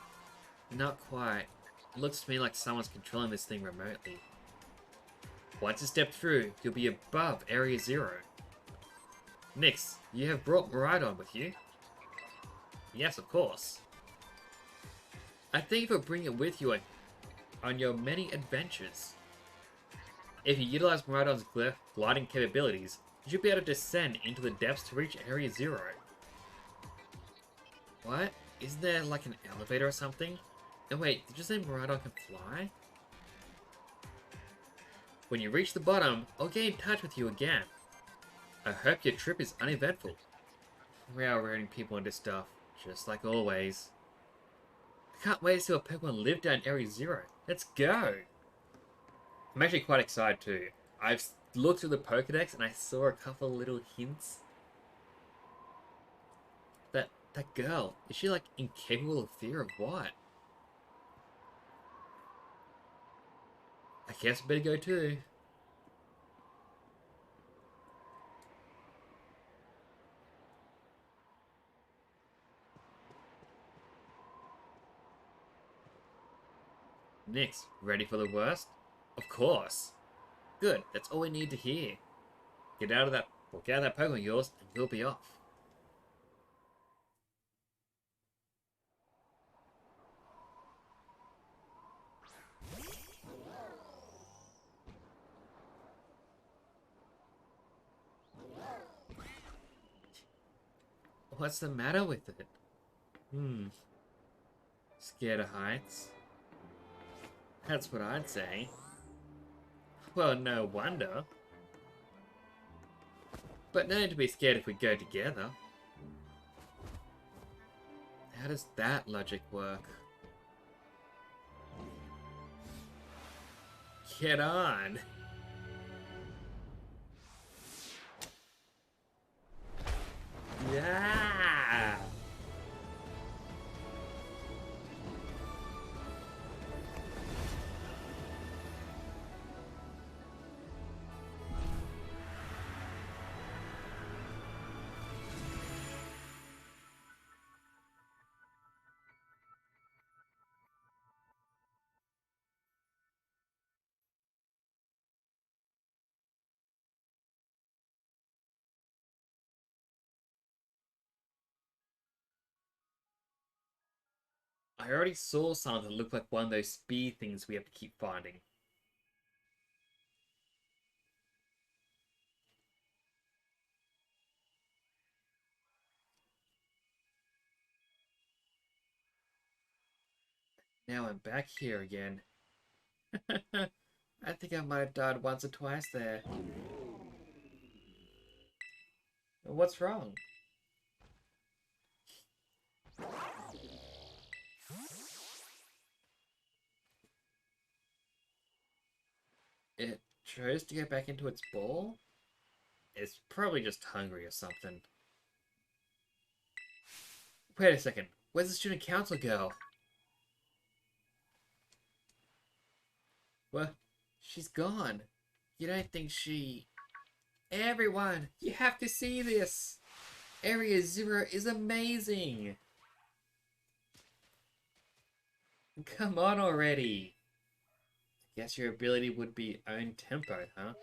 Not quite. It looks to me like someone's controlling this thing remotely. Once you step through, you'll be above Area Zero. Nyx, you have brought Miraidon with you? Yes, of course. I thank you for bringing it with you on your many adventures. If you utilize Miraidon's gliding capabilities, you should be able to descend into the depths to reach Area Zero. What? Isn't there like an elevator or something? And wait, did you say Miraidon can fly? When you reach the bottom, I'll get in touch with you again. I hope your trip is uneventful. We are running people into stuff, just like always. I can't wait to see what Pokemon live down Area Zero. Let's go! I'm actually quite excited too. I've looked through the Pokedex and I saw a couple little hints. That girl, is she like incapable of fear of what? I guess I better go too. Nyx, ready for the worst? Of course. Good, that's all we need to hear. Get out of that Pokemon of yours, and we'll be off. What's the matter with it? Scared of heights? That's what I'd say. Well, no wonder. But no need to be scared if we go together. How does that logic work? Get on! Yeah! I already saw something that looked like one of those speed things we have to keep finding. Now I'm back here again. I think I might have died once or twice there. What's wrong? It chose to get back into its bowl? It's probably just hungry or something. Wait a second. Where's the student council girl? What? She's gone. You don't think she... Everyone, you have to see this! Area Zero is amazing! Come on already! Guess your ability would be own tempo, huh?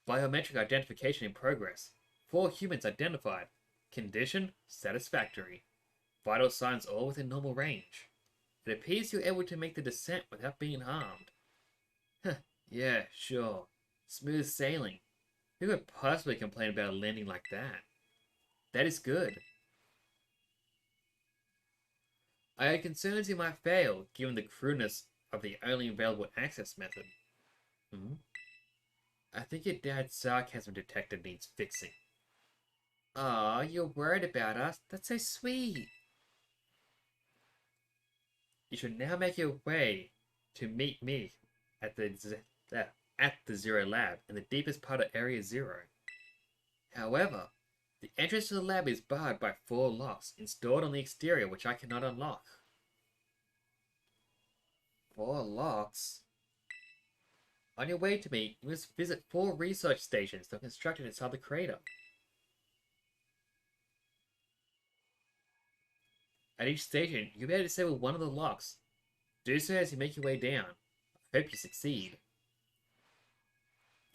Biometric identification in progress. 4 humans identified. Condition satisfactory. Vital signs all within normal range. It appears you're able to make the descent without being harmed. Huh, yeah, sure. Smooth sailing. Who could possibly complain about a landing like that? That is good. I had concerns you might fail, given the crudeness of the only available access method. Hmm? I think your dad's sarcasm detector needs fixing. Aw, you're worried about us? That's so sweet. You should now make your way to meet me at the Zero Lab in the deepest part of Area Zero. However, the entrance to the lab is barred by 4 locks installed on the exterior which I cannot unlock. 4 locks? On your way to me, you must visit 4 research stations that are constructed inside the crater. At each station, you'll be able to disable one of the locks. Do so as you make your way down. I hope you succeed.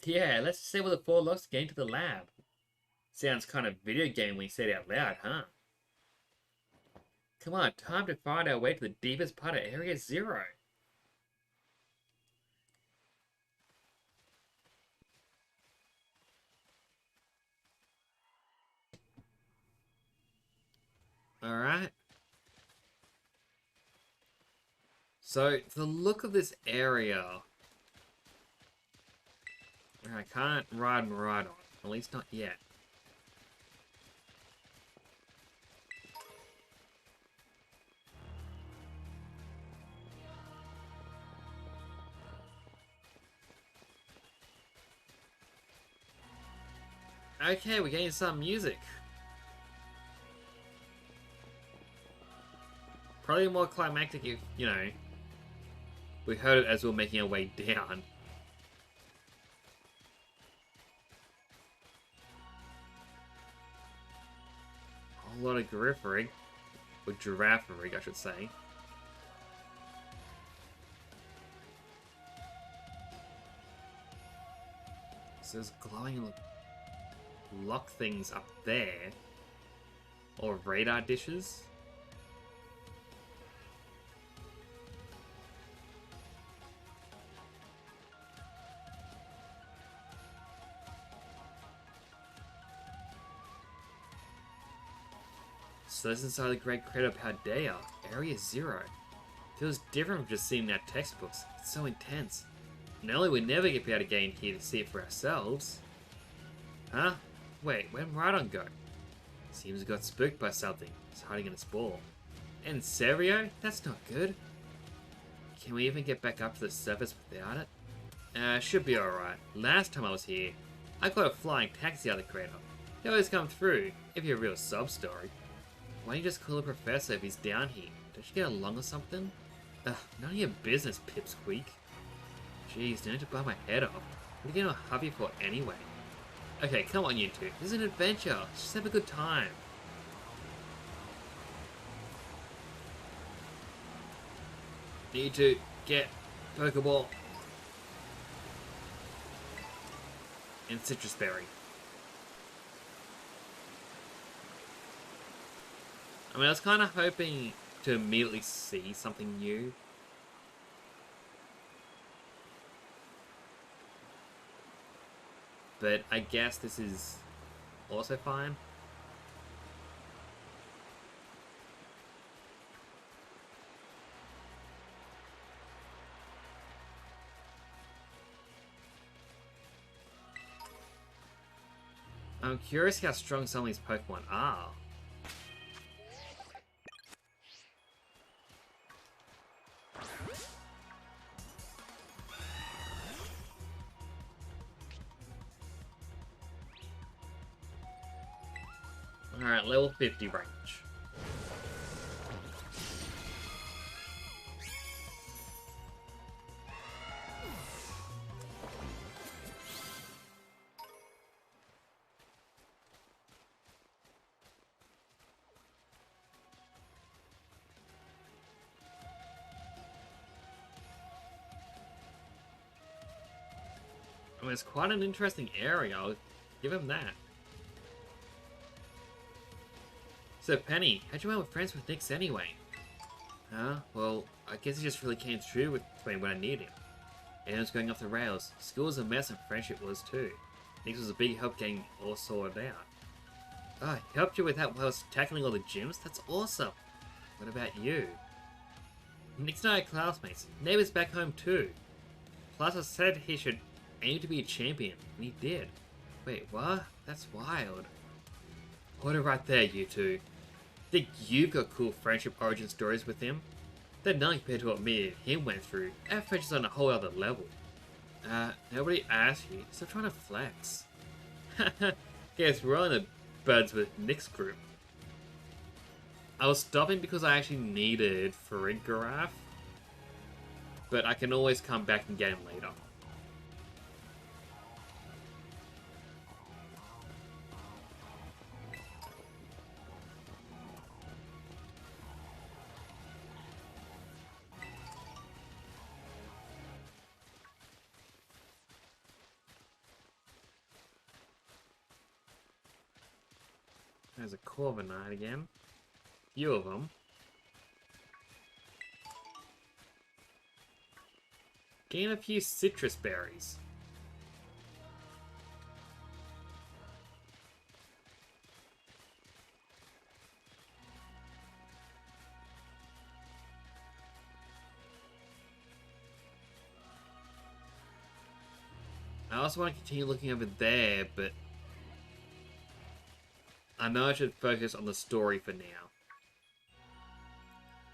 Yeah, let's disable the 4 locks to get into the lab. Sounds kind of video game when you say it out loud, huh? Come on, time to find our way to the deepest part of Area Zero. Alright. So, the look of this area... I can't ride and ride on. At least not yet. Okay, we're getting some music. Probably more climactic if, you know, we heard it as we were making our way down. A whole lot of giraffe or giraffe rig, I should say. So there's glowing lock things up there. Or radar dishes. So this is inside the Great Crater of Paldea, Area Zero. Feels different from just seeing our textbooks. It's so intense. Not only we never get able to get in here to see it for ourselves. Huh? Wait, where'd Rhydon go? Seems he got spooked by something. He's hiding in its ball. And Serio? That's not good. Can we even get back up to the surface without it? Should be alright. Last time I was here, I got a flying taxi out of the crater. They always come through, if you're a real sub-story. Why don't you just call the professor if he's down here? Don't you get along or something? Ugh, none of your business, pipsqueak. Jeez, don't need to blow my head off. What are you gonna hubby for anyway? Okay, come on you two. This is an adventure. Let's just have a good time. Need to get Pokeball. And Citrus Berry. I mean, I was kind of hoping to immediately see something new. But I guess this is also fine. I'm curious how strong some of these Pokemon are. Alright, level 50 range. mean, it's quite an interesting area, I'll give him that. So, Penny, how'd you end with friends with Nix anyway? Huh? Well, I guess he just really came through with me when I needed him. And it was going off the rails. School was a mess and friendship was too. Nix was a big help getting all sorted out. Ah, he helped you with that while I was tackling all the gyms? That's awesome! What about you? Nix and I are classmates. Neighbours back home too. Plus I said he should aim to be a champion, and he did. Wait, what? That's wild. Hold it right there, you two. Think you've got cool friendship origin stories with him? They're nothing compared to what me and him went through. Our friendship's on a whole other level. Nobody asked you, so I'm trying to flex. Guess we're all in the buds with Nick's group. I was stopping because I actually needed Farigarath, but I can always come back and get him later. There's a Corviknight again. Few of them. Gain a few citrus berries. I also want to continue looking over there, but I know I should focus on the story for now.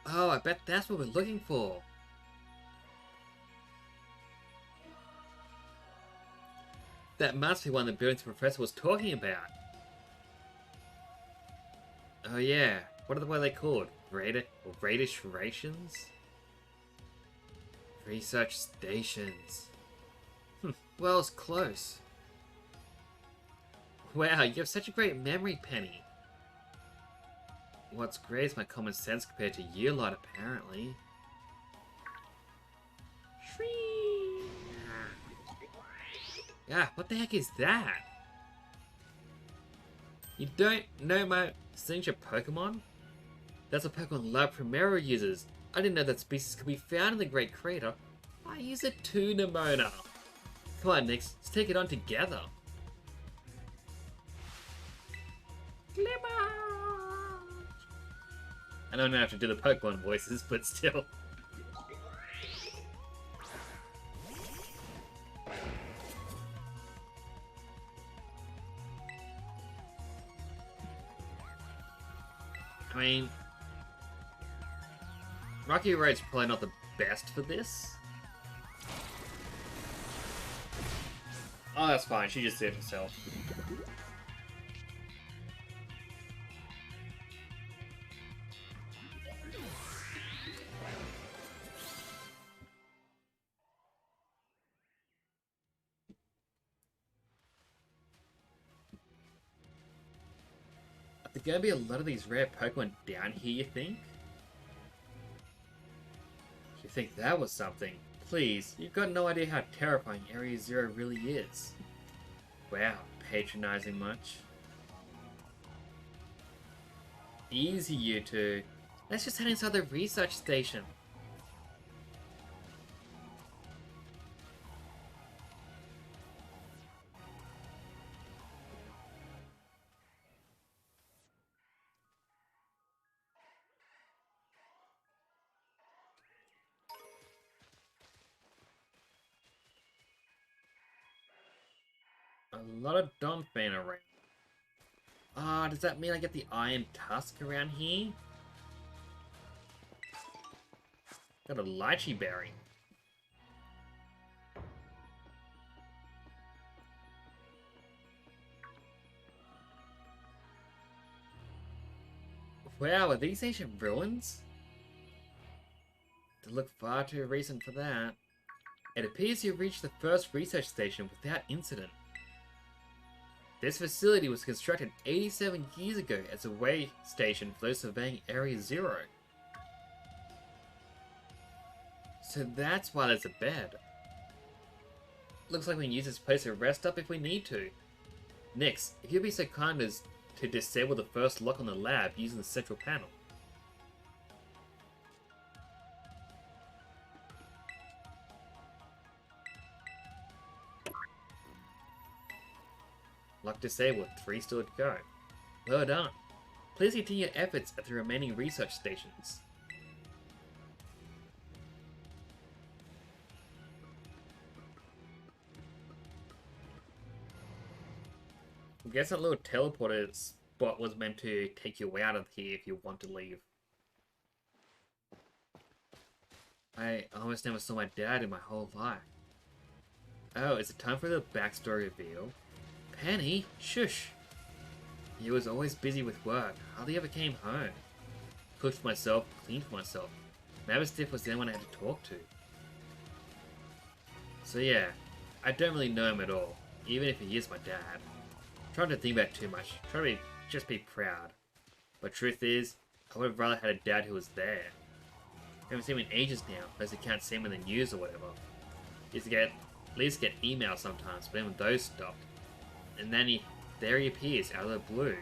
Oh, I bet that's what we're looking for. That must be one of the buildings the professor was talking about. Oh yeah, what are they called? Radiations? Research stations. Well, it's close. Wow, you have such a great memory, Penny. What's great is my common sense compared to you lot, apparently. Ah, what the heck is that? You don't know my signature Pokemon? That's a Pokemon Lab Primero uses. I didn't know that species could be found in the Great Crater. I use it too, Nemona. Come on, Nix, let's take it on together. Glimmer! I don't have to do the Pokemon voices, but still. I mean, Rocky Road's probably not the best for this. Oh, that's fine. She just did it herself. Are there gonna be a lot of these rare Pokemon down here, you think? You think that was something? Please, you've got no idea how terrifying Area Zero really is. Wow, patronizing much? Easy, you two. Let's just head inside the research station. A lot of Donphan around. Ah, does that mean I get the Iron Tusk around here? Got a Lychee Berry. Wow, are these ancient ruins? They look far too recent for that. It appears you reached the first research station without incident. This facility was constructed 87 years ago as a way station for those surveying Area Zero. So that's why there's a bed. Looks like we can use this place to rest up if we need to. Next, if you'd be so kind as to disable the first lock on the lab using the central panel. Lock disabled, 3 still to go. Well done. Please continue your efforts at the remaining research stations. I guess that little teleporter spot was meant to take you out of here if you want to leave. I almost never saw my dad in my whole life. Oh, is it time for the backstory reveal? Penny? Shush! He was always busy with work, hardly ever came home. Cooked for myself, cleaned for myself. Mabstiff was the only one I had to talk to. So yeah, I don't really know him at all, even if he is my dad. I'm trying to think about it too much, trying to just be proud. But truth is, I would have rather had a dad who was there. I haven't seen him in ages now, unless you can't see him in the news or whatever. Used to at least get emails sometimes, but even those stopped. And then there he appears out of the blue.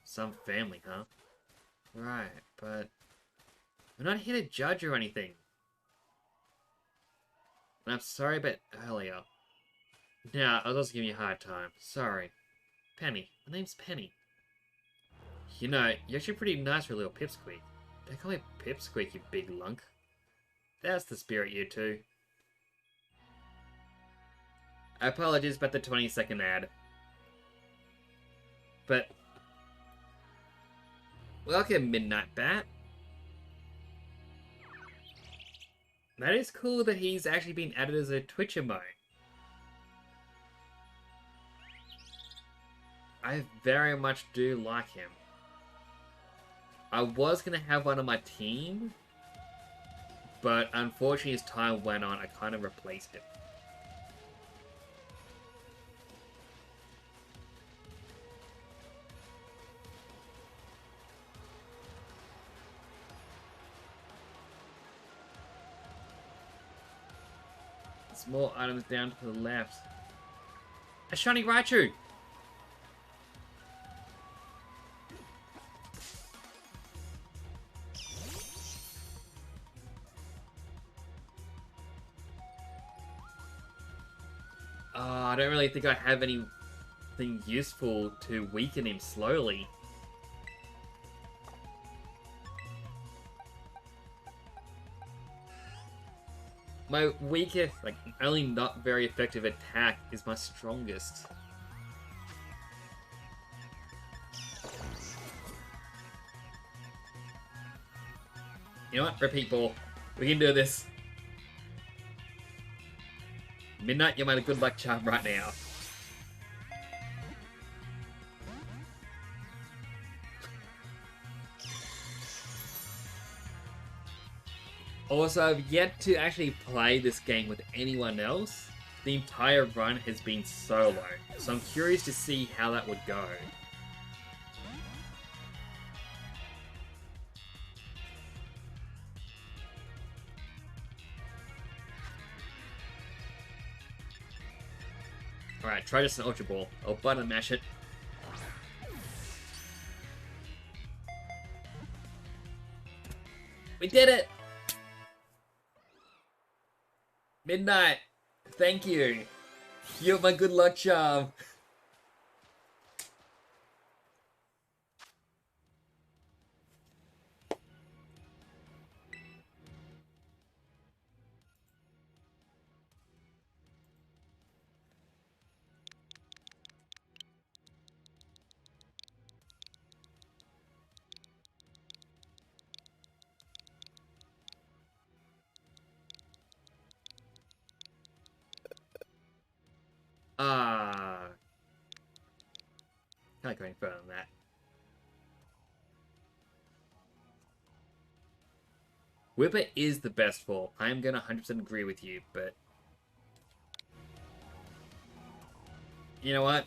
Some family, huh? Right, but we're not here to judge or anything. And I'm sorry about earlier. Nah, I was also giving you a hard time. Sorry. Penny. My name's Penny. You know, you're actually pretty nice for a little pipsqueak. Don't call me pipsqueak, you big lunk. That's the spirit, you two. Apologies about the 20-second ad. But welcome, Midnight Bat. That is cool that he's actually been added as a Twitch emote. I very much do like him. I was going to have one on my team, but unfortunately as time went on, I kind of replaced him. Small items down to the left. A shiny Raichu! I don't really think I have anything useful to weaken him slowly. My weakest, like, only not very effective attack is my strongest. You know what? Repeat ball. We can do this. Midnight, you're my good luck charm right now. Also, I've yet to actually play this game with anyone else. The entire run has been solo, so I'm curious to see how that would go. Alright, try this in Ultra Ball. I'll button mash it. We did it! Midnight, thank you. You're my good luck charm. Can't go any further than that. Whipper is the best form. I am going to 100% agree with you, but... You know what?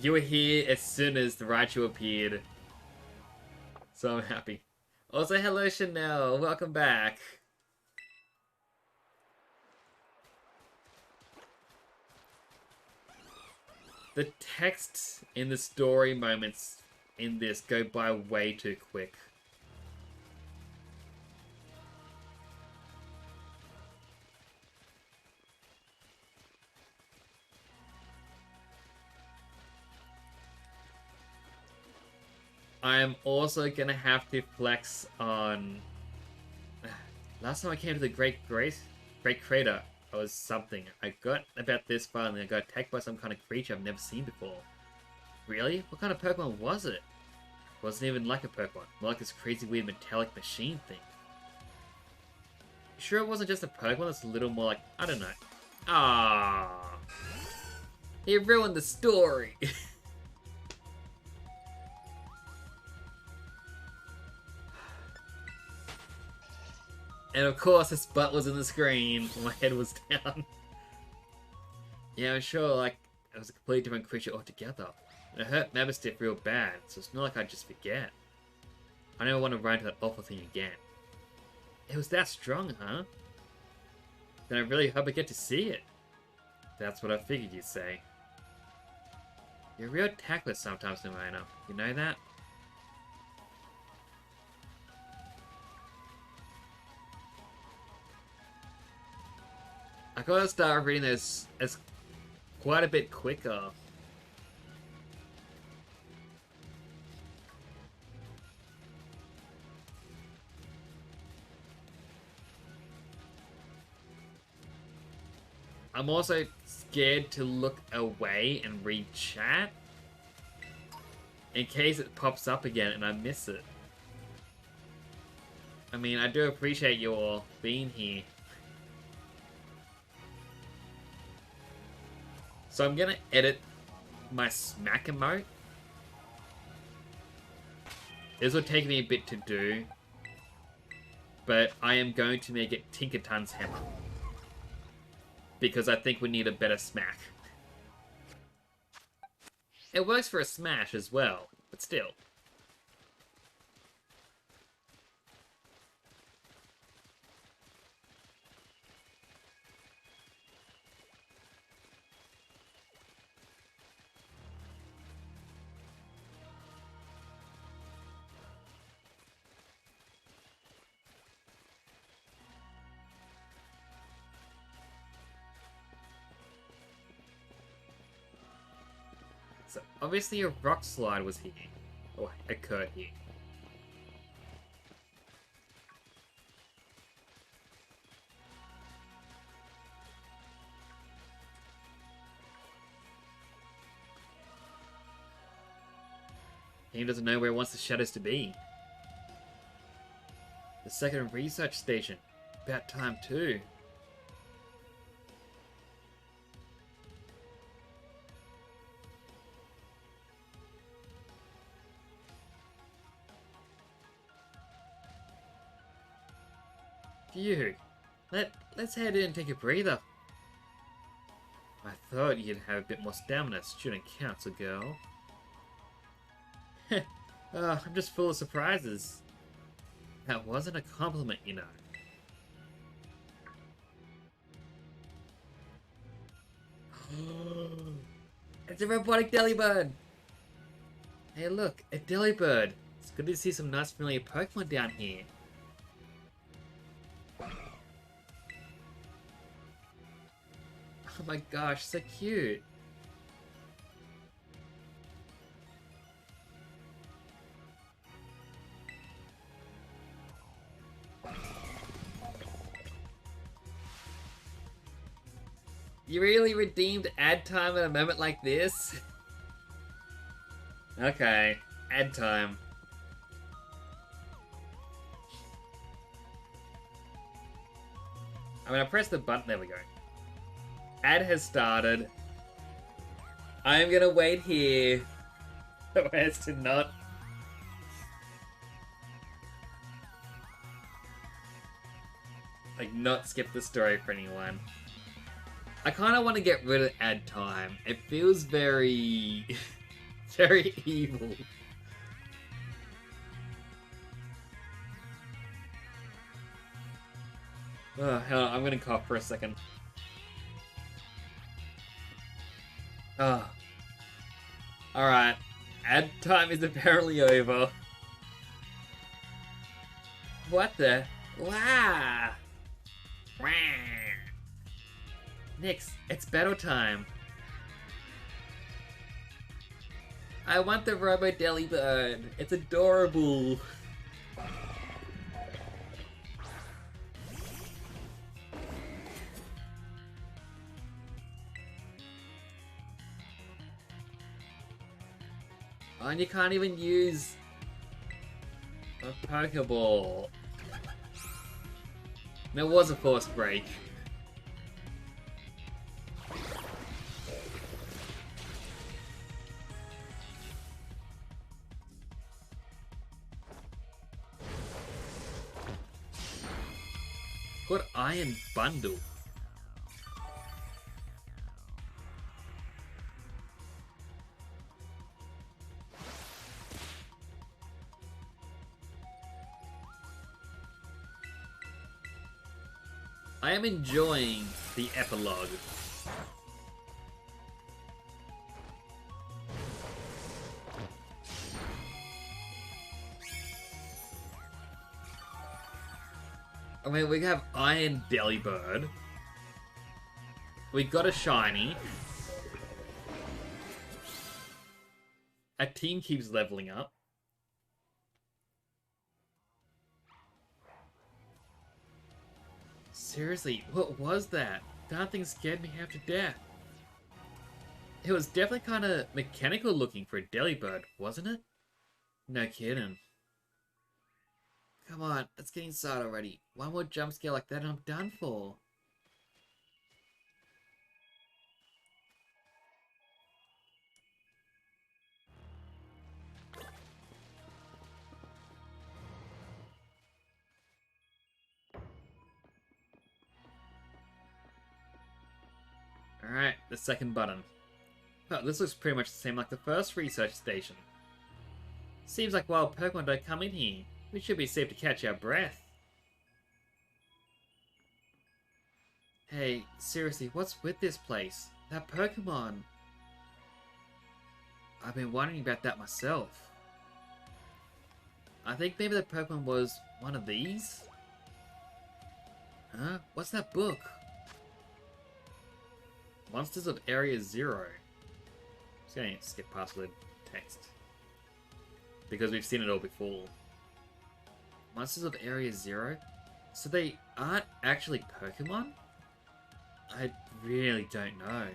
You were here as soon as the Raichu appeared. So I'm happy. Also, hello Chanel. Welcome back. The text in the story moments in this go by way too quick. I am also gonna have to flex on... Last time I came to the Great Crater, I was something. I got about this far and then I got attacked by some kind of creature I've never seen before. Really? What kind of Pokemon was it? It wasn't even like a Pokemon. More like this crazy weird metallic machine thing. Sure it wasn't just a Pokemon that's a little more like... I don't know. Ah, he ruined the story! And of course his butt was in the screen and my head was down. Yeah, I'm sure, like, it was a completely different creature altogether. And it hurt Mabstiff real bad, so it's not like I'd just forget. I never want to run into that awful thing again. It was that strong, huh? Then I really hope I get to see it. That's what I figured you'd say. You're real tactless sometimes, Nomona. You know that? I gotta start reading this as quite a bit quicker. I'm also scared to look away and read chat in case it pops up again and I miss it. I mean, I do appreciate you all being here. So I'm gonna edit my smack emote. This will take me a bit to do, but I am going to make it Tinkerton's Hammer. Because I think we need a better smack. It works for a smash as well, but still. So, obviously a rock slide was here. Or occurred here. He doesn't know where he wants the shadows to be. The second research station. About time too. Phew. Let's head in and take a breather. I thought you'd have a bit more stamina, student council girl. I'm just full of surprises. That wasn't a compliment, you know. It's a robotic Delibird! Hey look, a Delibird! It's good to see some nice familiar Pokemon down here. Oh my gosh, so cute. You really redeemed ad time at a moment like this? Okay, ad time. I mean, I pressed the button, there we go. Ad has started. I am gonna wait here. Where's to not? Like, not skip the story for anyone. I kind of want to get rid of ad time. It feels very... very evil. Oh, hell, I'm gonna cough for a second. Ah. Alright, ad time is apparently over. What the? Wow! Wah. Nix, it's battle time. I want the Robo Delibird. It's adorable. Oh, and you can't even use a Pokeball. There was a Force Break. Got Iron Bundle. I am enjoying the epilogue. I mean, we have Iron Delibird. We got a shiny. Our team keeps leveling up. Seriously, what was that? That thing scared me half to death. It was definitely kind of mechanical looking for a Delibird, wasn't it? No kidding. Come on, it's getting started already. One more jump scare like that and I'm done for. Alright, the second button. Well, this looks pretty much the same like the first research station. Seems like wild Pokemon don't come in here. We should be safe to catch our breath. Hey, seriously, what's with this place? That Pokemon. I've been wondering about that myself. I think maybe the Pokemon was one of these? Huh? What's that book? Monsters of Area Zero. Just gonna skip past the text. Because we've seen it all before. Monsters of Area Zero? So they aren't actually Pokemon? I really don't know.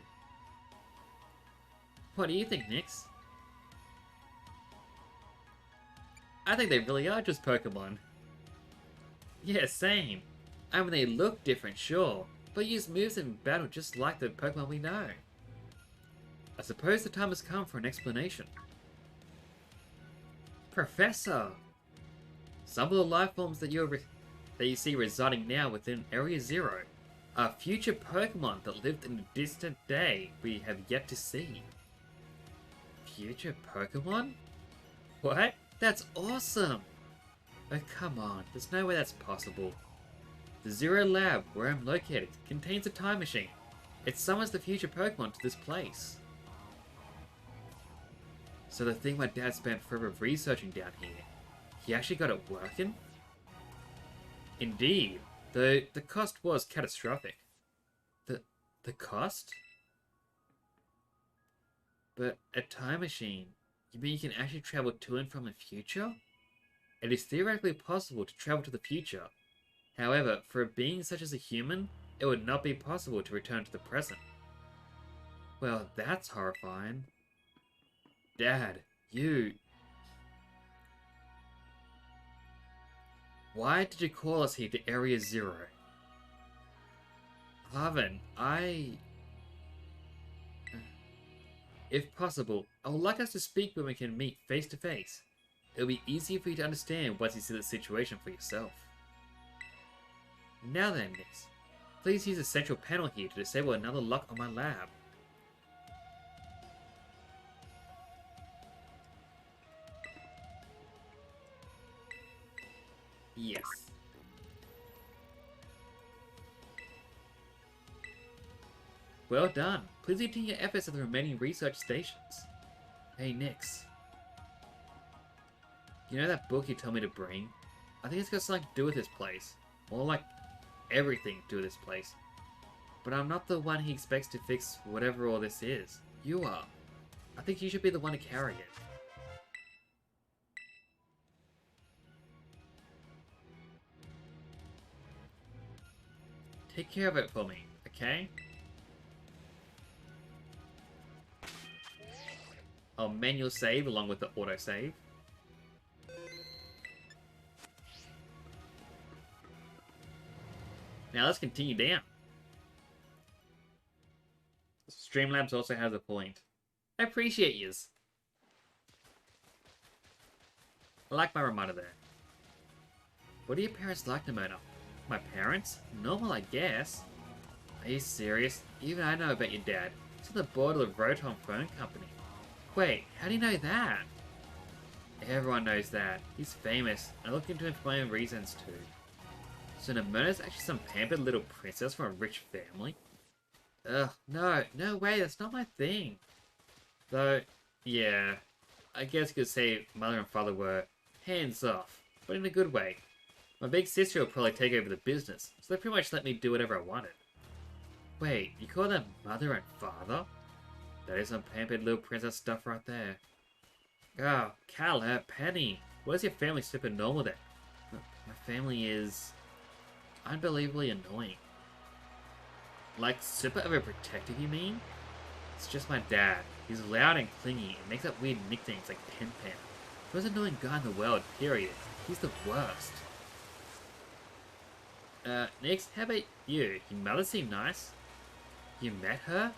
What do you think, Nix? I think they really are just Pokemon. Yeah, same. I mean, they look different, sure, but use moves in battle just like the Pokemon we know. I suppose the time has come for an explanation. Professor! Some of the life forms that you see residing now within Area Zero are future Pokemon that lived in a distant day we have yet to see. Future Pokemon? What? That's awesome! Oh, come on, there's no way that's possible. The Zero Lab, where I'm located, contains a time machine. It summons the future Pokemon to this place. So the thing my dad spent forever researching down here, he actually got it working? Indeed, though the cost was catastrophic. The cost? But a time machine, you mean you can actually travel to and from the future? It is theoretically possible to travel to the future. However, for a being such as a human, it would not be possible to return to the present. Well, that's horrifying. Dad, you... Why did you call us here to Area Zero? Harvin, If possible, I would like us to speak when we can meet face to face. It'll be easier for you to understand once you see the situation for yourself. Now then, Nix, please use the central panel here to disable another lock on my lab. Yes. Well done. Please continue your efforts at the remaining research stations. Hey, Nix. You know that book you told me to bring? I think it's got something to do with this place. Or like, everything to do with this place. But I'm not the one he expects to fix whatever all this is. You are. I think you should be the one to carry it. Take care of it for me, okay? I'll manual save along with the autosave. Now let's continue down. Streamlabs also has a point. I appreciate yous. I like my reminder there. What are your parents like, Nimona? My parents? Normal, I guess. Are you serious? Even I know about your dad. He's on the board of the Rotom Phone Company. Wait, how do you know that? Everyone knows that. He's famous. I looked into him for my own reasons too. So Nimona's actually some pampered little princess from a rich family? Ugh, no way, that's not my thing. Though, yeah, I guess you could say mother and father were hands off, but in a good way. My big sister will probably take over the business, so they pretty much let me do whatever I wanted. Wait, you call them mother and father? That is some pampered little princess stuff right there. Oh, Cal, Penny, where's your family super normal then? My family is unbelievably annoying. Like super overprotective, you mean? It's just my dad. He's loud and clingy and makes up weird nicknames like Pen Pen. Most annoying guy in the world, period. He's the worst. Next, how about you? Your mother seemed nice. You met her?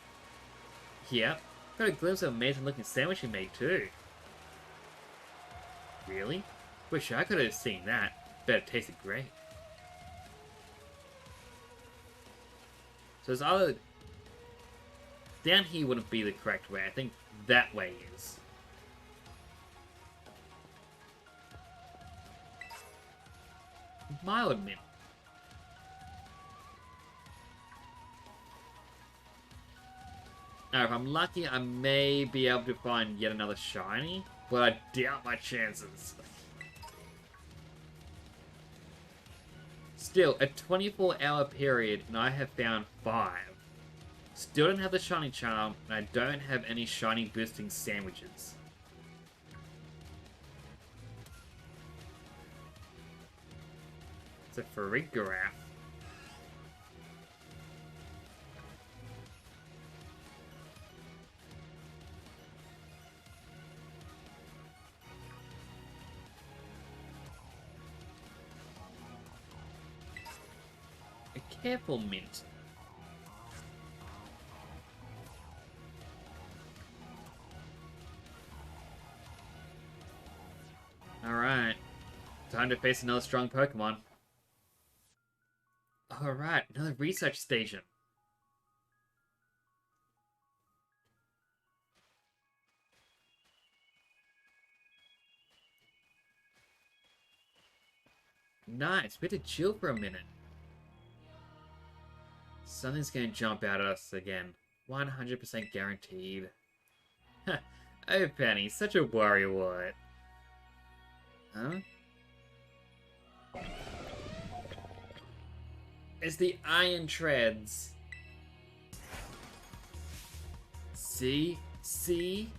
Yep. Got a glimpse of an amazing looking sandwich you made too. Really? Wish I could have seen that. Bet it tasted great. So it's either... Down here wouldn't be the correct way. I think that way is. Mild mint. Now, if I'm lucky, I may be able to find yet another shiny, but I doubt my chances. Still, a 24-hour period, and I have found 5. Still don't have the shiny charm, and I don't have any shiny boosting sandwiches. It's a Farigiraf. A careful mint. Alright. Time to face another strong Pokemon. Alright, another research station. Nice, we had to chill for a minute. Something's gonna jump out at us again. 100% guaranteed. Oh, Penny, such a worrywart. Huh? It's the Iron Treads. See? See?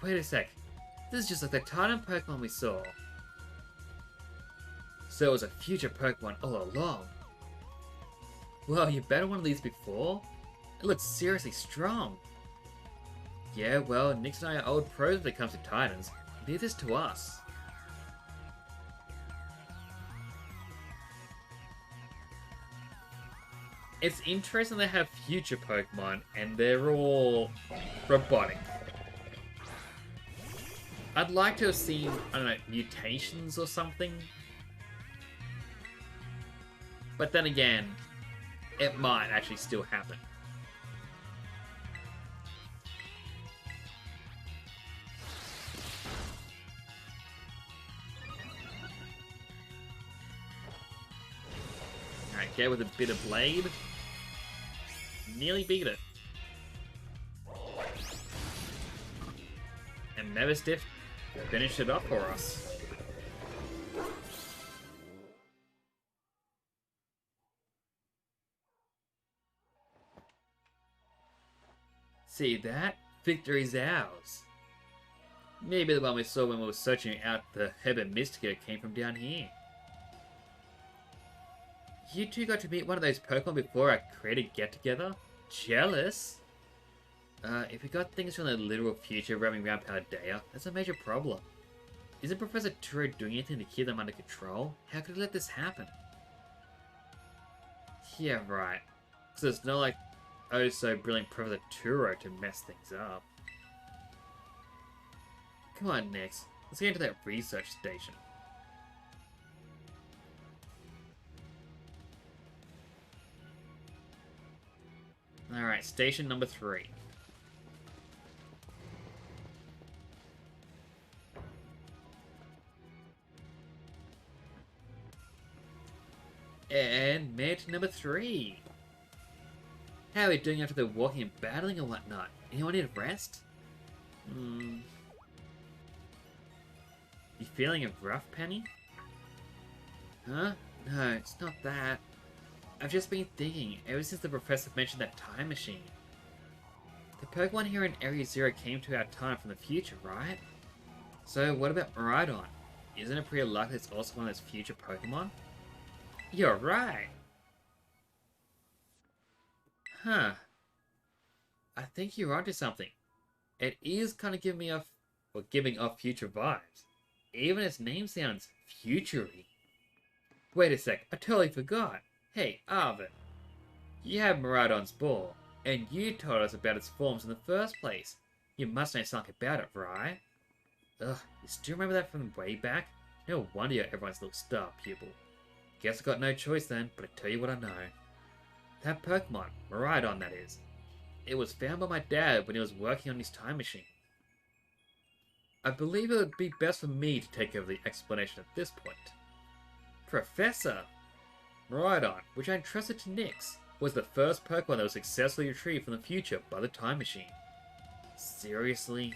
Wait a sec. This is just like the Titan Pokemon we saw. So it was a future Pokemon all along. Well, you battled one of these before? It looks seriously strong. Yeah, well, Nix and I are old pros when it comes to Titans. Leave this to us. It's interesting they have future Pokemon, and they're all robotic. I'd like to have seen, I don't know, mutations or something. But then again, it might actually still happen. Alright, get with a bit of blade. Nearly beat it. And Neverstiff finished it off for us. See that? Victory's ours. Maybe the one we saw when we were searching out the Herbert Mystica came from down here. You two got to meet one of those Pokemon before our created get-together? Jealous? If we got things from the literal future roaming around Paldea, that's a major problem. Isn't Professor Turo doing anything to keep them under control? How could he let this happen? Yeah, right. So it's not like oh so brilliant Professor Turo to mess things up. Come on, Nix. Let's get into that research station. Alright, station number 3. And mate number 3. How are we doing after the walking and battling or whatnot? Anyone need a rest? You feeling rough, Penny? Huh? No, it's not that. I've just been thinking, ever since the professor mentioned that time machine. The Pokemon here in Area Zero came to our time from the future, right? So what about Miraidon? Isn't it pretty likely it's also one of those future Pokemon? You're right! Huh. I think you're onto something. It is kind of giving off future vibes. Even its name sounds futury. Wait a sec, I totally forgot. Hey, Arvid. You have Miraidon's ball, and you told us about its forms in the first place. You must know something about it, right? Ugh, you still remember that from way back? No wonder you're everyone's little star pupil. Guess I got no choice then, but I tell you what I know. That Pokemon, Miraidon that is. It was found by my dad when he was working on his time machine. I believe it would be best for me to take over the explanation at this point. Professor! Miraidon, which I entrusted to Nix, was the first Pokemon that was successfully retrieved from the future by the time machine. Seriously?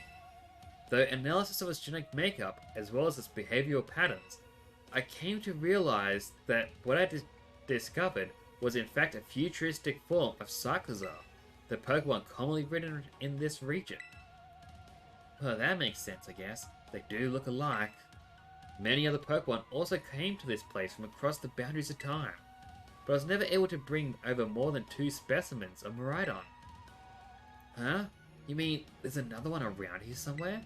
Through analysis of its genetic makeup, as well as its behavioral patterns, I came to realize that what I discovered was in fact a futuristic form of Cyclizar, the Pokemon commonly ridden in this region. Well, that makes sense, I guess. They do look alike. Many other Pokemon also came to this place from across the boundaries of time, but I was never able to bring over more than 2 specimens of Miraidon. Huh? You mean there's another one around here somewhere?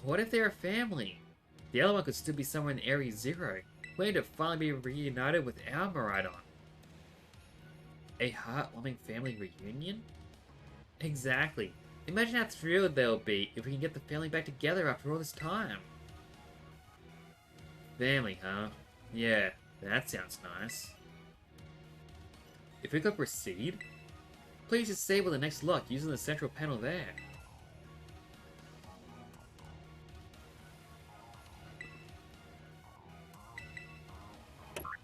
What if they're a family? The other one could still be somewhere in Area Zero, waiting to finally be reunited with our Miraidon. A heartwarming family reunion? Exactly. Imagine how thrilled they'll be if we can get the family back together after all this time. Family, huh? Yeah, that sounds nice. If we could proceed, please disable the next lock using the central panel there.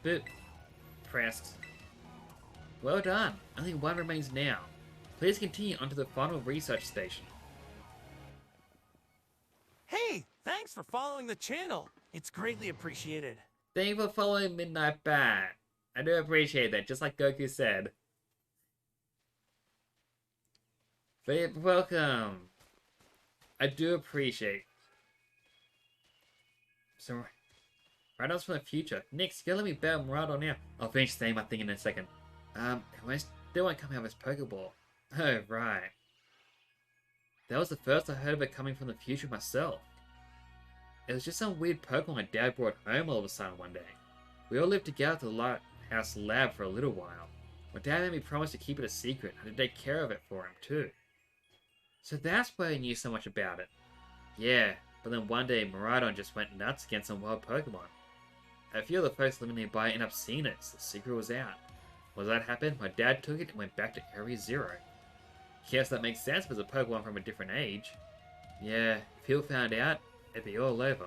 Boop. Pressed. Well done. Only one remains now. Please continue onto the final research station. Hey, thanks for following the channel. It's greatly appreciated. Thank you for following Midnight Bat. I do appreciate that, just like Goku said. But welcome. I do appreciate. So, Miraidon's from the future. Nix, you let me battle Miraidon now. I'll finish saying my thing in a second. I still won't come out of his Pokeball. Oh, right. That was the first I heard of it coming from the future myself. It was just some weird Pokemon my dad brought home all of a sudden one day. We all lived together at the Lighthouse Lab for a little while. My dad made me promise to keep it a secret and to take care of it for him too. So that's why he knew so much about it. Yeah, but then one day Miraidon just went nuts against some wild Pokemon. A few of the folks living nearby ended up seeing it, so the secret was out. When that happened, my dad took it and went back to Area Zero. Guess that makes sense for a Pokemon from a different age. Yeah, if Phil found out, it'd be all over.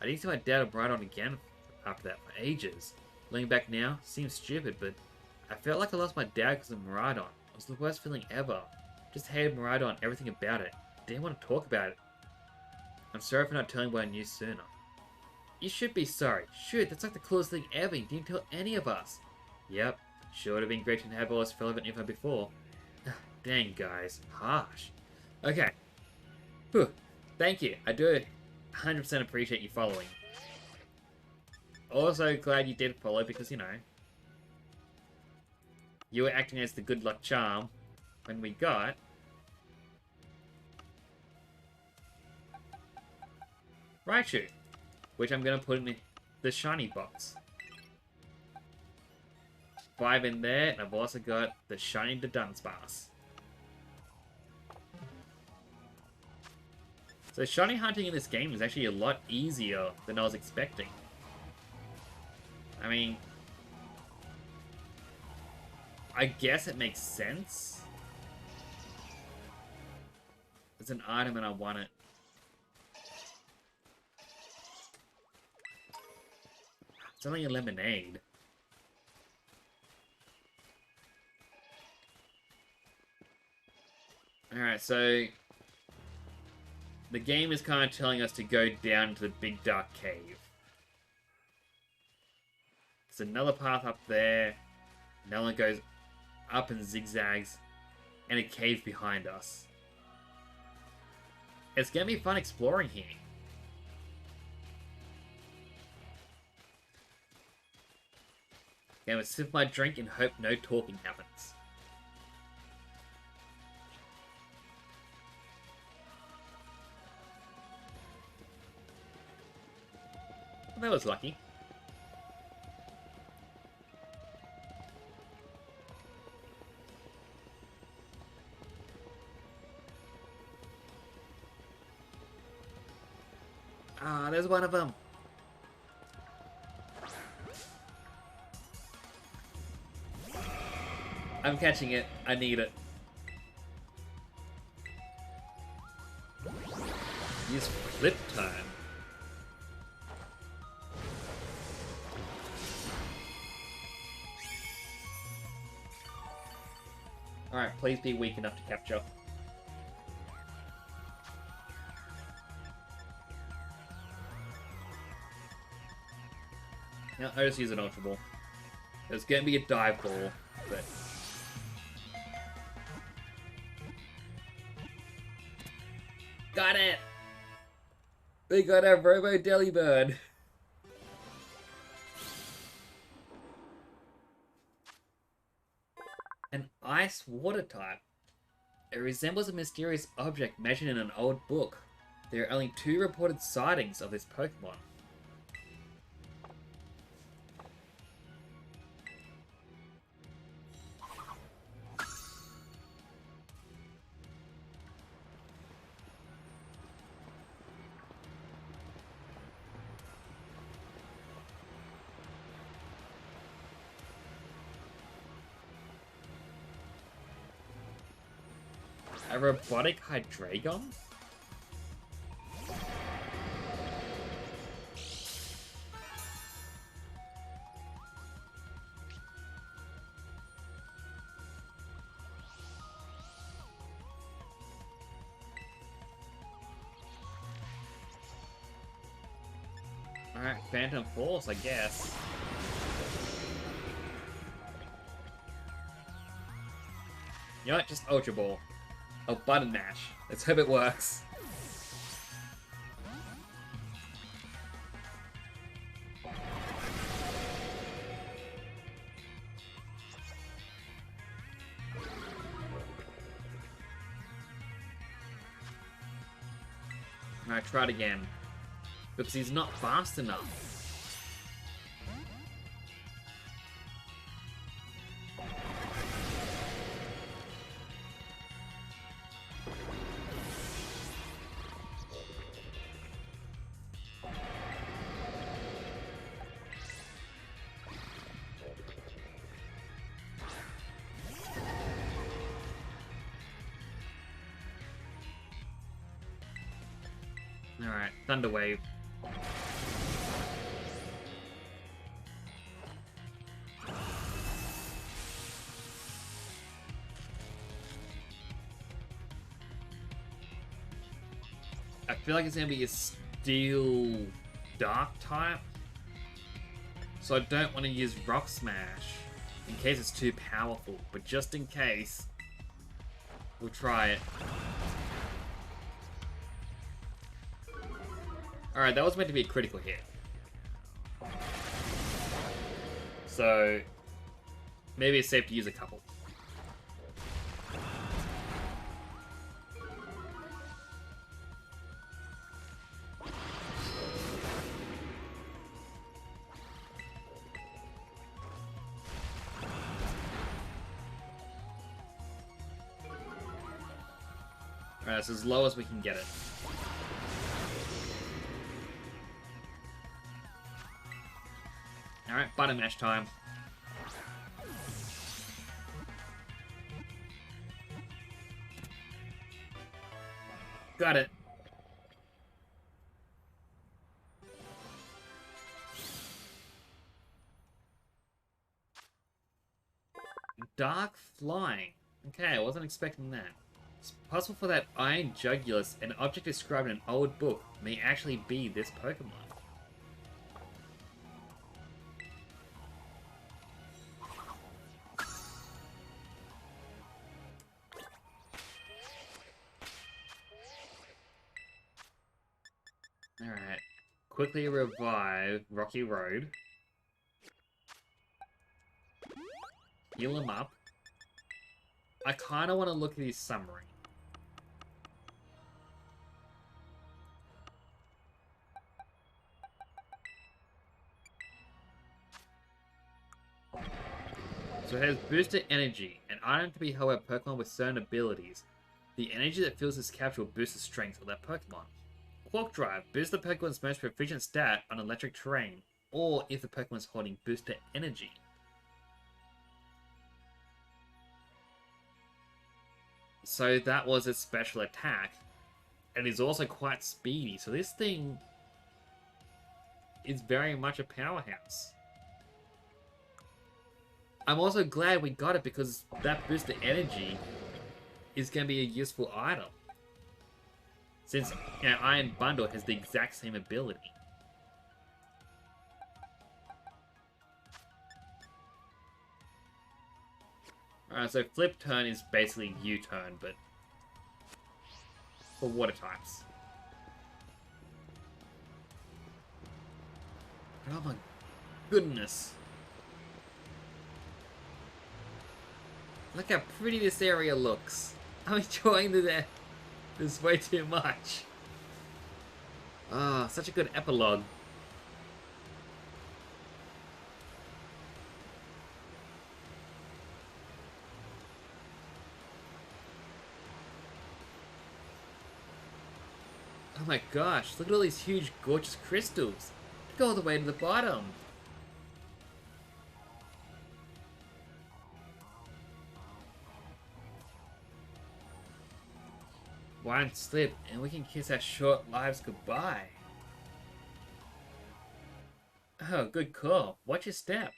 I didn't see my dad or Miraidon again after that for ages. Looking back now, seems stupid, but I felt like I lost my dad because of Miraidon. It was the worst feeling ever. Just hated Miraidon and everything about it. didn't want to talk about it. I'm sorry for not telling what I knew sooner. You should be sorry. Shoot, that's like the coolest thing ever. You didn't tell any of us. Yep, sure would have been great to have all this relevant info before. Dang, guys. Harsh. Okay. Whew. Thank you. I do 100% appreciate you following. Also, glad you did follow because, you know, you were acting as the good luck charm when we got Raichu, which I'm going to put in the shiny box. 5 in there, and I've also got the shiny Dunsparce. So shiny hunting in this game is actually a lot easier than I was expecting. I mean, I guess it makes sense. It's an item and I want it. It's only a lemonade. Alright, so the game is kind of telling us to go down to the big dark cave. There's another path up there. Another one goes up and zigzags. And a cave behind us. It's going to be fun exploring here. I'm going to sip my drink and hope no talking happens. Well, that was lucky. Ah, there's one of them. I'm catching it. I need it. Use flip time. Alright, please be weak enough to capture. Now, I just use an Ultra Ball. There's gonna be a dive ball, but... Got it! We got our Robo Delibird! An ice water type. It resembles a mysterious object mentioned in an old book. There are only 2 reported sightings of this Pokemon. A robotic Hydreigon? Alright, Phantom Force, I guess. You know what? Just Ultra Ball. Oh, Button Mash. Let's hope it works. Alright, try it again. Because he's not fast enough. Alright, Thunder Wave. I feel like it's gonna be a Steel Dark type. So I don't want to use Rock Smash in case it's too powerful. But just in case, we'll try it. Alright, that was meant to be a critical hit. So maybe it's safe to use a couple. Alright, that's as low as we can get it. Alright, button mash time. Got it. Dark flying. Okay, I wasn't expecting that. It's possible for that Iron Jugulus, an object described in an old book, may actually be this Pokemon. Alright. Quickly revive Rocky Road. Heal him up. I kind of want to look at his summary. So it has boosted energy, an item to be held by Pokemon with certain abilities. The energy that fills this capsule will boost the strength of that Pokemon. Quark Drive boosts the Pokemon's most proficient stat on electric terrain, or if the Pokemon is holding boosted energy. So that was its special attack, and it's also quite speedy, so this thing is very much a powerhouse. I'm also glad we got it because that boosted energy is going to be a useful item. Since, you know, Iron Bundle has the exact same ability. Alright, so Flip Turn is basically U-turn, but for water types. Oh my goodness. Look how pretty this area looks. I'm enjoying this way too much. Ah, such a good epilogue. Oh my gosh, look at all these huge, gorgeous crystals. Go all the way to the bottom. One slip, and we can kiss our short lives goodbye. Oh, good call. Watch your step.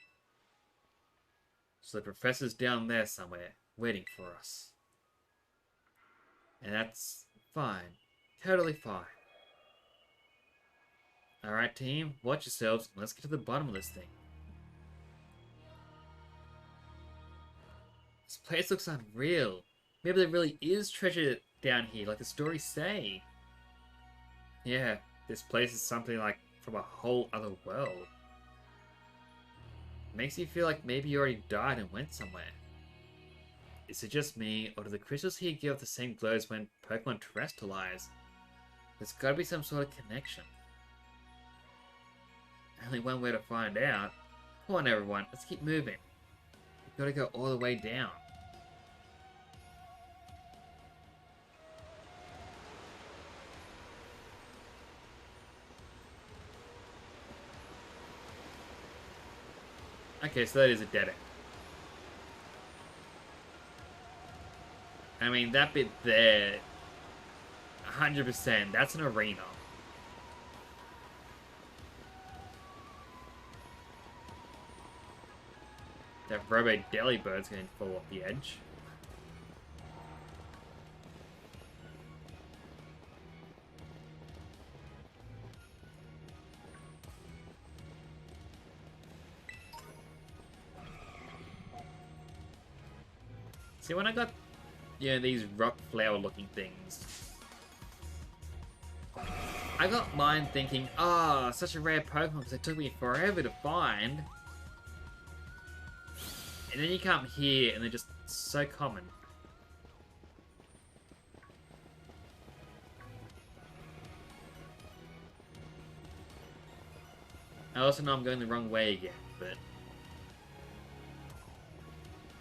So the professor's down there somewhere, waiting for us. And that's fine. Totally fine. Alright team, watch yourselves, and let's get to the bottom of this thing. This place looks unreal. Maybe there really is treasure down here, like the stories say. Yeah, this place is something like from a whole other world. Makes you feel like maybe you already died and went somewhere. Is it just me, or do the crystals here give off the same glow as when Pokemon terrestrialize? There's gotta be some sort of connection. Only one way to find out. Come on everyone, let's keep moving. We've gotta go all the way down. Okay, so that is a dead end. I mean, that bit there, 100%, that's an arena. That Robo Delibird's going to fall off the edge. See, when I got, these rock flower looking things, I got mine thinking, ah, such a rare Pokemon because it took me forever to find. And then you come here and they're just so common. I also know I'm going the wrong way again, but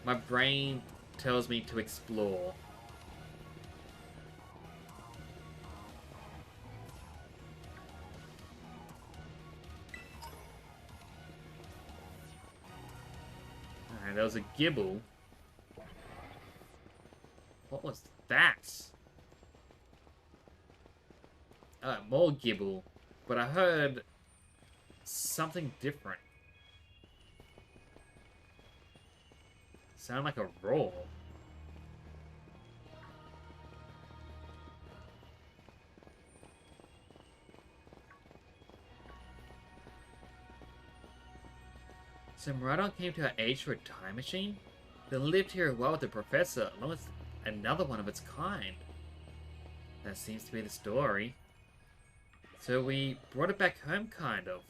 my brain tells me to explore. Alright, there was a Gibble. What was that? More Gibble. But I heard something different. Sound like a roar. So Miraidon came to our age for a time machine, then lived here a while with the professor, along with another one of its kind. That seems to be the story. So we brought it back home, kind of.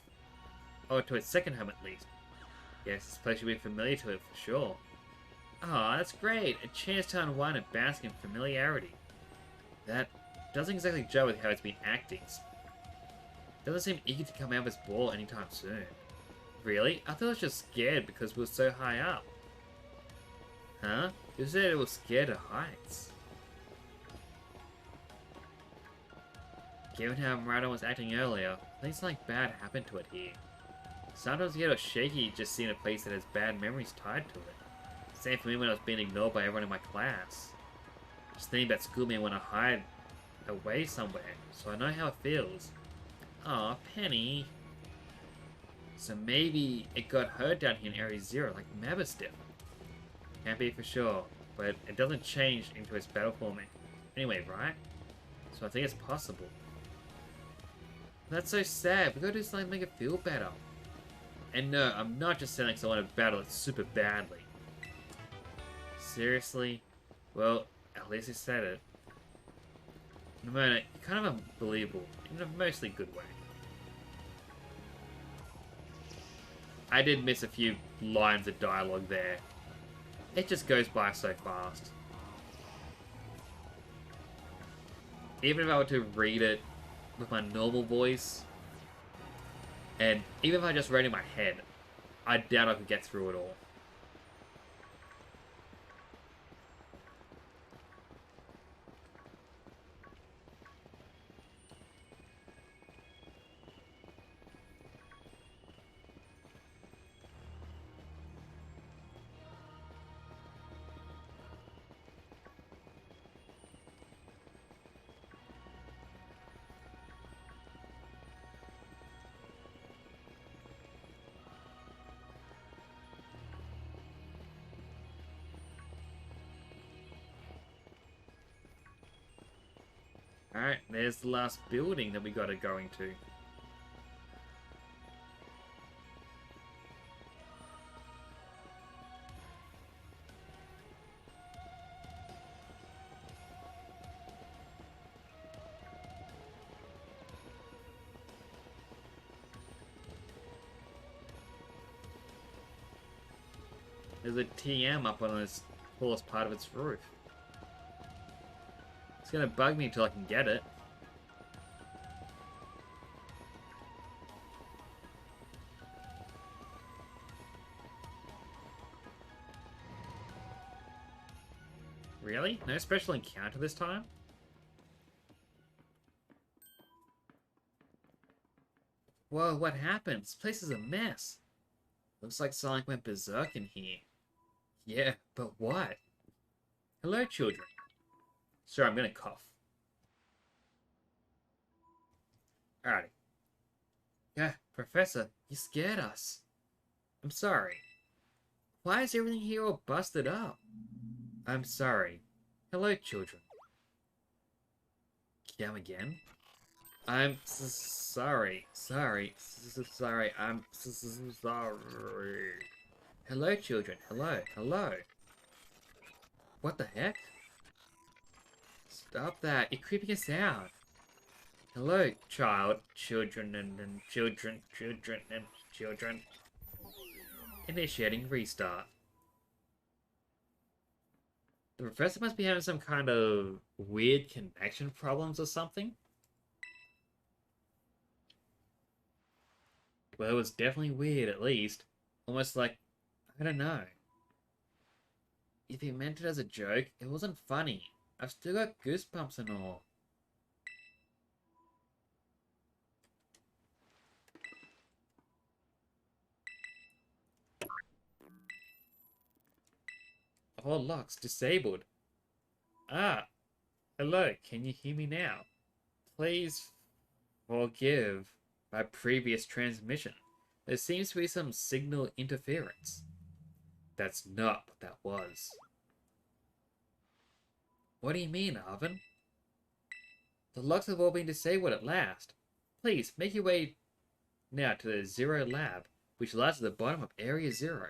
Or to its second home, at least. Yes, this place should be familiar to it for sure. Ah, that's great! A chance to unwind and bask in familiarity. That doesn't exactly gel with how it's been acting. Doesn't seem eager to come out of its ball anytime soon. Really? I thought it was just scared because we were so high up. Huh? You said it was scared of heights. Given how Miraidon was acting earlier, I think something bad happened to it here. Sometimes you get shaky just seeing a place that has bad memories tied to it. Same for me when I was being ignored by everyone in my class. Just thinking about school me when I hide away somewhere, so I know how it feels. Aw, Penny. So maybe it got hurt down here in Area Zero, like Mabosstiff. Can't be for sure, but it doesn't change into its battle form anyway, right? So I think it's possible. That's so sad. We gotta do something to make it feel better. And no, I'm not just saying because I want to battle it super badly. Seriously? Well, at least he said it. Nimona, you're kind of unbelievable, in a mostly good way. I did miss a few lines of dialogue there. It just goes by so fast. Even if I were to read it with my normal voice, and even if I just read it in my head, I doubt I could get through it all. Alright, there's the last building that we gotta go into. There's a TM up on this tallest part of its roof. It's gonna bug me until I can get it. Really? No special encounter this time? Whoa, what happened? This place is a mess. Looks like Sonic went berserk in here. Yeah, but what? Hello, children. Sorry, I'm gonna cough. Alrighty. Yeah, Professor, you scared us. I'm sorry. Why is everything here all busted up? I'm sorry. Hello, children. Come again? I'm sorry. Sorry. Sorry. I'm sorry. Hello, children. Hello. Hello. What the heck? Stop that. You're creeping us out. Hello, children and children and children. Initiating restart. The professor must be having some kind of weird connection problems or something. Well, it was definitely weird, at least. Almost like, I don't know. If he meant it as a joke, it wasn't funny. I've still got goosebumps and all. All locks disabled. Ah, hello, can you hear me now? Please forgive my previous transmission. There seems to be some signal interference. That's not what that was. What do you mean, Arvin? The locks have all been disabled at last. Please, make your way now to the Zero Lab, which lies at the bottom of Area Zero.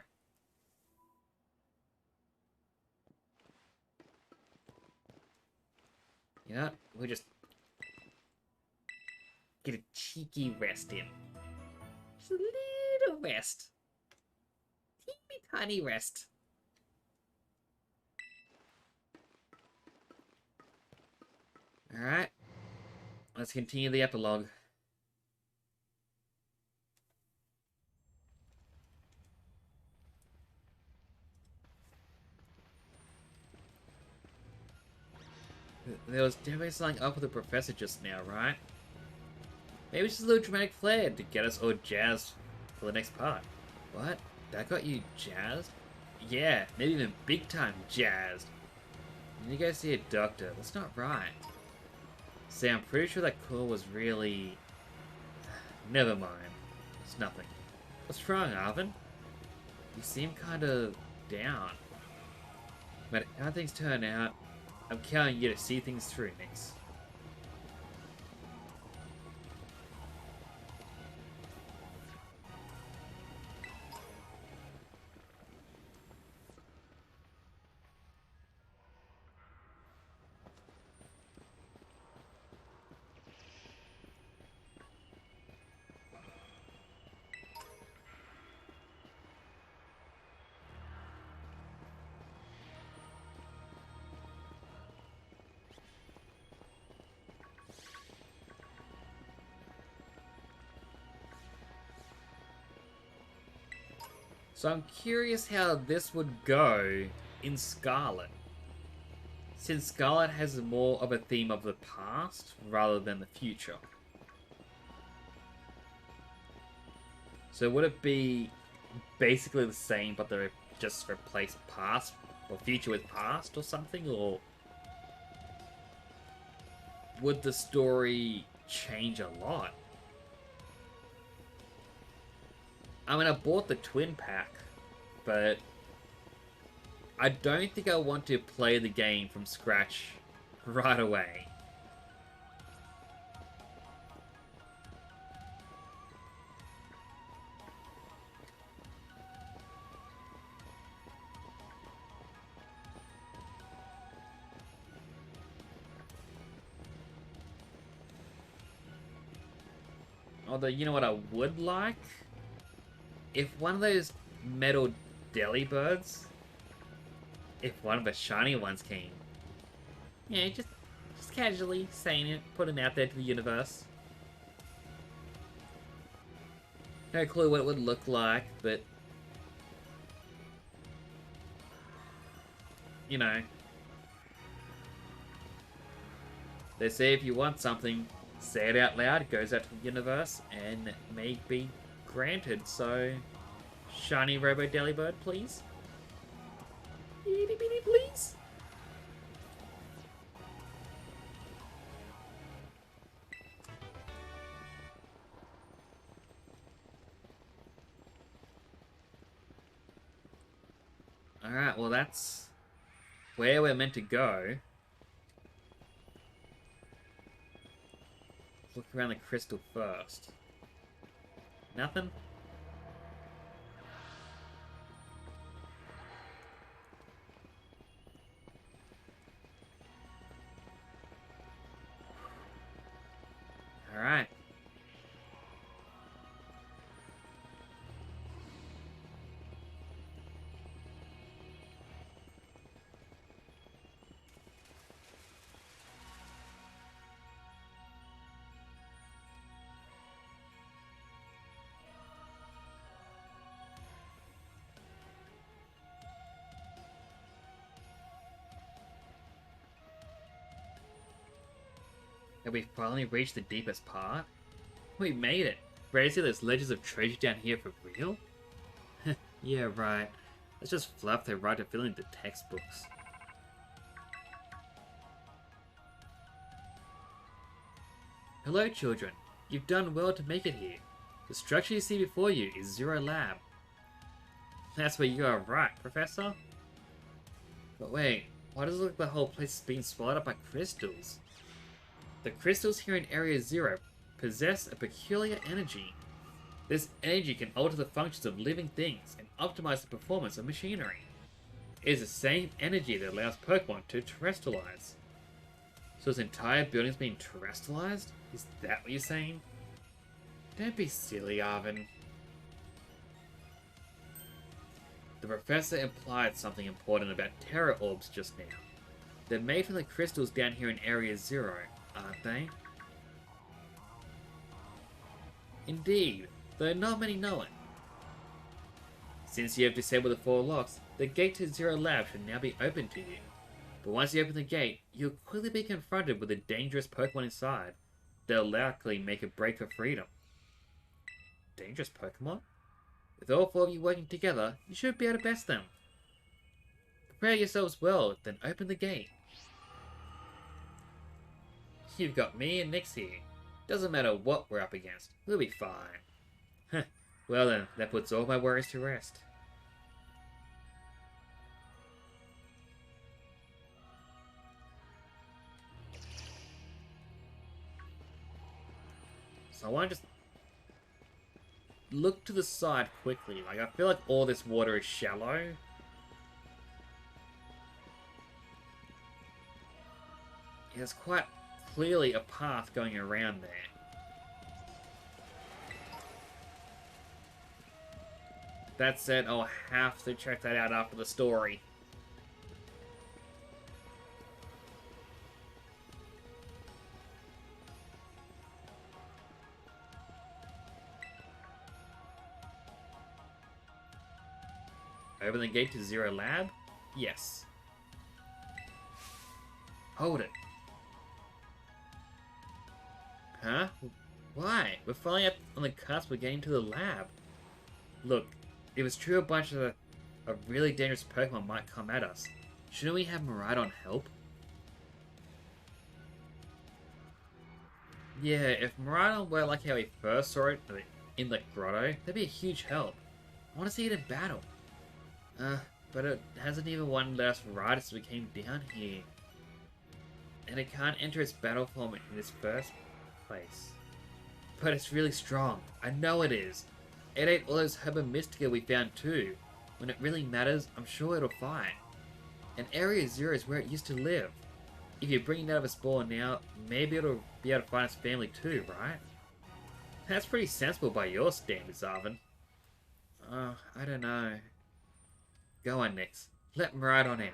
You know, we'll just get a cheeky rest in. Just a little rest. Teeny tiny rest. Alright. Let's continue the epilogue. There was definitely something up with the professor just now, right? Maybe it's just a little dramatic flair to get us all jazzed for the next part. What? That got you jazzed? Yeah, maybe even big time jazzed. You need to go see a doctor. That's not right. See, I'm pretty sure that call was really... Never mind. It's nothing. What's wrong, Arvin? You seem kind of down. No matter how things turn out, I'm counting you to see things through, Nix. So I'm curious how this would go in Scarlet. Since Scarlet has more of a theme of the past rather than the future. So would it be basically the same but they just replace past or future with past or something? Or would the story change a lot? I mean, I bought the twin pack, but I don't think I want to play the game from scratch right away. Although, you know what I would like? If one of those metal Delibirds, if one of the shiny ones came. Yeah, just casually saying it, putting it out there to the universe. No clue what it would look like, but... You know. They say if you want something, say it out loud, it goes out to the universe, and it may be granted, so... Shiny Robo Delibird, please. Itty bitty, please. Alright, well that's where we're meant to go. Look around the crystal first. Nothing? Have we finally reached the deepest part? We made it! Ready to see those ledges of treasure down here for real? Yeah, right. Let's just fluff through right to filling the textbooks. Hello, children. You've done well to make it here. The structure you see before you is Zero Lab. That's where you are right, Professor. But wait, why does it look like the whole place is being swallowed up by crystals? The crystals here in Area Zero possess a peculiar energy. This energy can alter the functions of living things and optimize the performance of machinery. It is the same energy that allows Pokemon to terrestrialize. So this entire building is being terrestrialized? Is that what you're saying? Don't be silly, Arven. The professor implied something important about Terra Orbs just now. They're made from the crystals down here in Area Zero, aren't they? Indeed, though not many know it. Since you have disabled the 4 locks, the gate to Zero Lab should now be open to you. But once you open the gate, you'll quickly be confronted with a dangerous Pokemon inside. They'll likely make a break for freedom. Dangerous Pokemon? With all 4 of you working together, you should be able to best them. Prepare yourselves well, then open the gate. You've got me and Nyx here. Doesn't matter what we're up against, we'll be fine. Well then, that puts all my worries to rest. So I want to just look to the side quickly. Like, I feel like all this water is shallow. There's quite clearly a path going around there. That said, I'll have to check that out after the story. Open the gate to Zero Lab? Yes. Hold it. Huh? Why? We're finally up on the cusp of getting to the lab. Look, if it's true a bunch of really dangerous Pokemon might come at us, shouldn't we have Miraidon help? Yeah, if Miraidon were like how we first saw it in the grotto, that'd be a huge help. I want to see it in battle. But it hasn't even won let us ride as we came down here. And it can't enter its battle form in its first place. But it's really strong. I know it is. It ate all those Herba Mystica we found too. When it really matters, I'm sure it'll fight. And Area Zero is where it used to live. If you bring it out of its spawn now, maybe it'll be able to find its family too, right? That's pretty sensible by your standards, Arven. I don't know. Go on, Nyx. Let Miraidon out.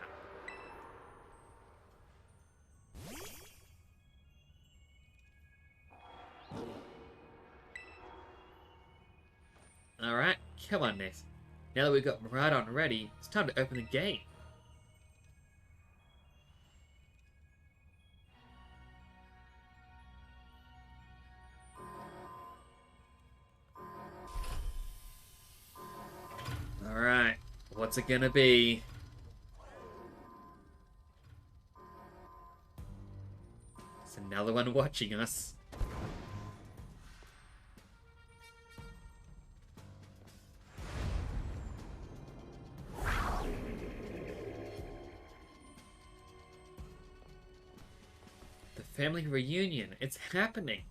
Alright, come on, Nyx. Now that we've got Miraidon ready, it's time to open the gate. Alright, what's it gonna be? It's another one watching us. The family reunion, it's happening.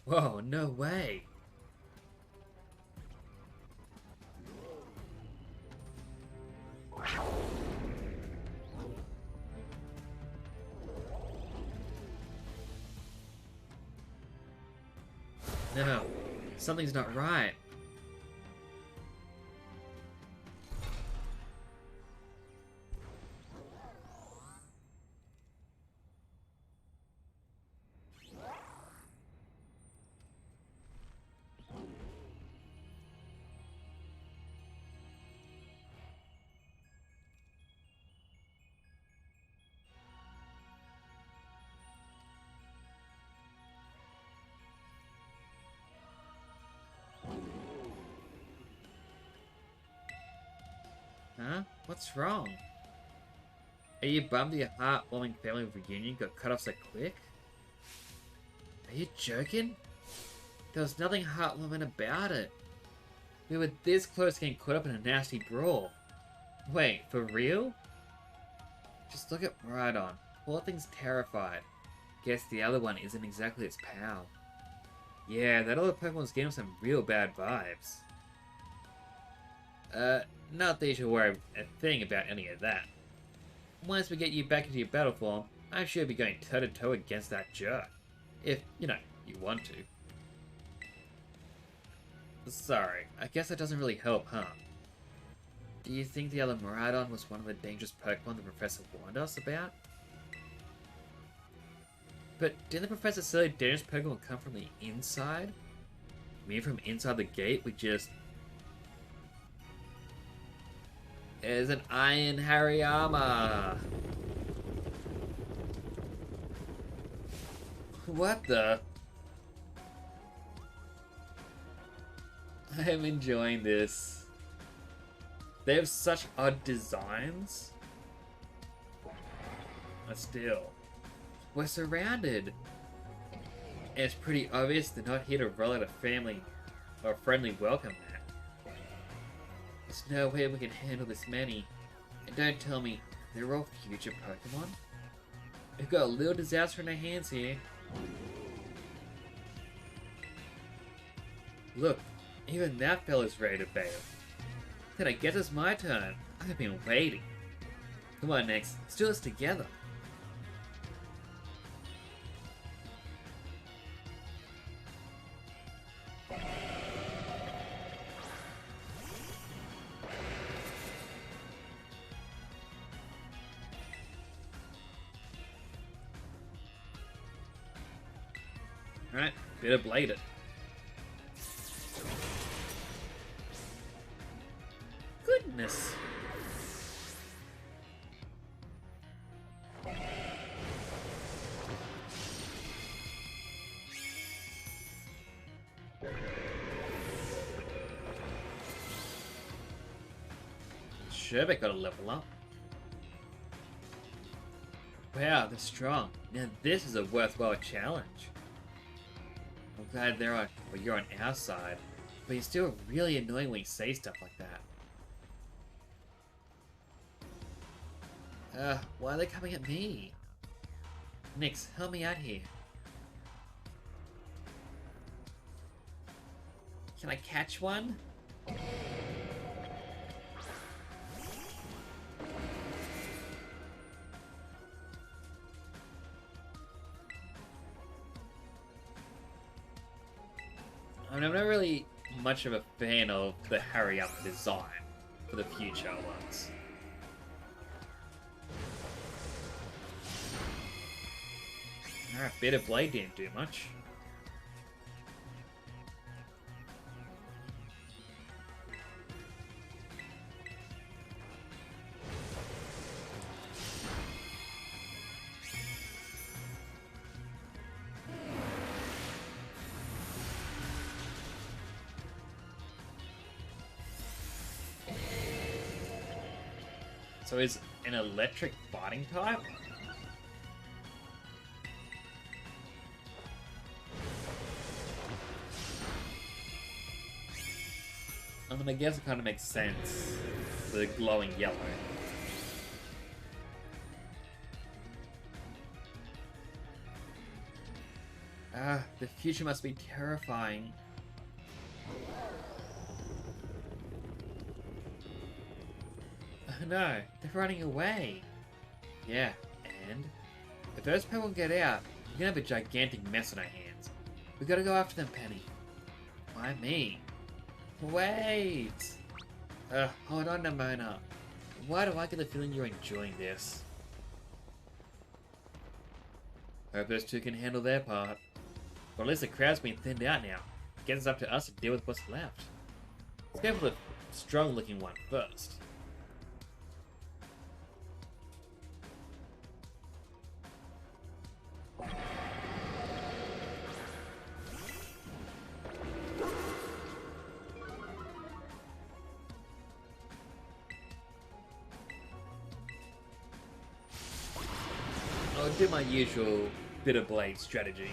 Whoa, no way. No, something's not right. Huh? What's wrong? Are you bummed your heartwarming family reunion got cut off so quick? Are you joking? There was nothing heartwarming about it. We were this close to getting caught up in a nasty brawl. Wait, for real? Just look at Rhydon. Poor thing's terrified. Guess the other one isn't exactly its pal. Yeah, that other Pokemon's getting some real bad vibes. Not that you should worry a thing about any of that. Once we get you back into your battle form, I'm sure you'll be going toe-to-toe against that jerk. If, you know, you want to. Sorry, I guess that doesn't really help, huh? Do you think the other Miraidon was one of the dangerous Pokemon the Professor warned us about? But didn't the Professor say dangerous Pokemon come from the inside? You mean from inside the gate we just... There's an Iron Hariyama! What the? I am enjoying this. They have such odd designs. But still, we're surrounded. And it's pretty obvious they're not here to roll out a family or a friendly welcome mat. There's no way we can handle this many. And don't tell me they're all future Pokemon. We've got a little disaster in our hands here. Look, even that fella's ready to bail. Then I guess it's my turn. I've been waiting. Come on, Nix, let's do this together. Alright, better blade it. Goodness. Sherbet got a level up. Wow, they're strong. Now this is a worthwhile challenge. I'm glad you're on our side, but you're still really annoying when you say stuff like that. Why are they coming at me? Nix, help me out here. Can I catch one? I mean, I'm not really much of a fan of the Hariyama design for the future ones. Alright, bit of blade didn't do much. So is an electric fighting type? I mean, I guess it kind of makes sense. The glowing yellow. The future must be terrifying. No, they're running away. Yeah, and if those people get out, we're gonna have a gigantic mess on our hands. We gotta go after them, Penny. Why me? Wait! Hold on, Nemona. Why do I get the feeling you're enjoying this? Hope those two can handle their part. But at least the crowd's been thinned out now. Guess it's up to us to deal with what's left. Let's go for the strong-looking one first. I'll do my usual Bitter Blade strategy.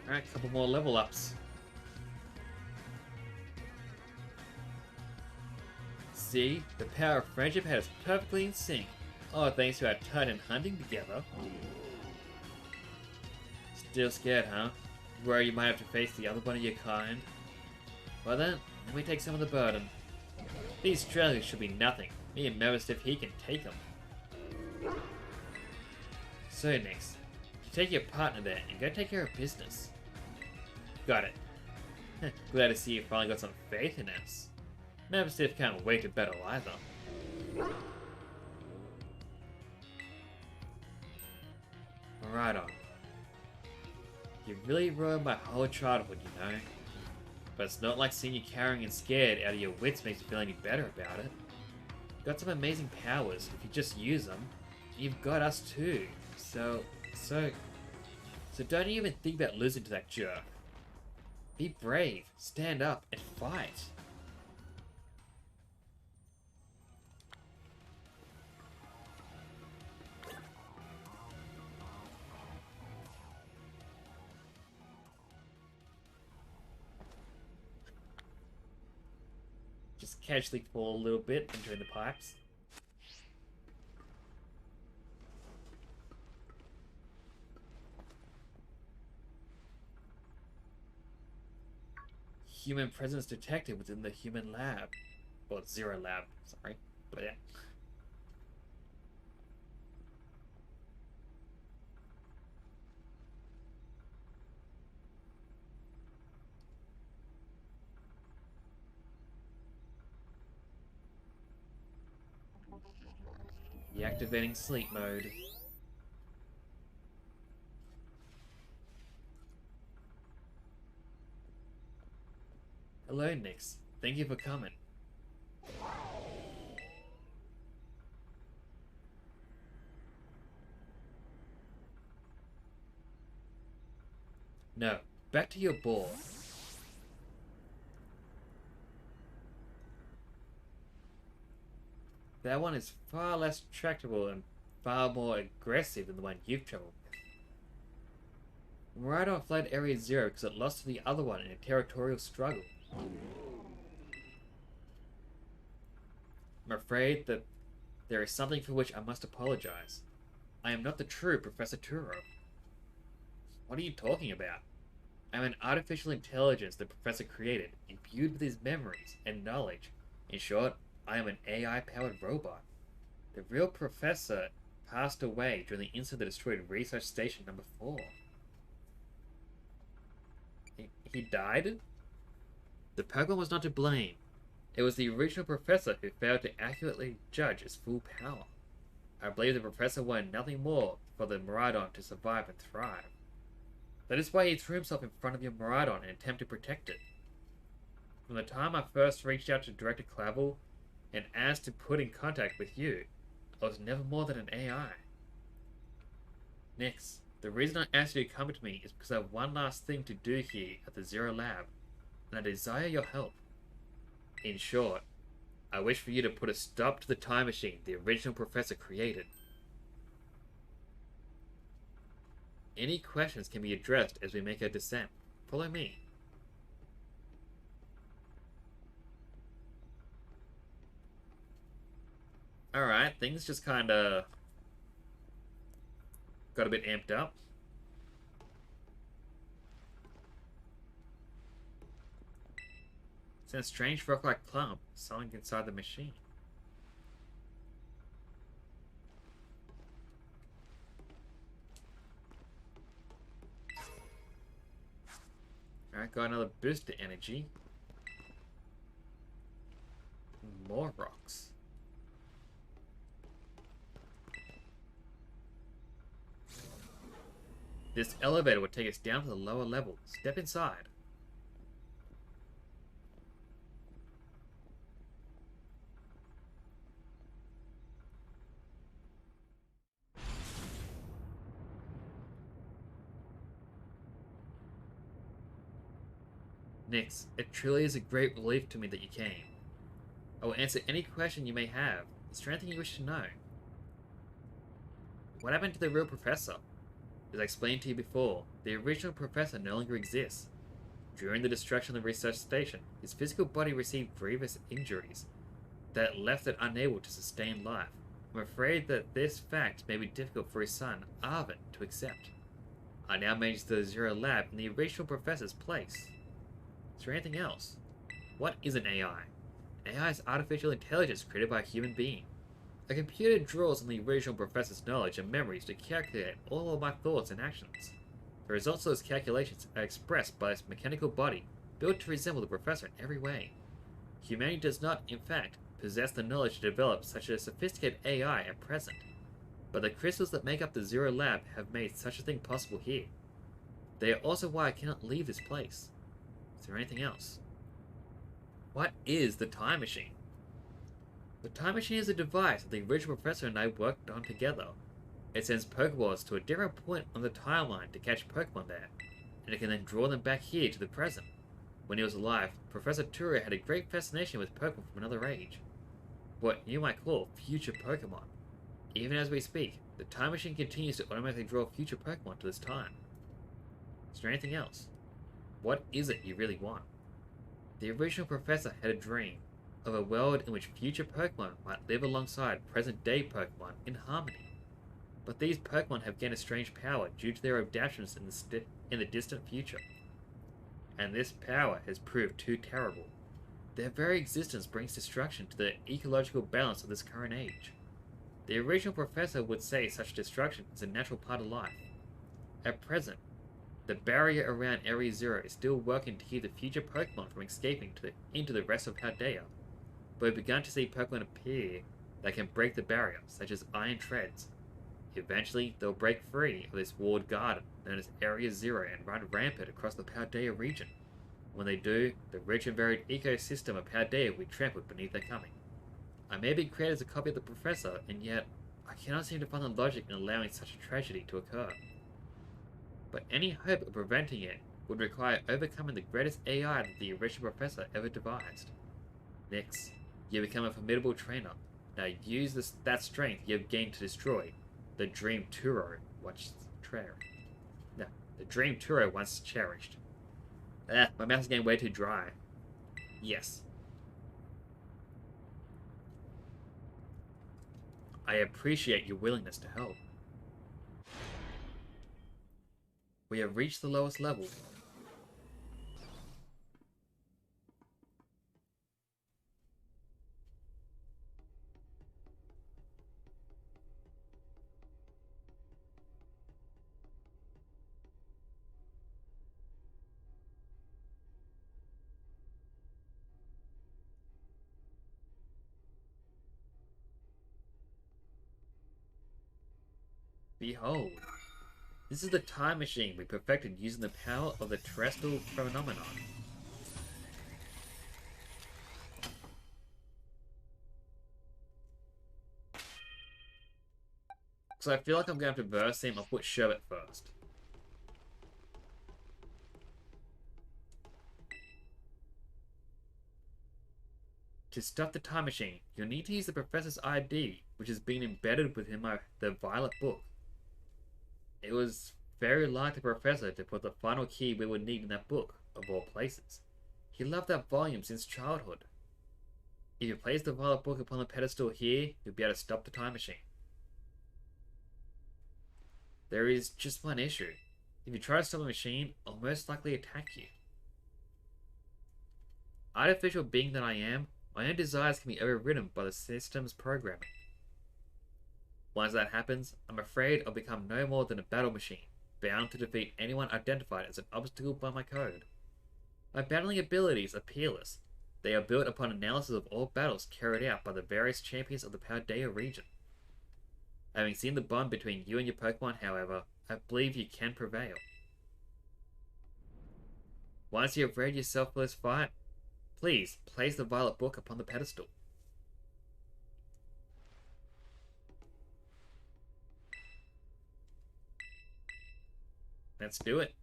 Alright, couple more level ups. See, the power of friendship had us perfectly in sync. Oh, thanks to our time and hunting together. Still scared, huh? Worry you might have to face the other one of your kind? Well then, let me take some of the burden. These struggles should be nothing. Me and Mervestiff, he can take them. So next, you take your partner there and go take care of business. Got it. Glad to see you finally got some faith in us. Mervestiff can't wait to battle either. Right on. You really ruined my whole childhood, you know. But it's not like seeing you cowering and scared out of your wits makes you feel any better about it. You've got some amazing powers. If you just use them, you've got us too. So don't even think about losing to that jerk. Be brave, stand up, and fight. Just casually fall a little bit between the pipes. Human presence detected within the human lab. Well, Zero Lab, sorry. But yeah. Deactivating sleep mode. Hello, Nyx. Thank you for coming. No, back to your ball. That one is far less tractable and far more aggressive than the one you've traveled with. Miraidon fled Area Zero because it lost to the other one in a territorial struggle. I'm afraid that there is something for which I must apologize. I am not the true Professor Turo. What are you talking about? I am an artificial intelligence the Professor created, imbued with his memories and knowledge. In short, I am an AI-powered robot. The real Professor passed away during the incident that destroyed Research Station Number 4. He died? The Pokemon was not to blame. It was the original Professor who failed to accurately judge his full power. I believe the Professor wanted nothing more for the Miraidon to survive and thrive. That is why he threw himself in front of your Miraidon in an attempt to protect it. From the time I first reached out to Director Clavel and asked to put in contact with you, I was never more than an AI. Nyx, the reason I asked you to come to me is because I have one last thing to do here at the Zero Lab, and I desire your help. In short, I wish for you to put a stop to the time machine the original Professor created. Any questions can be addressed as we make our descent. Follow me. Alright, things just kinda got a bit amped up. It's in a strange rock-like clump, something inside the machine. Alright, got another boost to energy. More rocks. This elevator will take us down to the lower level. Step inside. Nix, it truly is a great relief to me that you came. I will answer any question you may have. Is there anything you wish to know? What happened to the real professor? As I explained to you before, the original professor no longer exists. During the destruction of the research station, his physical body received grievous injuries that left it unable to sustain life. I'm afraid that this fact may be difficult for his son, Arvin, to accept. I now manage the Zero Lab in the original professor's place. Is there anything else? What is an AI? An AI is artificial intelligence created by a human being. A computer draws on the original professor's knowledge and memories to calculate all of my thoughts and actions. The results of those calculations are expressed by its mechanical body, built to resemble the professor in every way. Humanity does not, in fact, possess the knowledge to develop such a sophisticated AI at present, but the crystals that make up the Zero Lab have made such a thing possible here. They are also why I cannot leave this place. Is there anything else? What is the Time Machine? The Time Machine is a device that the original professor and I worked on together. It sends Pokeballs to a different point on the timeline to catch Pokemon there, and it can then draw them back here to the present. When he was alive, Professor Ture had a great fascination with Pokemon from another age. What you might call future Pokemon. Even as we speak, the Time Machine continues to automatically draw future Pokemon to this time. Is there anything else? What is it you really want? The original professor had a dream of a world in which future Pokemon might live alongside present-day Pokemon in harmony. But these Pokemon have gained a strange power due to their adaptations in the distant future. And this power has proved too terrible. Their very existence brings destruction to the ecological balance of this current age. The original professor would say such destruction is a natural part of life. At present, the barrier around Area Zero is still working to keep the future Pokemon from escaping into the rest of Paldea, but we've begun to see Pokemon appear that can break the barrier, such as Iron Treads. Eventually, they'll break free of this walled garden known as Area Zero and run rampant across the Paldea region. When they do, the rich and varied ecosystem of Paldea will be trampled beneath their coming. I may be created as a copy of the Professor, and yet I cannot seem to find the logic in allowing such a tragedy to occur. But any hope of preventing it would require overcoming the greatest AI that the original Professor ever devised. Next, you become a formidable trainer. Now use that strength you have gained to destroy the Dream Turo once cherished. My mouth is getting way too dry. Yes. I appreciate your willingness to help. We have reached the lowest level. Behold, this is the time machine we perfected using the power of the terrestrial phenomenon. So I feel like I'm going to have to verse him. I'll put Sherbet first. To stop the time machine, you'll need to use the Professor's ID, which has been embedded within the Violet Book. It was very like the Professor to put the final key we would need in that book, of all places. He loved that volume since childhood. If you place the Violet Book upon the pedestal here, you'll be able to stop the time machine. There is just one issue. If you try to stop the machine, I'll most likely attack you. Artificial being that I am, my own desires can be overridden by the system's programming. Once that happens, I'm afraid I'll become no more than a battle machine, bound to defeat anyone identified as an obstacle by my code. My battling abilities are peerless. They are built upon analysis of all battles carried out by the various champions of the Paldea region. Having seen the bond between you and your Pokemon, however, I believe you can prevail. Once you have read yourself for this fight, please place the Violet Book upon the pedestal. Let's do it.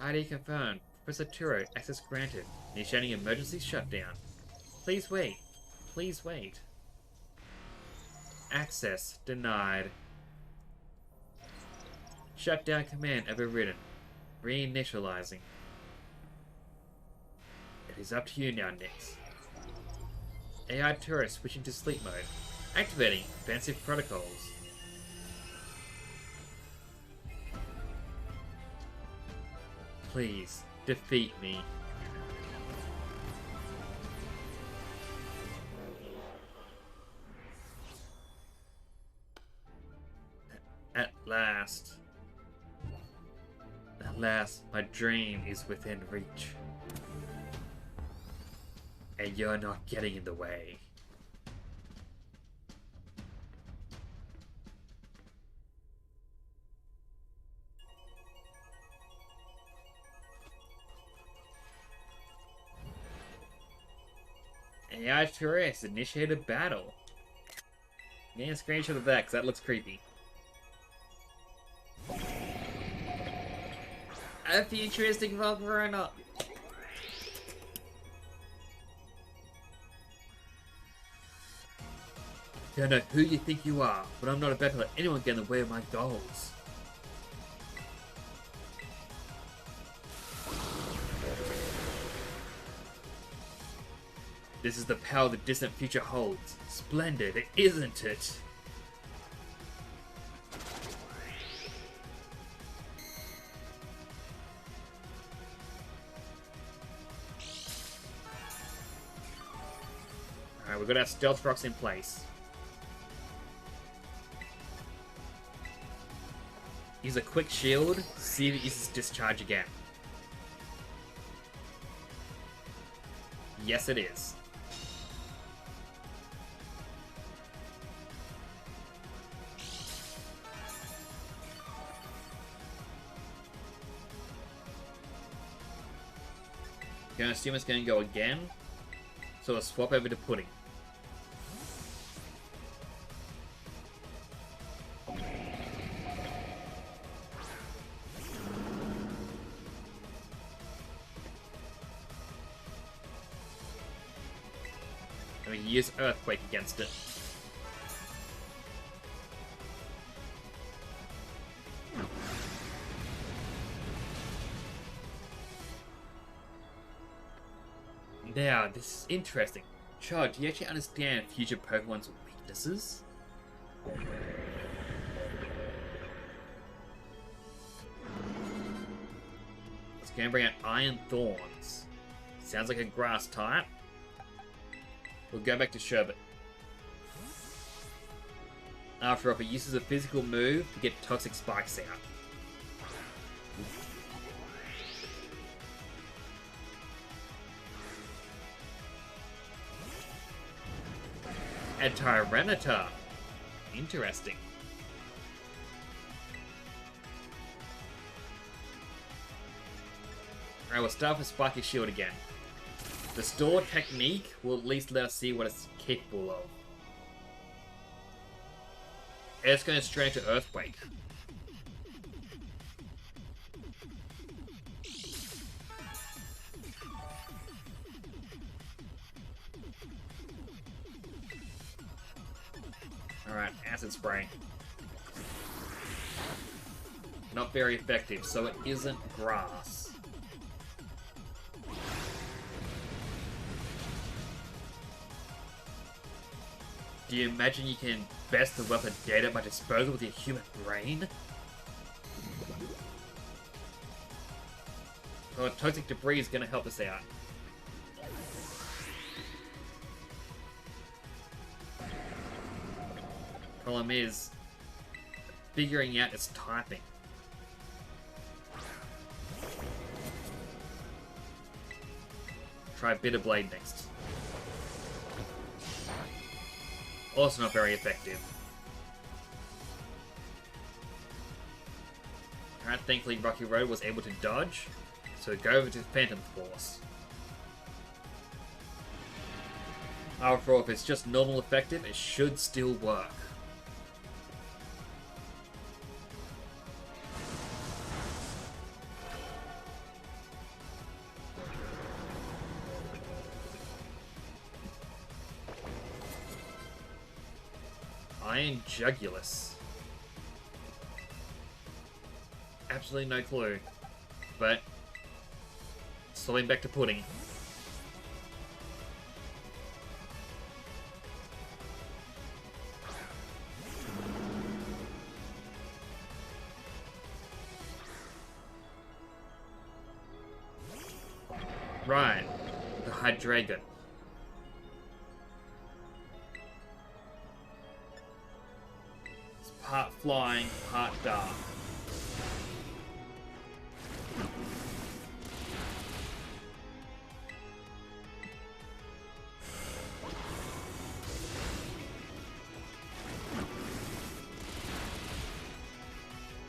ID confirmed. Professor Turo, access granted. Initiating emergency shutdown. Please wait. Please wait. Access denied. Shutdown command overridden. Reinitializing. It is up to you now, Nix. AI Turo switching to sleep mode. Activating offensive protocols. Please, defeat me. At last. At last, my dream is within reach. And you're not getting in the way. AI Tourist initiated battle. Getting a screenshot of that, because that looks creepy. A futuristic Volcarona. Don't know who you think you are, but I'm not about to let anyone get in the way of my goals. This is the power the distant future holds. Splendid, isn't it? Alright, we've got our stealth rocks in place. Use a quick shield, see if it uses discharge again. Yes, it is. Gonna assume it's gonna go again, so I'll swap over to Pudding. And we use Earthquake against it. Now, this is interesting. Chad, do you actually understand future Pokemon's weaknesses? It's going to bring out Iron Thorns. Sounds like a grass type. We'll go back to Sherbet. After all, it uses a physical move to get Toxic Spikes out. A Tyranitar. Interesting. Alright, we'll start with Spiky Shield again. The store technique will at least let us see what it's capable of. It's going straight to Earthquake. Alright, Acid Spray. Not very effective, so it isn't grass. Do you imagine you can best the weapon data by disposal with your human brain? Well, Toxic Debris is going to help us out. Problem is figuring out its typing. Try Bitter Blade next. Also not very effective. Alright, thankfully Rocky Road was able to dodge, so go over to Phantom Force. After all, if it's just normal effective, it should still work. Iron Jugulus. Absolutely no clue. But swapping back to Pudding. Right, the Hydreigon. It's part flying, part dark.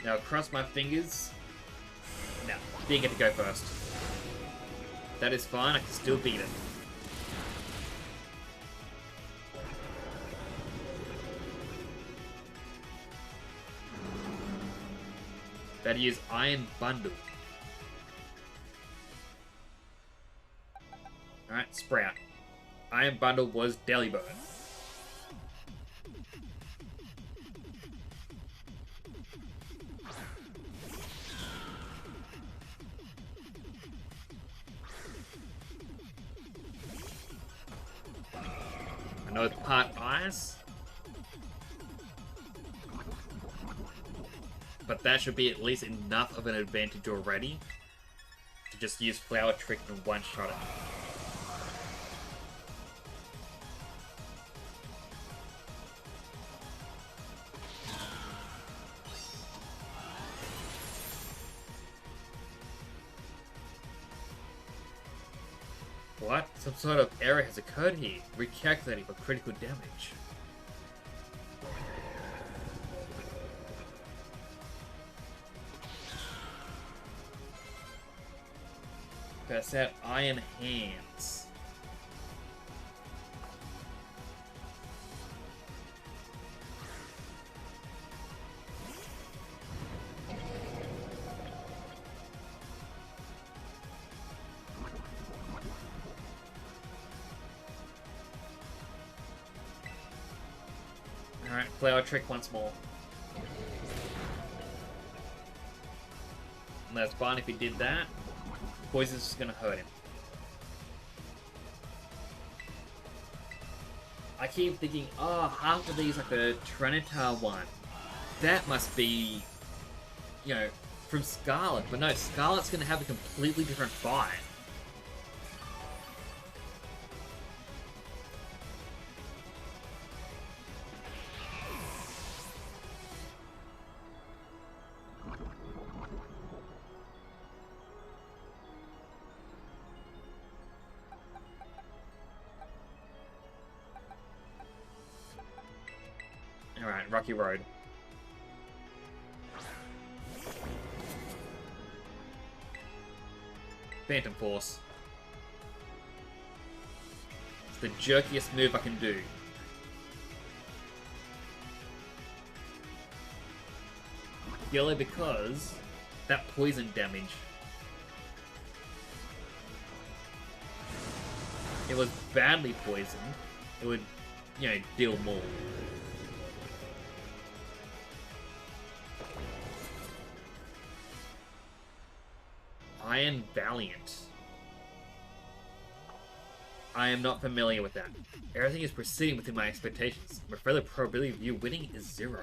Now cross my fingers. No, didn't get to go first. That is fine, I can still beat it. Better use Iron Bundle. Alright, Sprout. Iron Bundle was Delibird. I know it's part ice, but that should be at least enough of an advantage already to just use Flower Trick and one-shot it. What? Some sort of error has occurred here. Recalculating for critical damage. Pass out Iron Hands. Alright, Flower Trick once more. And that's fine if he did that. Poison's just gonna hurt him. I keep thinking, oh, half of these like the Trinitar one. That must be, you know, from Scarlet. But no, Scarlet's gonna have a completely different fight. Alright, Rocky Road. Phantom Force. It's the jerkiest move I can do. Purely because that poison damage. It was badly poisoned. It would, you know, deal more. Iron Valiant. I am not familiar with that. Everything is proceeding within my expectations. I'm afraid the probability of you winning is 0.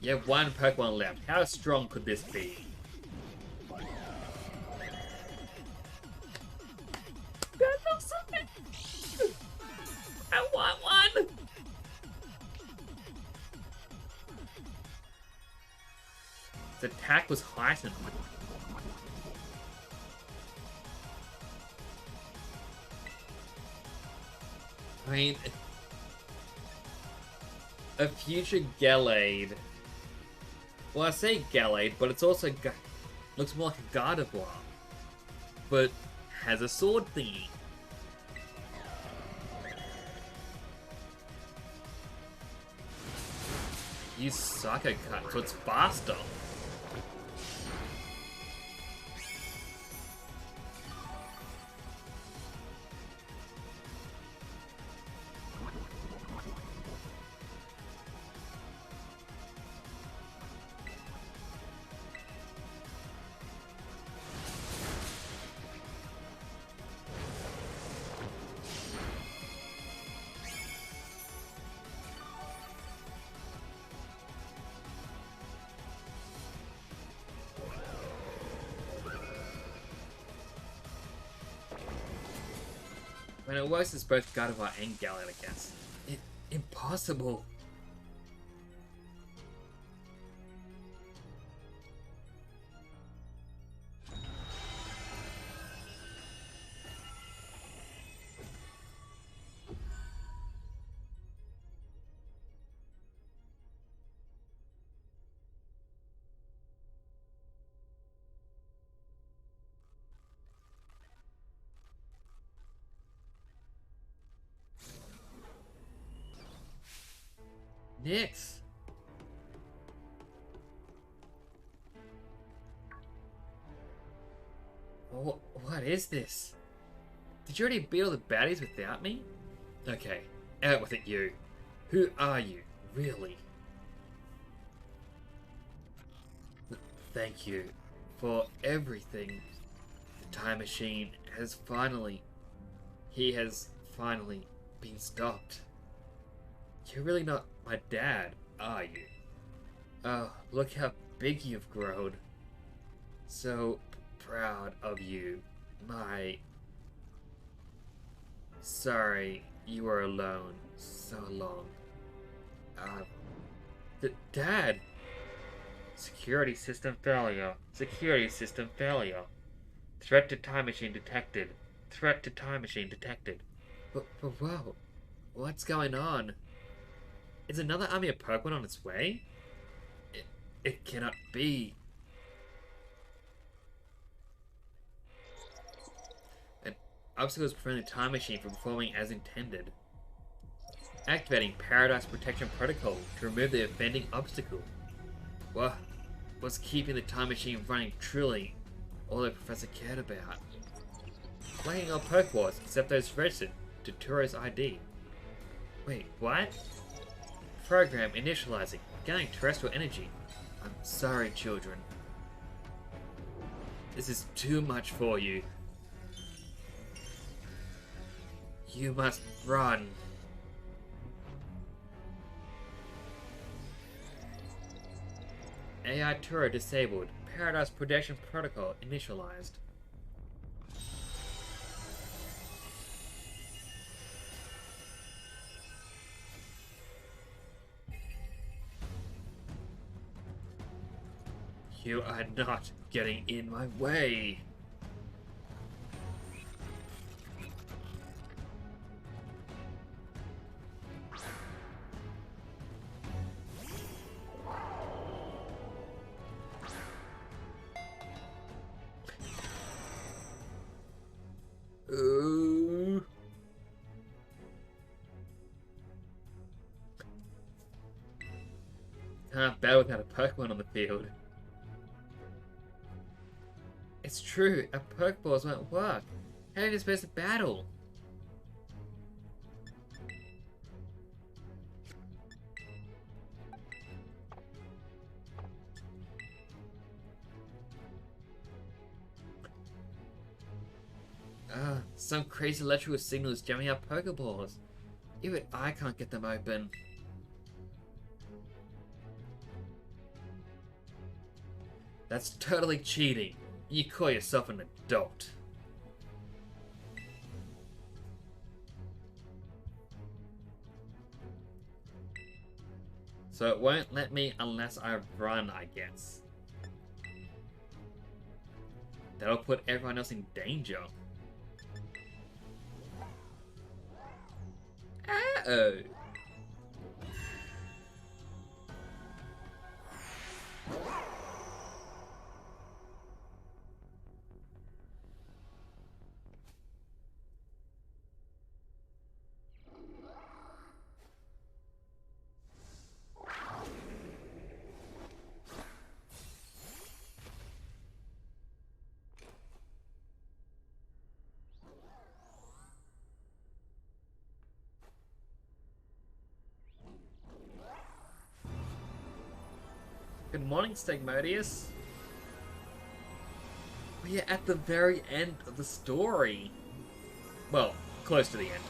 You have one Pokemon left. How strong could this be? I want one! His attack was heightened. I mean, a future Gallade. Well, I say Gallade, but it's also looks more like a Gardevoir, but has a sword thingy. Use Psycho Cut, so it's faster. When it works as both Gardevoir and Galactus. Impossible. Nyx. What is this? Did you already beat all the baddies without me? Okay, out with it, you. Who are you, really? Thank you for everything. The time machine has finally... He has finally been stopped. You're really not my dad, are you? Oh, look how big you've grown. So proud of you, my... Sorry you were alone so long. Dad! Security system failure. Security system failure. Threat to time machine detected. Threat to time machine detected. But whoa, what's going on? Is another army of Pokemon on its way? It cannot be. An obstacle is preventing the time machine from performing as intended. Activating Paradise Protection Protocol to remove the offending obstacle. What's keeping the time machine running truly all the Professor cared about? Flagging all Pokeballs except those registered to Turo's ID. Wait, what? Program initializing, gaining terrestrial energy. I'm sorry, children. This is too much for you. You must run. AI Turo disabled. Paradise Protection Protocol initialized. You are not getting in my way. Ooh. Can't battle without a Pokemon on the field. It's true, our Pokeballs won't work. How are you supposed to battle? Some crazy electrical signal is jamming our Pokeballs. Even I can't get them open. That's totally cheating. You call yourself an adult. So it won't let me unless I run, I guess. That'll put everyone else in danger. Uh-oh. Good morning, Stegmodius. We are at the very end of the story. Well, close to the end.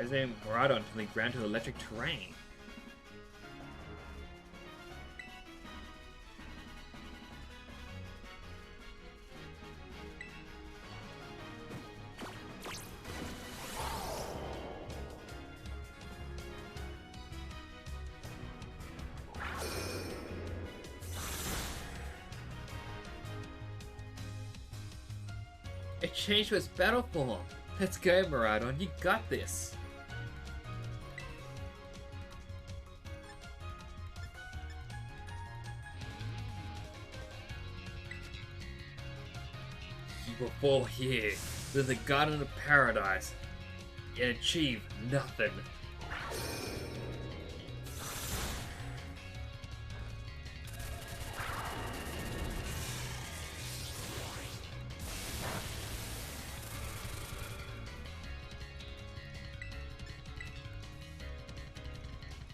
Transmitting Miraidon until they ground to electric terrain. It changed to its battle form. Let's go, Miraidon. You got this. You will fall here, to the Garden of Paradise, and achieve nothing.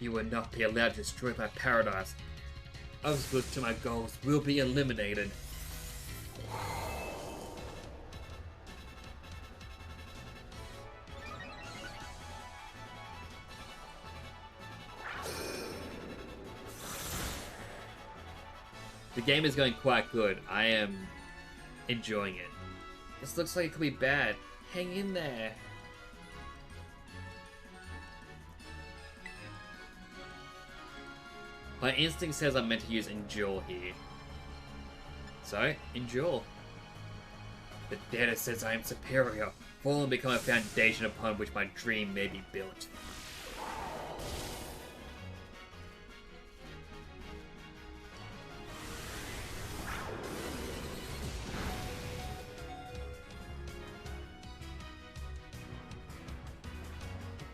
You will not be allowed to destroy my paradise. Obstacles to my goals will be eliminated. The game is going quite good. I am enjoying it. This looks like it could be bad. Hang in there. My instinct says I'm meant to use Endure here. So, Endure. The data says I am superior. Fall and become a foundation upon which my dream may be built.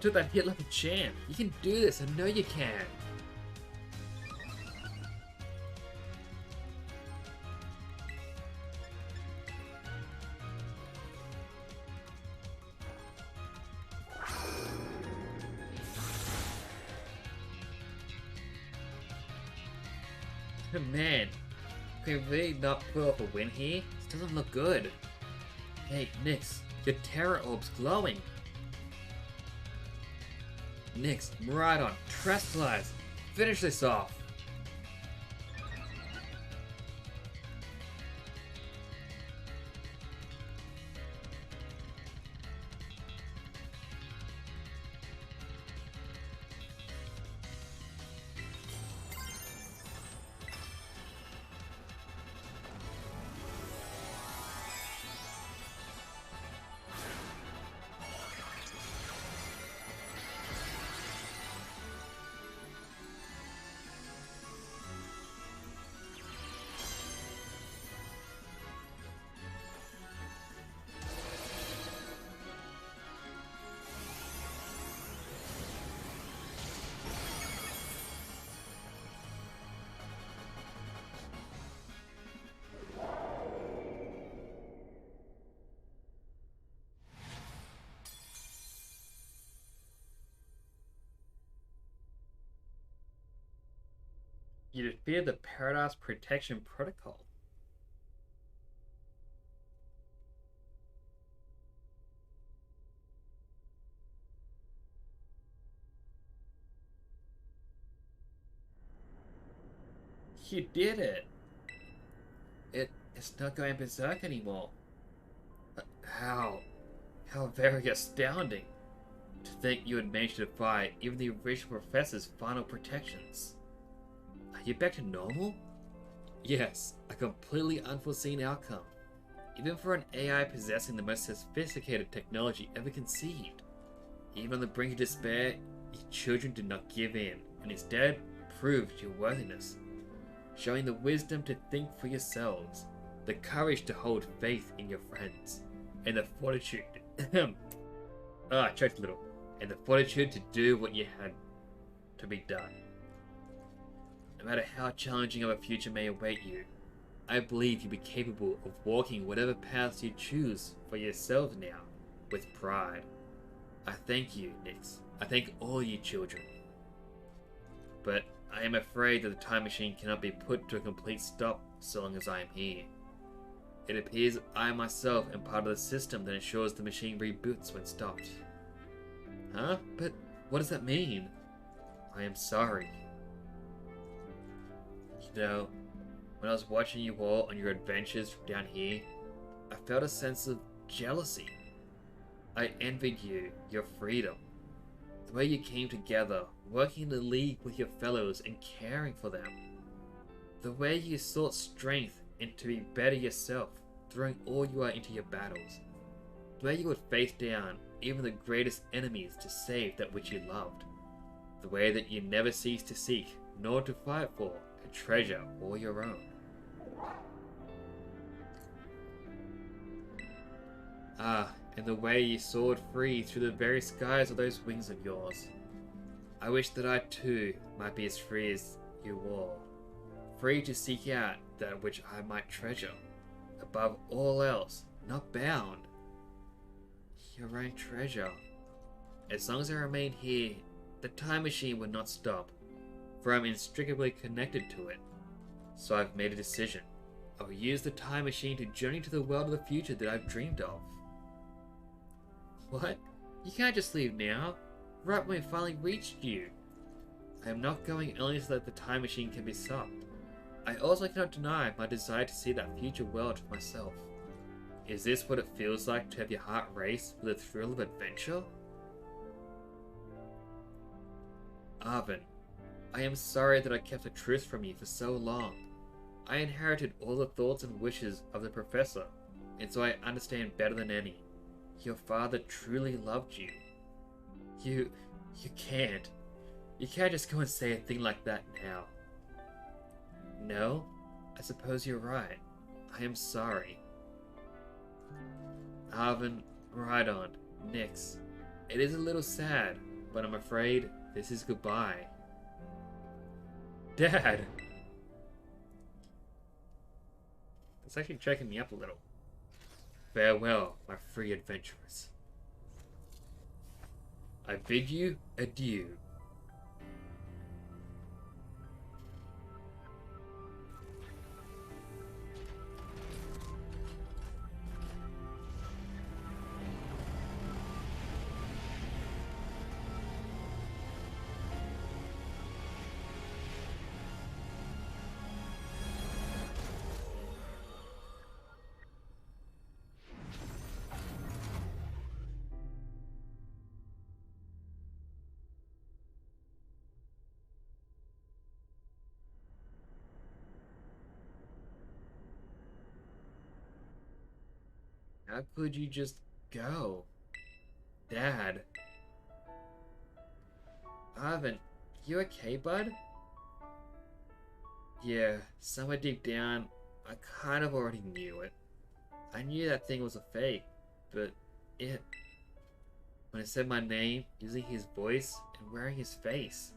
Took that hit like a champ. You can do this, I know you can. Man, can we really not pull off a win here? This doesn't look good. Hey, Nyx, your Terra Orb's glowing. Nyx, Miraidon, Terastallize, finish this off. You defeated the Paradise Protection Protocol. You did it! It's not going berserk anymore. How very astounding. To think you had managed to defy even the original professor's final protections. Are you back to normal? Yes, a completely unforeseen outcome. Even for an AI possessing the most sophisticated technology ever conceived. Even on the brink of despair, your children did not give in, and instead proved your worthiness. Showing the wisdom to think for yourselves, the courage to hold faith in your friends, and the fortitude I choked a little. And the fortitude to do what you had to be done. No matter how challenging of a future may await you, I believe you'll be capable of walking whatever paths you choose for yourselves now, with pride. I thank you, Nyx. I thank all you children. But I am afraid that the time machine cannot be put to a complete stop so long as I am here. It appears I myself am part of the system that ensures the machine reboots when stopped. Huh? But what does that mean? I am sorry. You know, when I was watching you all on your adventures from down here, I felt a sense of jealousy. I envied you, your freedom. The way you came together, working in the league with your fellows and caring for them. The way you sought strength and to be better yourself, throwing all you are into your battles. The way you would face down even the greatest enemies to save that which you loved. The way that you never ceased to seek, nor to fight for, a treasure all your own. Ah, and the way you soared free through the very skies of those wings of yours. I wish that I too might be as free as you all. Free to seek out that which I might treasure. Above all else, not bound. Your own treasure. As long as I remain here, the time machine would not stop, for I'm inextricably connected to it. So I've made a decision. I will use the time machine to journey to the world of the future that I've dreamed of. What? You can't just leave now. Right when we finally reached you. I am not going only so that the time machine can be stopped. I also cannot deny my desire to see that future world for myself. Is this what it feels like to have your heart race with the thrill of adventure? Arven, I am sorry that I kept the truth from you for so long. I inherited all the thoughts and wishes of the professor, and so I understand better than any. Your father truly loved you. You can't. You can't just go and say a thing like that now. No? I suppose you're right. I am sorry. Arven, Rhydon, Nyx. It is a little sad, but I'm afraid this is goodbye. Dad! It's actually checking me up a little. Farewell, my free adventurers. I bid you adieu. How could you just go? Dad. Arven, you okay, bud? Yeah, somewhere deep down, I kind of already knew it. I knew that thing was a fake, but when it said my name, using his voice and wearing his face,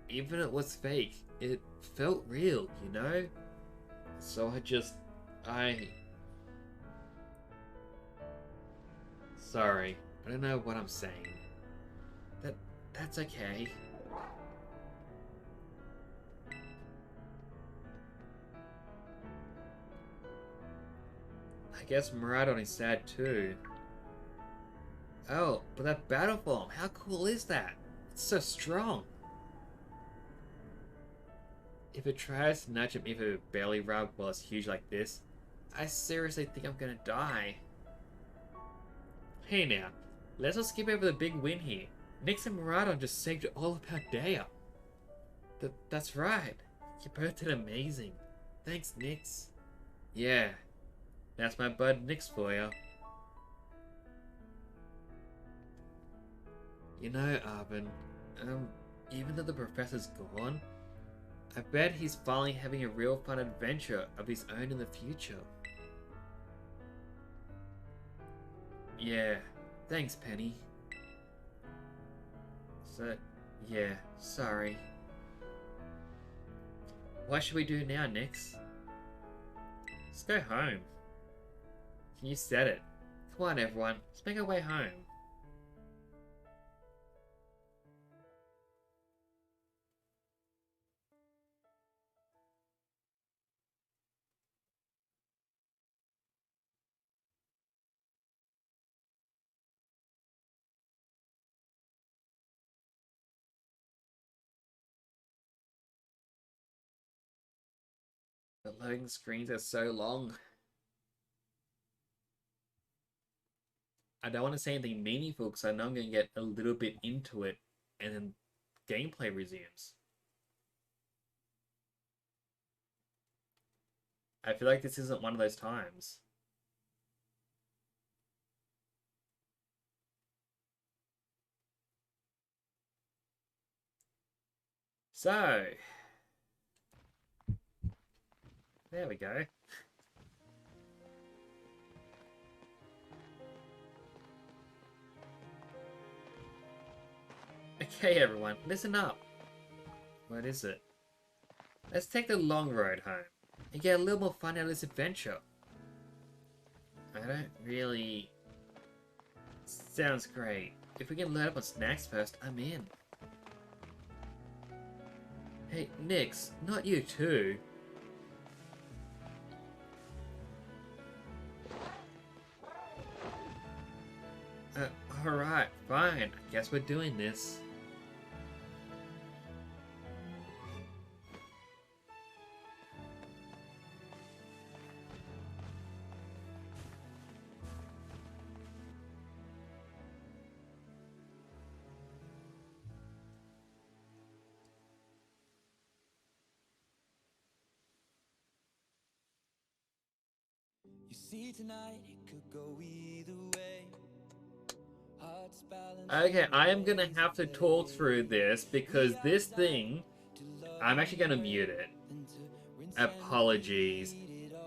even if it was fake, it felt real, you know? So Sorry, I don't know what I'm saying. That's okay. I guess Miraidon is sad too. Oh, but that battle form, how cool is that? It's so strong. If it tries to nudge him even a belly rub while it's huge like this, I seriously think I'm gonna die. Hey now, let's not skip over the big win here. Nyx and Miraidon just saved it all about Dea. That's right. You both did amazing. Thanks, Nyx. Yeah, that's my bud Nyx for you. You know, Arven, even though the professor's gone, I bet he's finally having a real fun adventure of his own in the future. Yeah, thanks, Penny. So, yeah, sorry. What should we do now, Nyx? Let's go home. You said it. Come on, everyone, let's make our way home. The loading screens are so long. I don't want to say anything meaningful because I know I'm going to get a little bit into it and then gameplay resumes. I feel like this isn't one of those times. So, there we go. Okay, everyone, listen up. What is it? Let's take the long road home and get a little more fun out of this adventure. I don't really... Sounds great. If we can load up on snacks first, I'm in. Hey, Nix, not you too. Alright, fine. I guess we're doing this. You see tonight it could go either way. Okay, I am gonna have to talk through this because this thing, I'm actually gonna mute it. Apologies,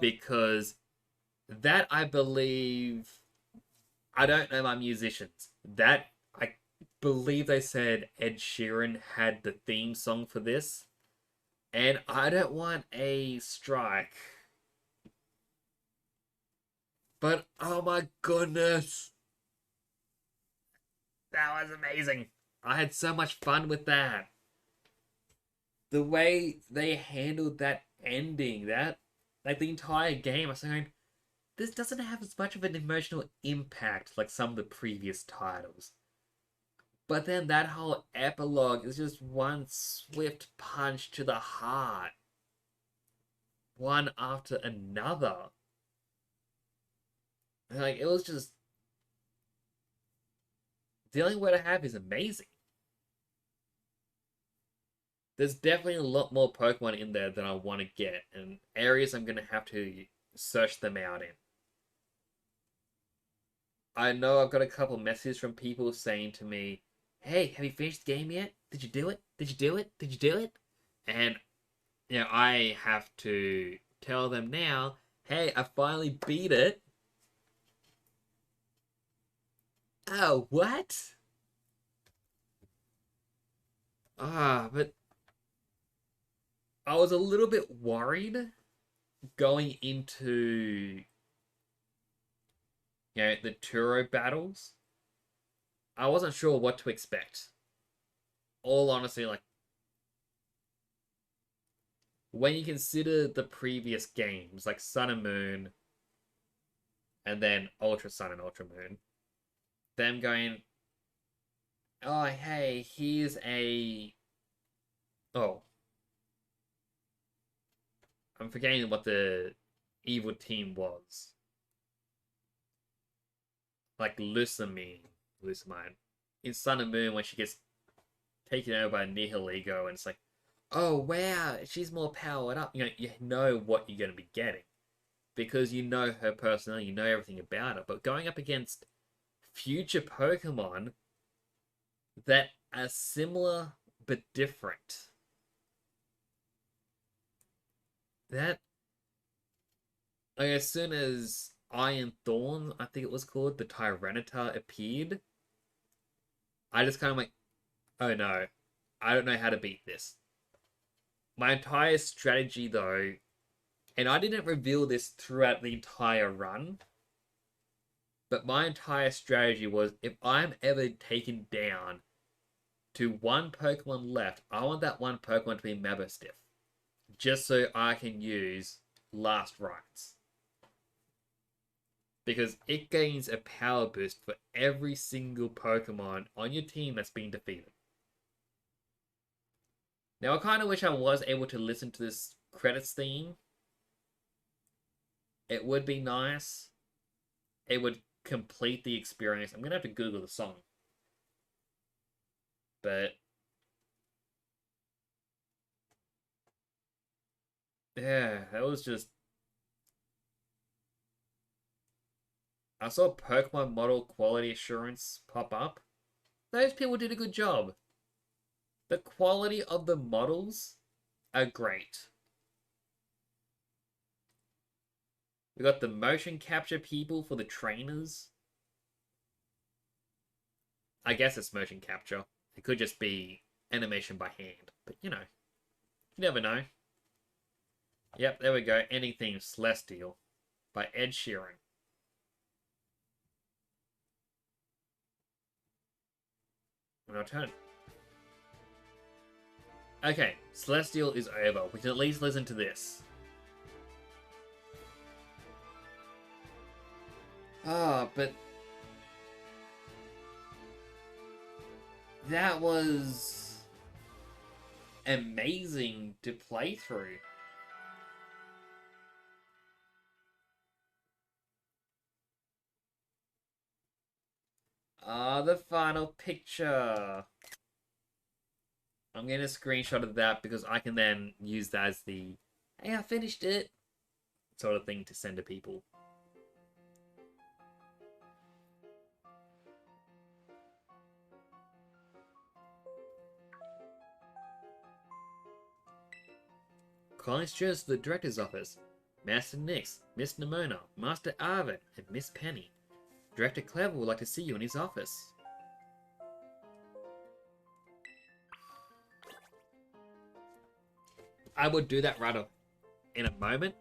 because that I believe, I don't know my musicians. That I believe they said Ed Sheeran had the theme song for this, and I don't want a strike. But oh my goodness, that was amazing. I had so much fun with that. The way they handled that ending, that like the entire game, I was going, this doesn't have as much of an emotional impact like some of the previous titles. But then that whole epilogue is just one swift punch to the heart. One after another. Like, it was just... The only word I have is amazing. There's definitely a lot more Pokemon in there than I want to get, and areas I'm going to have to search them out in. I know I've got a couple messages from people saying to me, hey, have you finished the game yet? Did you do it? Did you do it? Did you do it? And, you know, I have to tell them now, hey, I finally beat it. Oh, what? But I was a little bit worried going into, you know, the Turo battles. I wasn't sure what to expect. All honestly, like, when you consider the previous games, like Sun and Moon, and then Ultra Sun and Ultra Moon, them going, oh, hey, here's a... Oh. I'm forgetting what the evil team was. Like Lucamine. In Sun and Moon, when she gets taken over by Nihilego, and it's like, oh, wow, she's more powered up. You know what you're going to be getting. Because you know her personality, you know everything about her. But going up against future Pokemon that are similar but different. That, like, as soon as Iron Thorn, I think it was called, the Tyranitar appeared, I just kind of like, oh no, I don't know how to beat this. My entire strategy though, and I didn't reveal this throughout the entire run, but my entire strategy was, if I'm ever taken down to one Pokemon left, I want that one Pokemon to be Mabosstiff. Just so I can use Last Rites. Because it gains a power boost for every single Pokemon on your team that's been defeated. Now, I kind of wish I was able to listen to this credits theme It would be nice. It would complete the experience. I'm gonna have to Google the song. But yeah, that was just. I saw Pokemon Model Quality Assurance pop up. Those people did a good job. The quality of the models are great. We got the motion capture people for the trainers. I guess it's motion capture. It could just be animation by hand. But, you know, you never know. Yep, there we go. Ending theme, Celestial by Ed Sheeran. And I'll turn. Okay, Celestial is over. We can at least listen to this. Ah, but that was amazing to play through. Ah, the final picture. I'm getting a screenshot of that because I can then use that as the, hey, I finished it sort of thing to send to people. Calling students to the director's office. Master Nix, Miss Nimona, Master Arvid, and Miss Penny. Director Clever would like to see you in his office. I would do that right in a moment.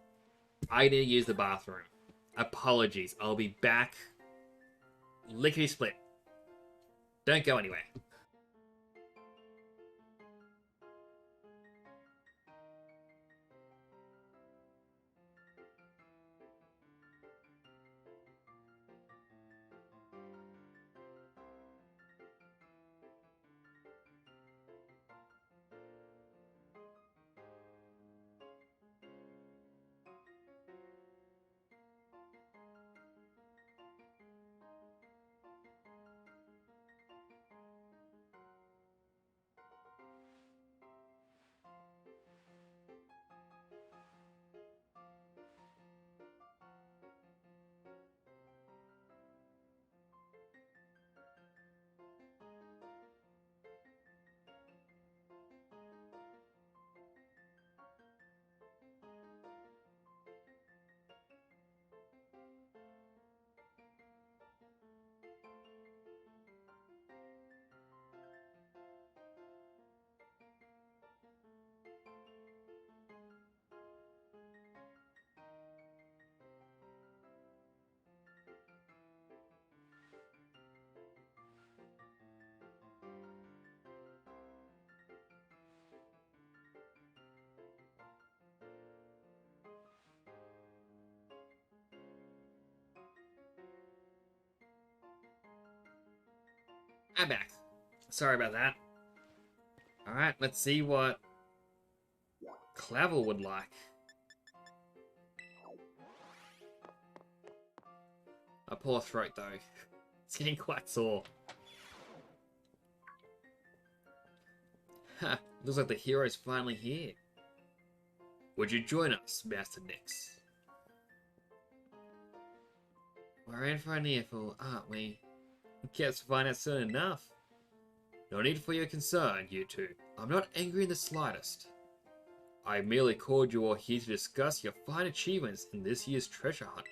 I need to use the bathroom. Apologies. I'll be back. Lickety split. Don't go anywhere. I'm back. Sorry about that. Alright, let's see what Clavel would like. A poor throat, though. It's getting quite sore. Ha! Looks like the hero's finally here. Would you join us, Master Nix? We're in for an earful, aren't we? Guess we'll find out soon enough. No need for your concern, you two. I'm not angry in the slightest. I merely called you all here to discuss your fine achievements in this year's treasure hunt.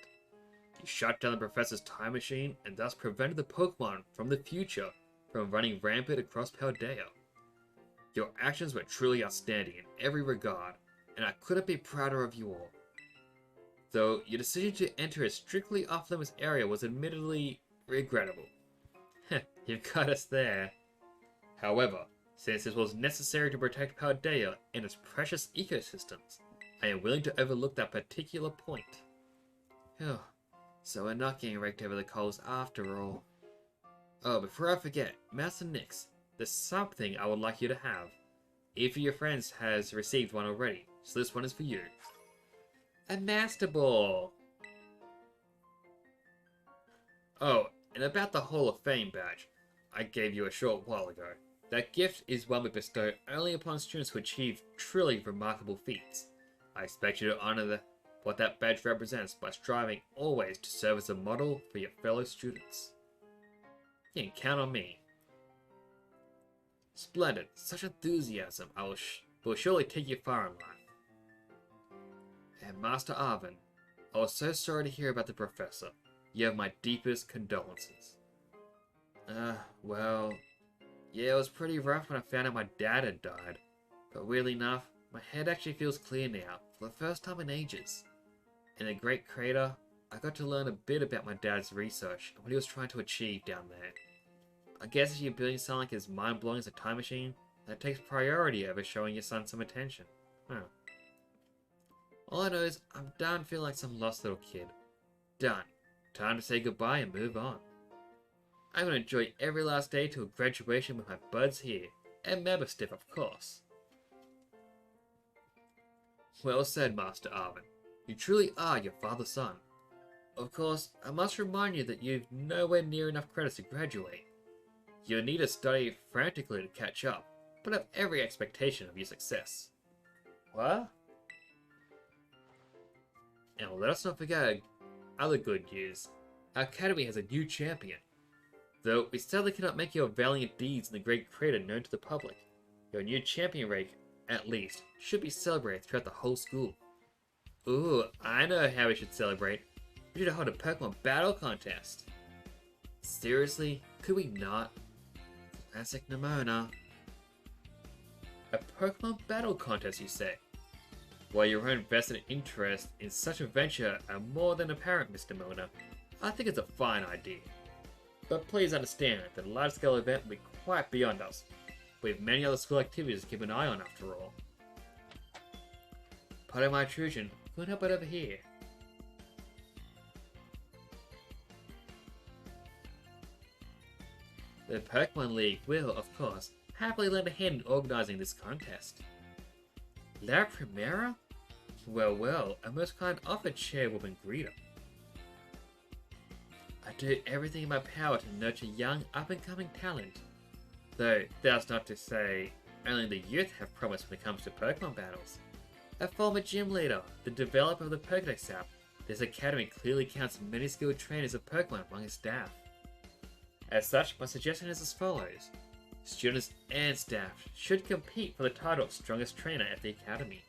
You shut down the professor's time machine and thus prevented the Pokemon from the future from running rampant across Paldea. Your actions were truly outstanding in every regard, and I couldn't be prouder of you all. Though your decision to enter a strictly off-limits area was admittedly regrettable. You've got us there. However, since this was necessary to protect Paldea and its precious ecosystems, I am willing to overlook that particular point. Phew. So we're not getting raked over the coals after all. Oh, before I forget, Master Nix, there's something I would like you to have. Each of your friends has received one already, so this one is for you. A Master Ball! Oh, and about the Hall of Fame badge I gave you a short while ago. That gift is one we bestow only upon students who achieve truly remarkable feats. I expect you to honor what that badge represents by striving always to serve as a model for your fellow students. You can count on me. Splendid. Such enthusiasm will surely take you far in life. And Master Arvin, I was so sorry to hear about the professor. You have my deepest condolences. Well, yeah, it was pretty rough when I found out my dad had died. But weirdly enough, my head actually feels clear now, for the first time in ages. In the Great Crater, I got to learn a bit about my dad's research and what he was trying to achieve down there. I guess if you're building something like as mind-blowing as a time machine, that takes priority over showing your son some attention. Huh. All I know is I'm done feeling like some lost little kid. Done. Time to say goodbye and move on. I'm gonna enjoy every last day till graduation with my buds here, and Mabberstiff, of course. Well said, Master Arvin. You truly are your father's son. Of course, I must remind you that you've nowhere near enough credits to graduate. You'll need to study frantically to catch up, but have every expectation of your success. What? And let us not forget other good news. Our academy has a new champion. Though we sadly cannot make your valiant deeds in the Great Crater known to the public, your new champion rank, at least, should be celebrated throughout the whole school. Ooh, I know how we should celebrate. We should hold a Pokemon battle contest. Seriously? Could we not? Classic Nemona. A Pokemon battle contest, you say? While your own vested interest in such a venture are more than apparent, Mr. Mona, I think it's a fine idea. But please understand that a large-scale event will be quite beyond us. We have many other school activities to keep an eye on after all. Pardon my intrusion, couldn't help but overhear. The Pokemon League will, of course, happily lend a hand in organising this contest. La Primera? Well, well, a most kind offered chairwoman greeter. I do everything in my power to nurture young, up-and-coming talent. Though, that's not to say, only the youth have promise when it comes to Pokemon battles. A former gym leader, the developer of the Pokedex app, this academy clearly counts many skilled trainers of Pokemon among its staff. As such, my suggestion is as follows. Students and staff should compete for the title of strongest trainer at the academy.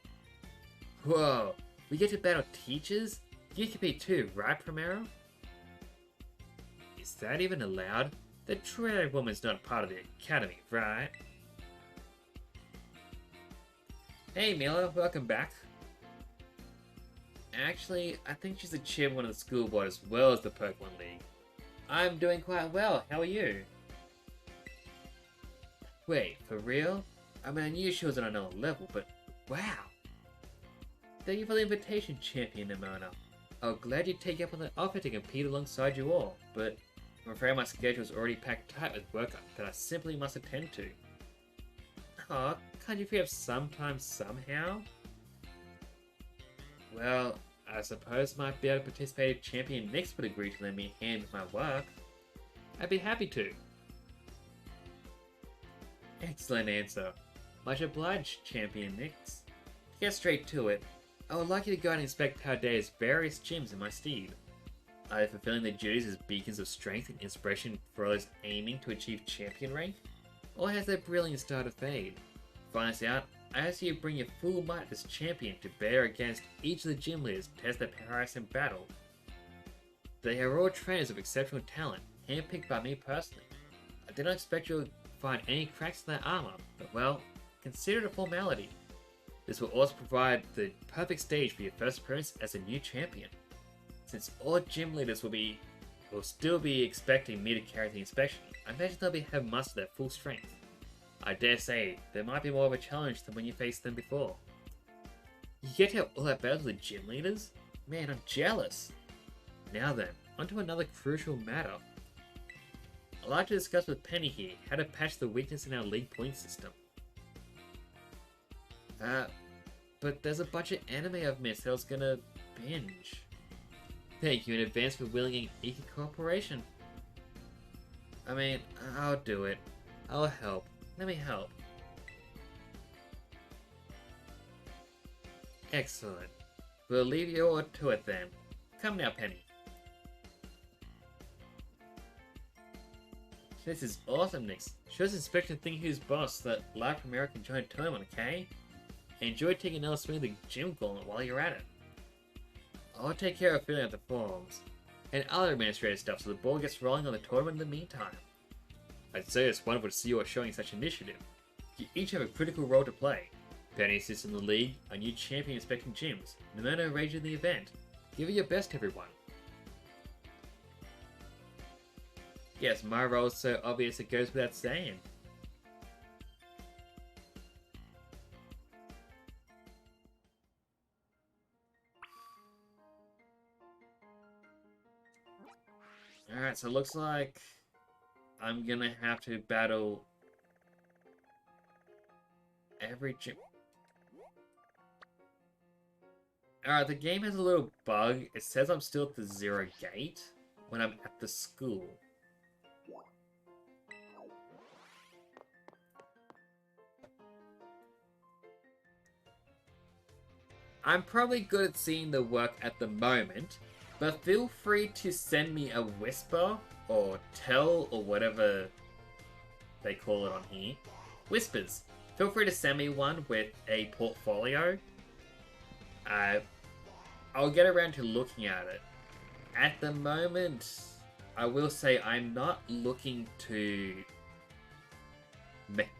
Whoa, we get to battle teachers? You compete too, right, Primero? Is that even allowed? The trainer woman's not part of the academy, right? Hey Mila, welcome back. Actually, I think she's the chairwoman of the school board as well as the Pokemon League. I'm doing quite well, how are you? Wait, for real? I mean, I knew she was on another level, but wow! Thank you for the invitation, Champion Nemona. I'm glad you'd take up on the offer to compete alongside you all, but I'm afraid my schedule is already packed tight with work that I simply must attend to. Aw, can't you free up some time somehow? Well, I suppose I might be able to participate if Champion Nix would agree to lend me a hand with my work. I'd be happy to. Excellent answer. Much obliged, Champion Nix. To get straight to it, I would like you to go and inspect Paldea's various gyms in my stead. Are they fulfilling their duties as beacons of strength and inspiration for those aiming to achieve champion rank? Or has their brilliance started to fade? To find this out, I ask you to bring your full might as champion to bear against each of the gym leaders to test their prowess in battle. They are all trainers of exceptional talent, handpicked by me personally. I did not expect you to find any cracks in their armor, but well, consider it a formality. This will also provide the perfect stage for your first appearance as a new champion. Since all gym leaders will still be expecting me to carry the inspection, I imagine they'll have mustered their full strength. I dare say, there might be more of a challenge than when you faced them before. You get to have all that battles with gym leaders? Man, I'm jealous! Now then, onto another crucial matter. I'd like to discuss with Penny here how to patch the weakness in our league point system. But there's a bunch of anime I've missed that I was gonna binge. Thank you in advance for willing and eager cooperation. I mean, I'll do it. I'll help. Let me help. Excellent. We'll leave you all to it then. Come now, Penny. This is awesome, Nix. Show us Inspector Think Who's Boss that live premiere can join tournament, okay? Enjoy taking another swing of the gym gauntlet while you're at it. I'll take care of filling out the forms and other administrative stuff so the ball gets rolling on the tournament in the meantime. I'd say it's wonderful to see you are showing such initiative. You each have a critical role to play. Penny assists in the league, a new champion inspecting gyms, no matter the rage of the event. Give it your best, everyone. Yes, my role is so obvious it goes without saying. Alright, so it looks like I'm gonna have to battle every gym. Alright, the game has a little bug. It says I'm still at the 0 gate when I'm at the school. I'm probably good at seeing the work at the moment, but feel free to send me a whisper or tell or whatever they call it on here. Whispers. Feel free to send me one with a portfolio. I'll get around to looking at it. At the moment, I will say I'm not looking to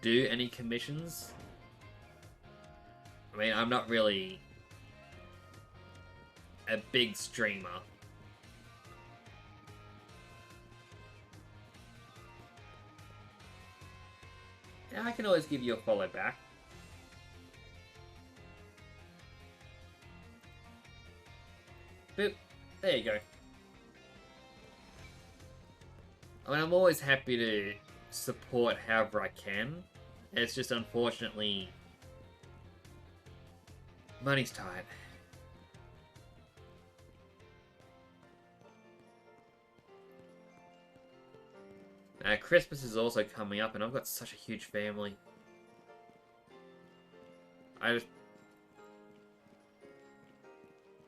do any commissions. I mean, I'm not really a big streamer. Yeah, I can always give you a follow back. Boop. There you go. I mean, I'm always happy to support however I can. It's just unfortunately money's tight. Christmas is also coming up, and I've got such a huge family. I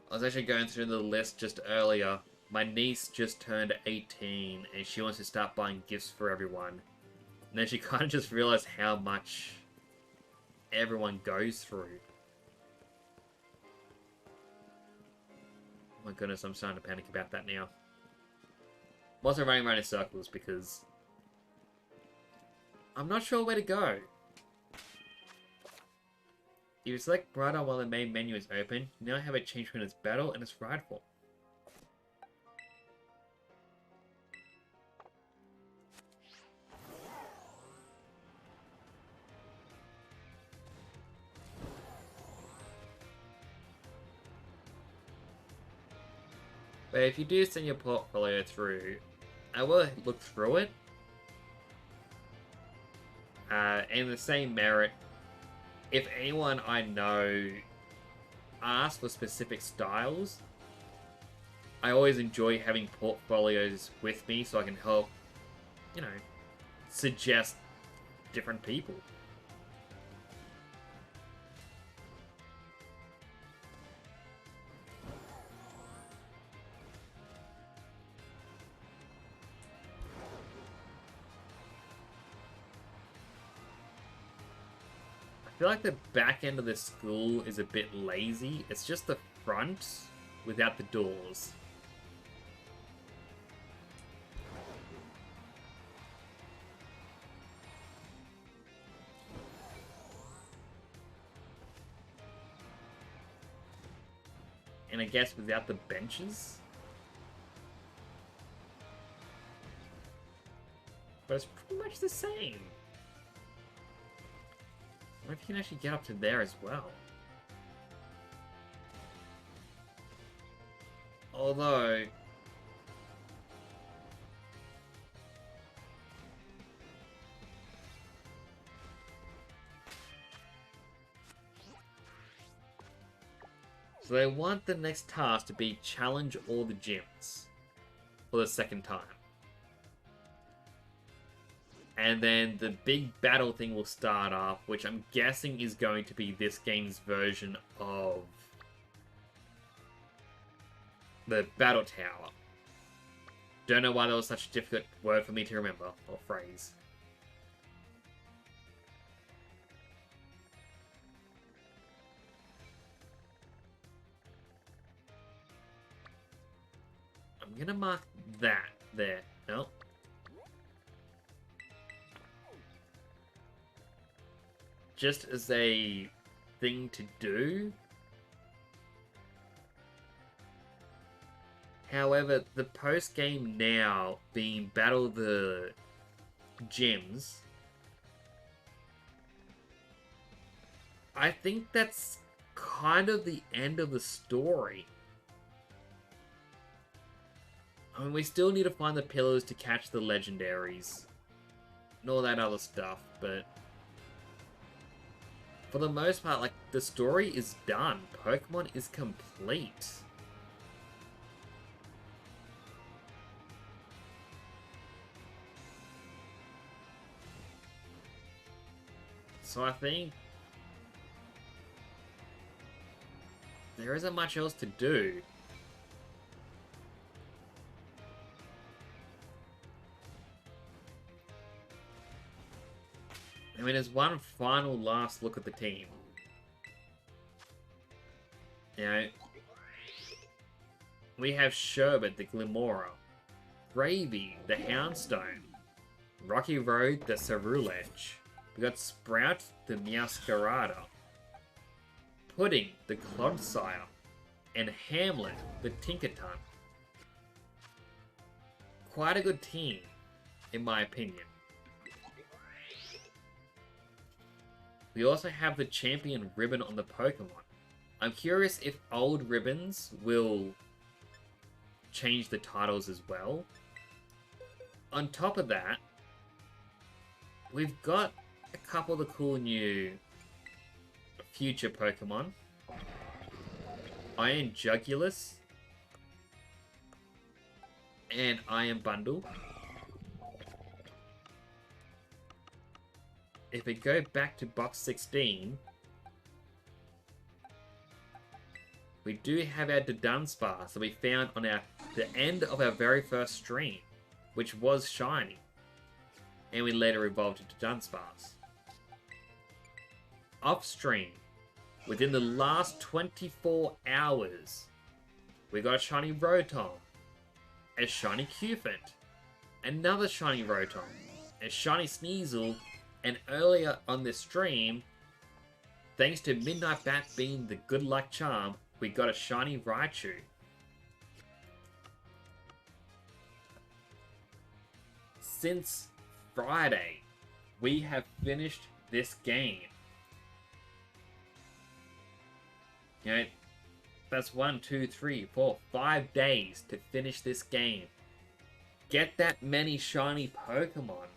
was actually going through the list just earlier. My niece just turned 18, and she wants to start buying gifts for everyone. And then she kind of just realized how much everyone goes through. Oh my goodness, I'm starting to panic about that now. I'm also running around in circles because I'm not sure where to go. If you select Bridal while the main menu is open, you now have a change between its battle and its ride form. But if you do send your portfolio through, I will look through it. In the same merit, if anyone I know asks for specific styles, I always enjoy having portfolios with me so I can help, you know, suggest different people. I feel like the back end of the school is a bit lazy. It's just the front without the doors. And I guess without the benches. But it's pretty much the same. What if you can actually get up to there as well? Although... So they want the next task to be challenge all the gyms for the second time. And then the big battle thing will start up, which I'm guessing is going to be this game's version of the Battle Tower. Don't know why that was such a difficult word for me to remember, or phrase. I'm gonna mark that there. No. Just as a thing to do. However, the post-game now being Battle the Gyms, I think that's kind of the end of the story. I mean, we still need to find the pillars to catch the legendaries and all that other stuff, but for the most part, like, the story is done. Pokemon is complete. So I think there isn't much else to do. I mean, there's one final last look at the team. You know, we have Sherbet, the Glimmora, Gravy, the Houndstone, Rocky Road, the Cerulege. We got Sprout, the Meowscarada, Pudding, the Clodsire, and Hamlet, the Tinkaton. Quite a good team, in my opinion. We also have the champion ribbon on the Pokemon. I'm curious if old ribbons will change the titles as well. On top of that, we've got a couple of the cool new future Pokemon. Iron Jugulus and Iron Bundle. If we go back to box 16, we do have our Dunsparce that we found on the end of our very first stream, which was shiny, and we later evolved into Dunsparce. Off stream, within the last 24 hours, we got a shiny Rotom, a shiny Cufant, another shiny Rotom, a shiny Sneasel, and earlier on this stream, thanks to Midnight Bat being the good luck charm, we got a shiny Raichu. Since Friday, we have finished this game. You know, that's 1, 2, 3, 4, 5 days to finish this game. Get that many shiny Pokemon.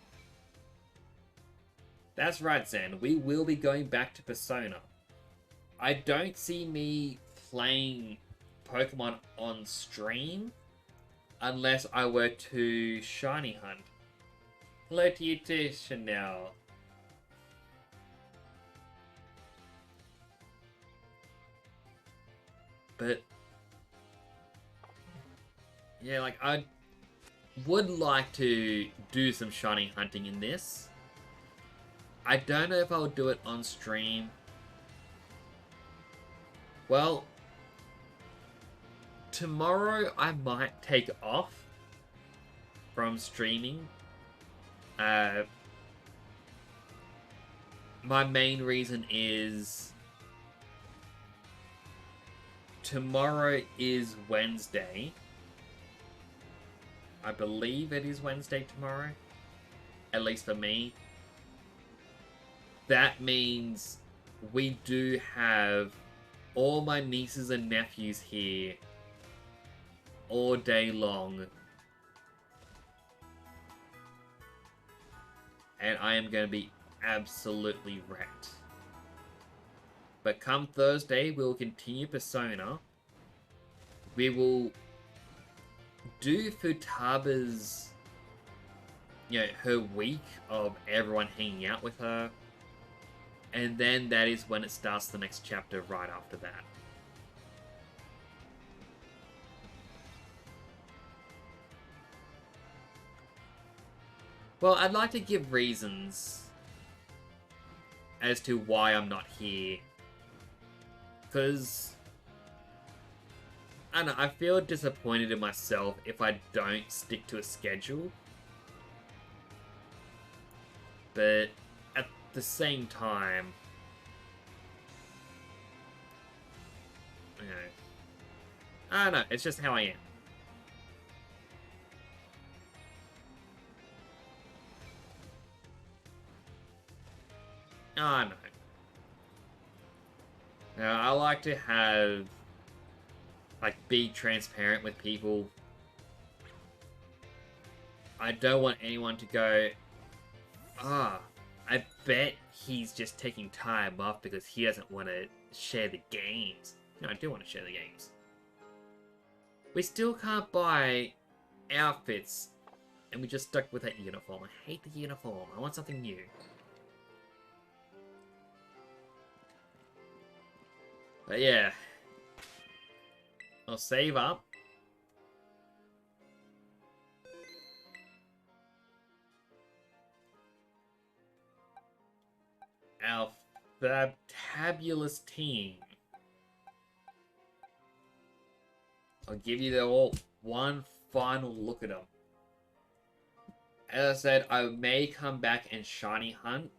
That's right, Zen. We will be going back to Persona. I don't see me playing Pokemon on stream unless I were to shiny hunt. Hello to you too, Chanel. But yeah, like, I would like to do some shiny hunting in this. I don't know if I'll do it on stream. Well, tomorrow I might take off from streaming. My main reason is tomorrow is Wednesday. I believe it is Wednesday tomorrow, at least for me. That means we do have all my nieces and nephews here all day long. And I am going to be absolutely wrecked. But come Thursday, we'll continue Persona. We will do Futaba's you know, her week of everyone hanging out with her. And then that is when it starts the next chapter right after that. Well, I'd like to give reasons as to why I'm not here. Because, I don't know, I feel disappointed in myself if I don't stick to a schedule. But at the same time, you know, I don't know, it's just how I am. I know. Now, I like to have, like, be transparent with people. I don't want anyone to go, I bet he's just taking time off because he doesn't want to share the games. No, I do want to share the games. We still can't buy outfits, and we just stuck with that uniform. I hate the uniform. I want something new. But yeah. I'll save up. Our fabulous team. I'll give you all one final look at them. As I said, I may come back and shiny hunt.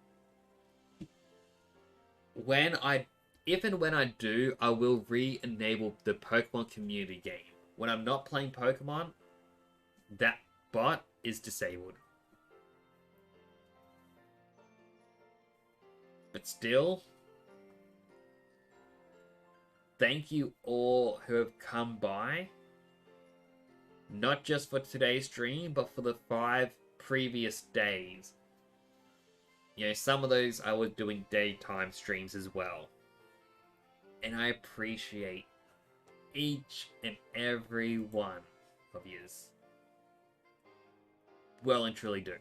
If and when I do, I will re-enable the Pokemon community game. When I'm not playing Pokemon, that bot is disabled. But still, thank you all who have come by. Not just for today's stream, but for the 5 previous days. You know, some of those I was doing daytime streams as well. And I appreciate each and every one of yous. Well and truly do.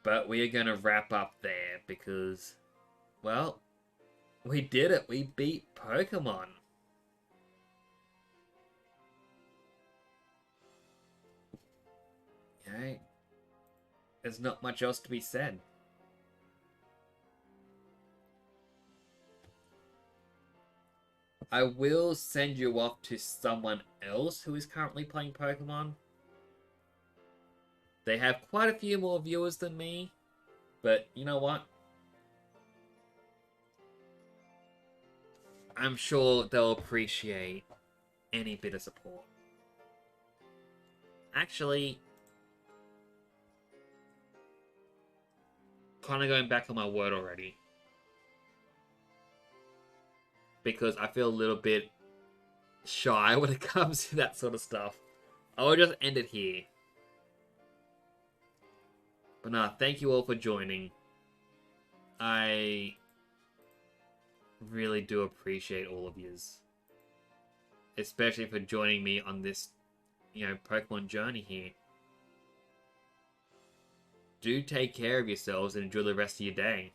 But we are going to wrap up there because, well, we did it. We beat Pokemon. Okay. There's not much else to be said. I will send you off to someone else who is currently playing Pokemon. They have quite a few more viewers than me, but you know what? I'm sure they'll appreciate any bit of support. Actually, kind of going back on my word already. Because I feel a little bit shy when it comes to that sort of stuff. I will just end it here. But nah, thank you all for joining. I really do appreciate all of yous. Especially for joining me on this, you know, Pokemon journey here. Do take care of yourselves and enjoy the rest of your day.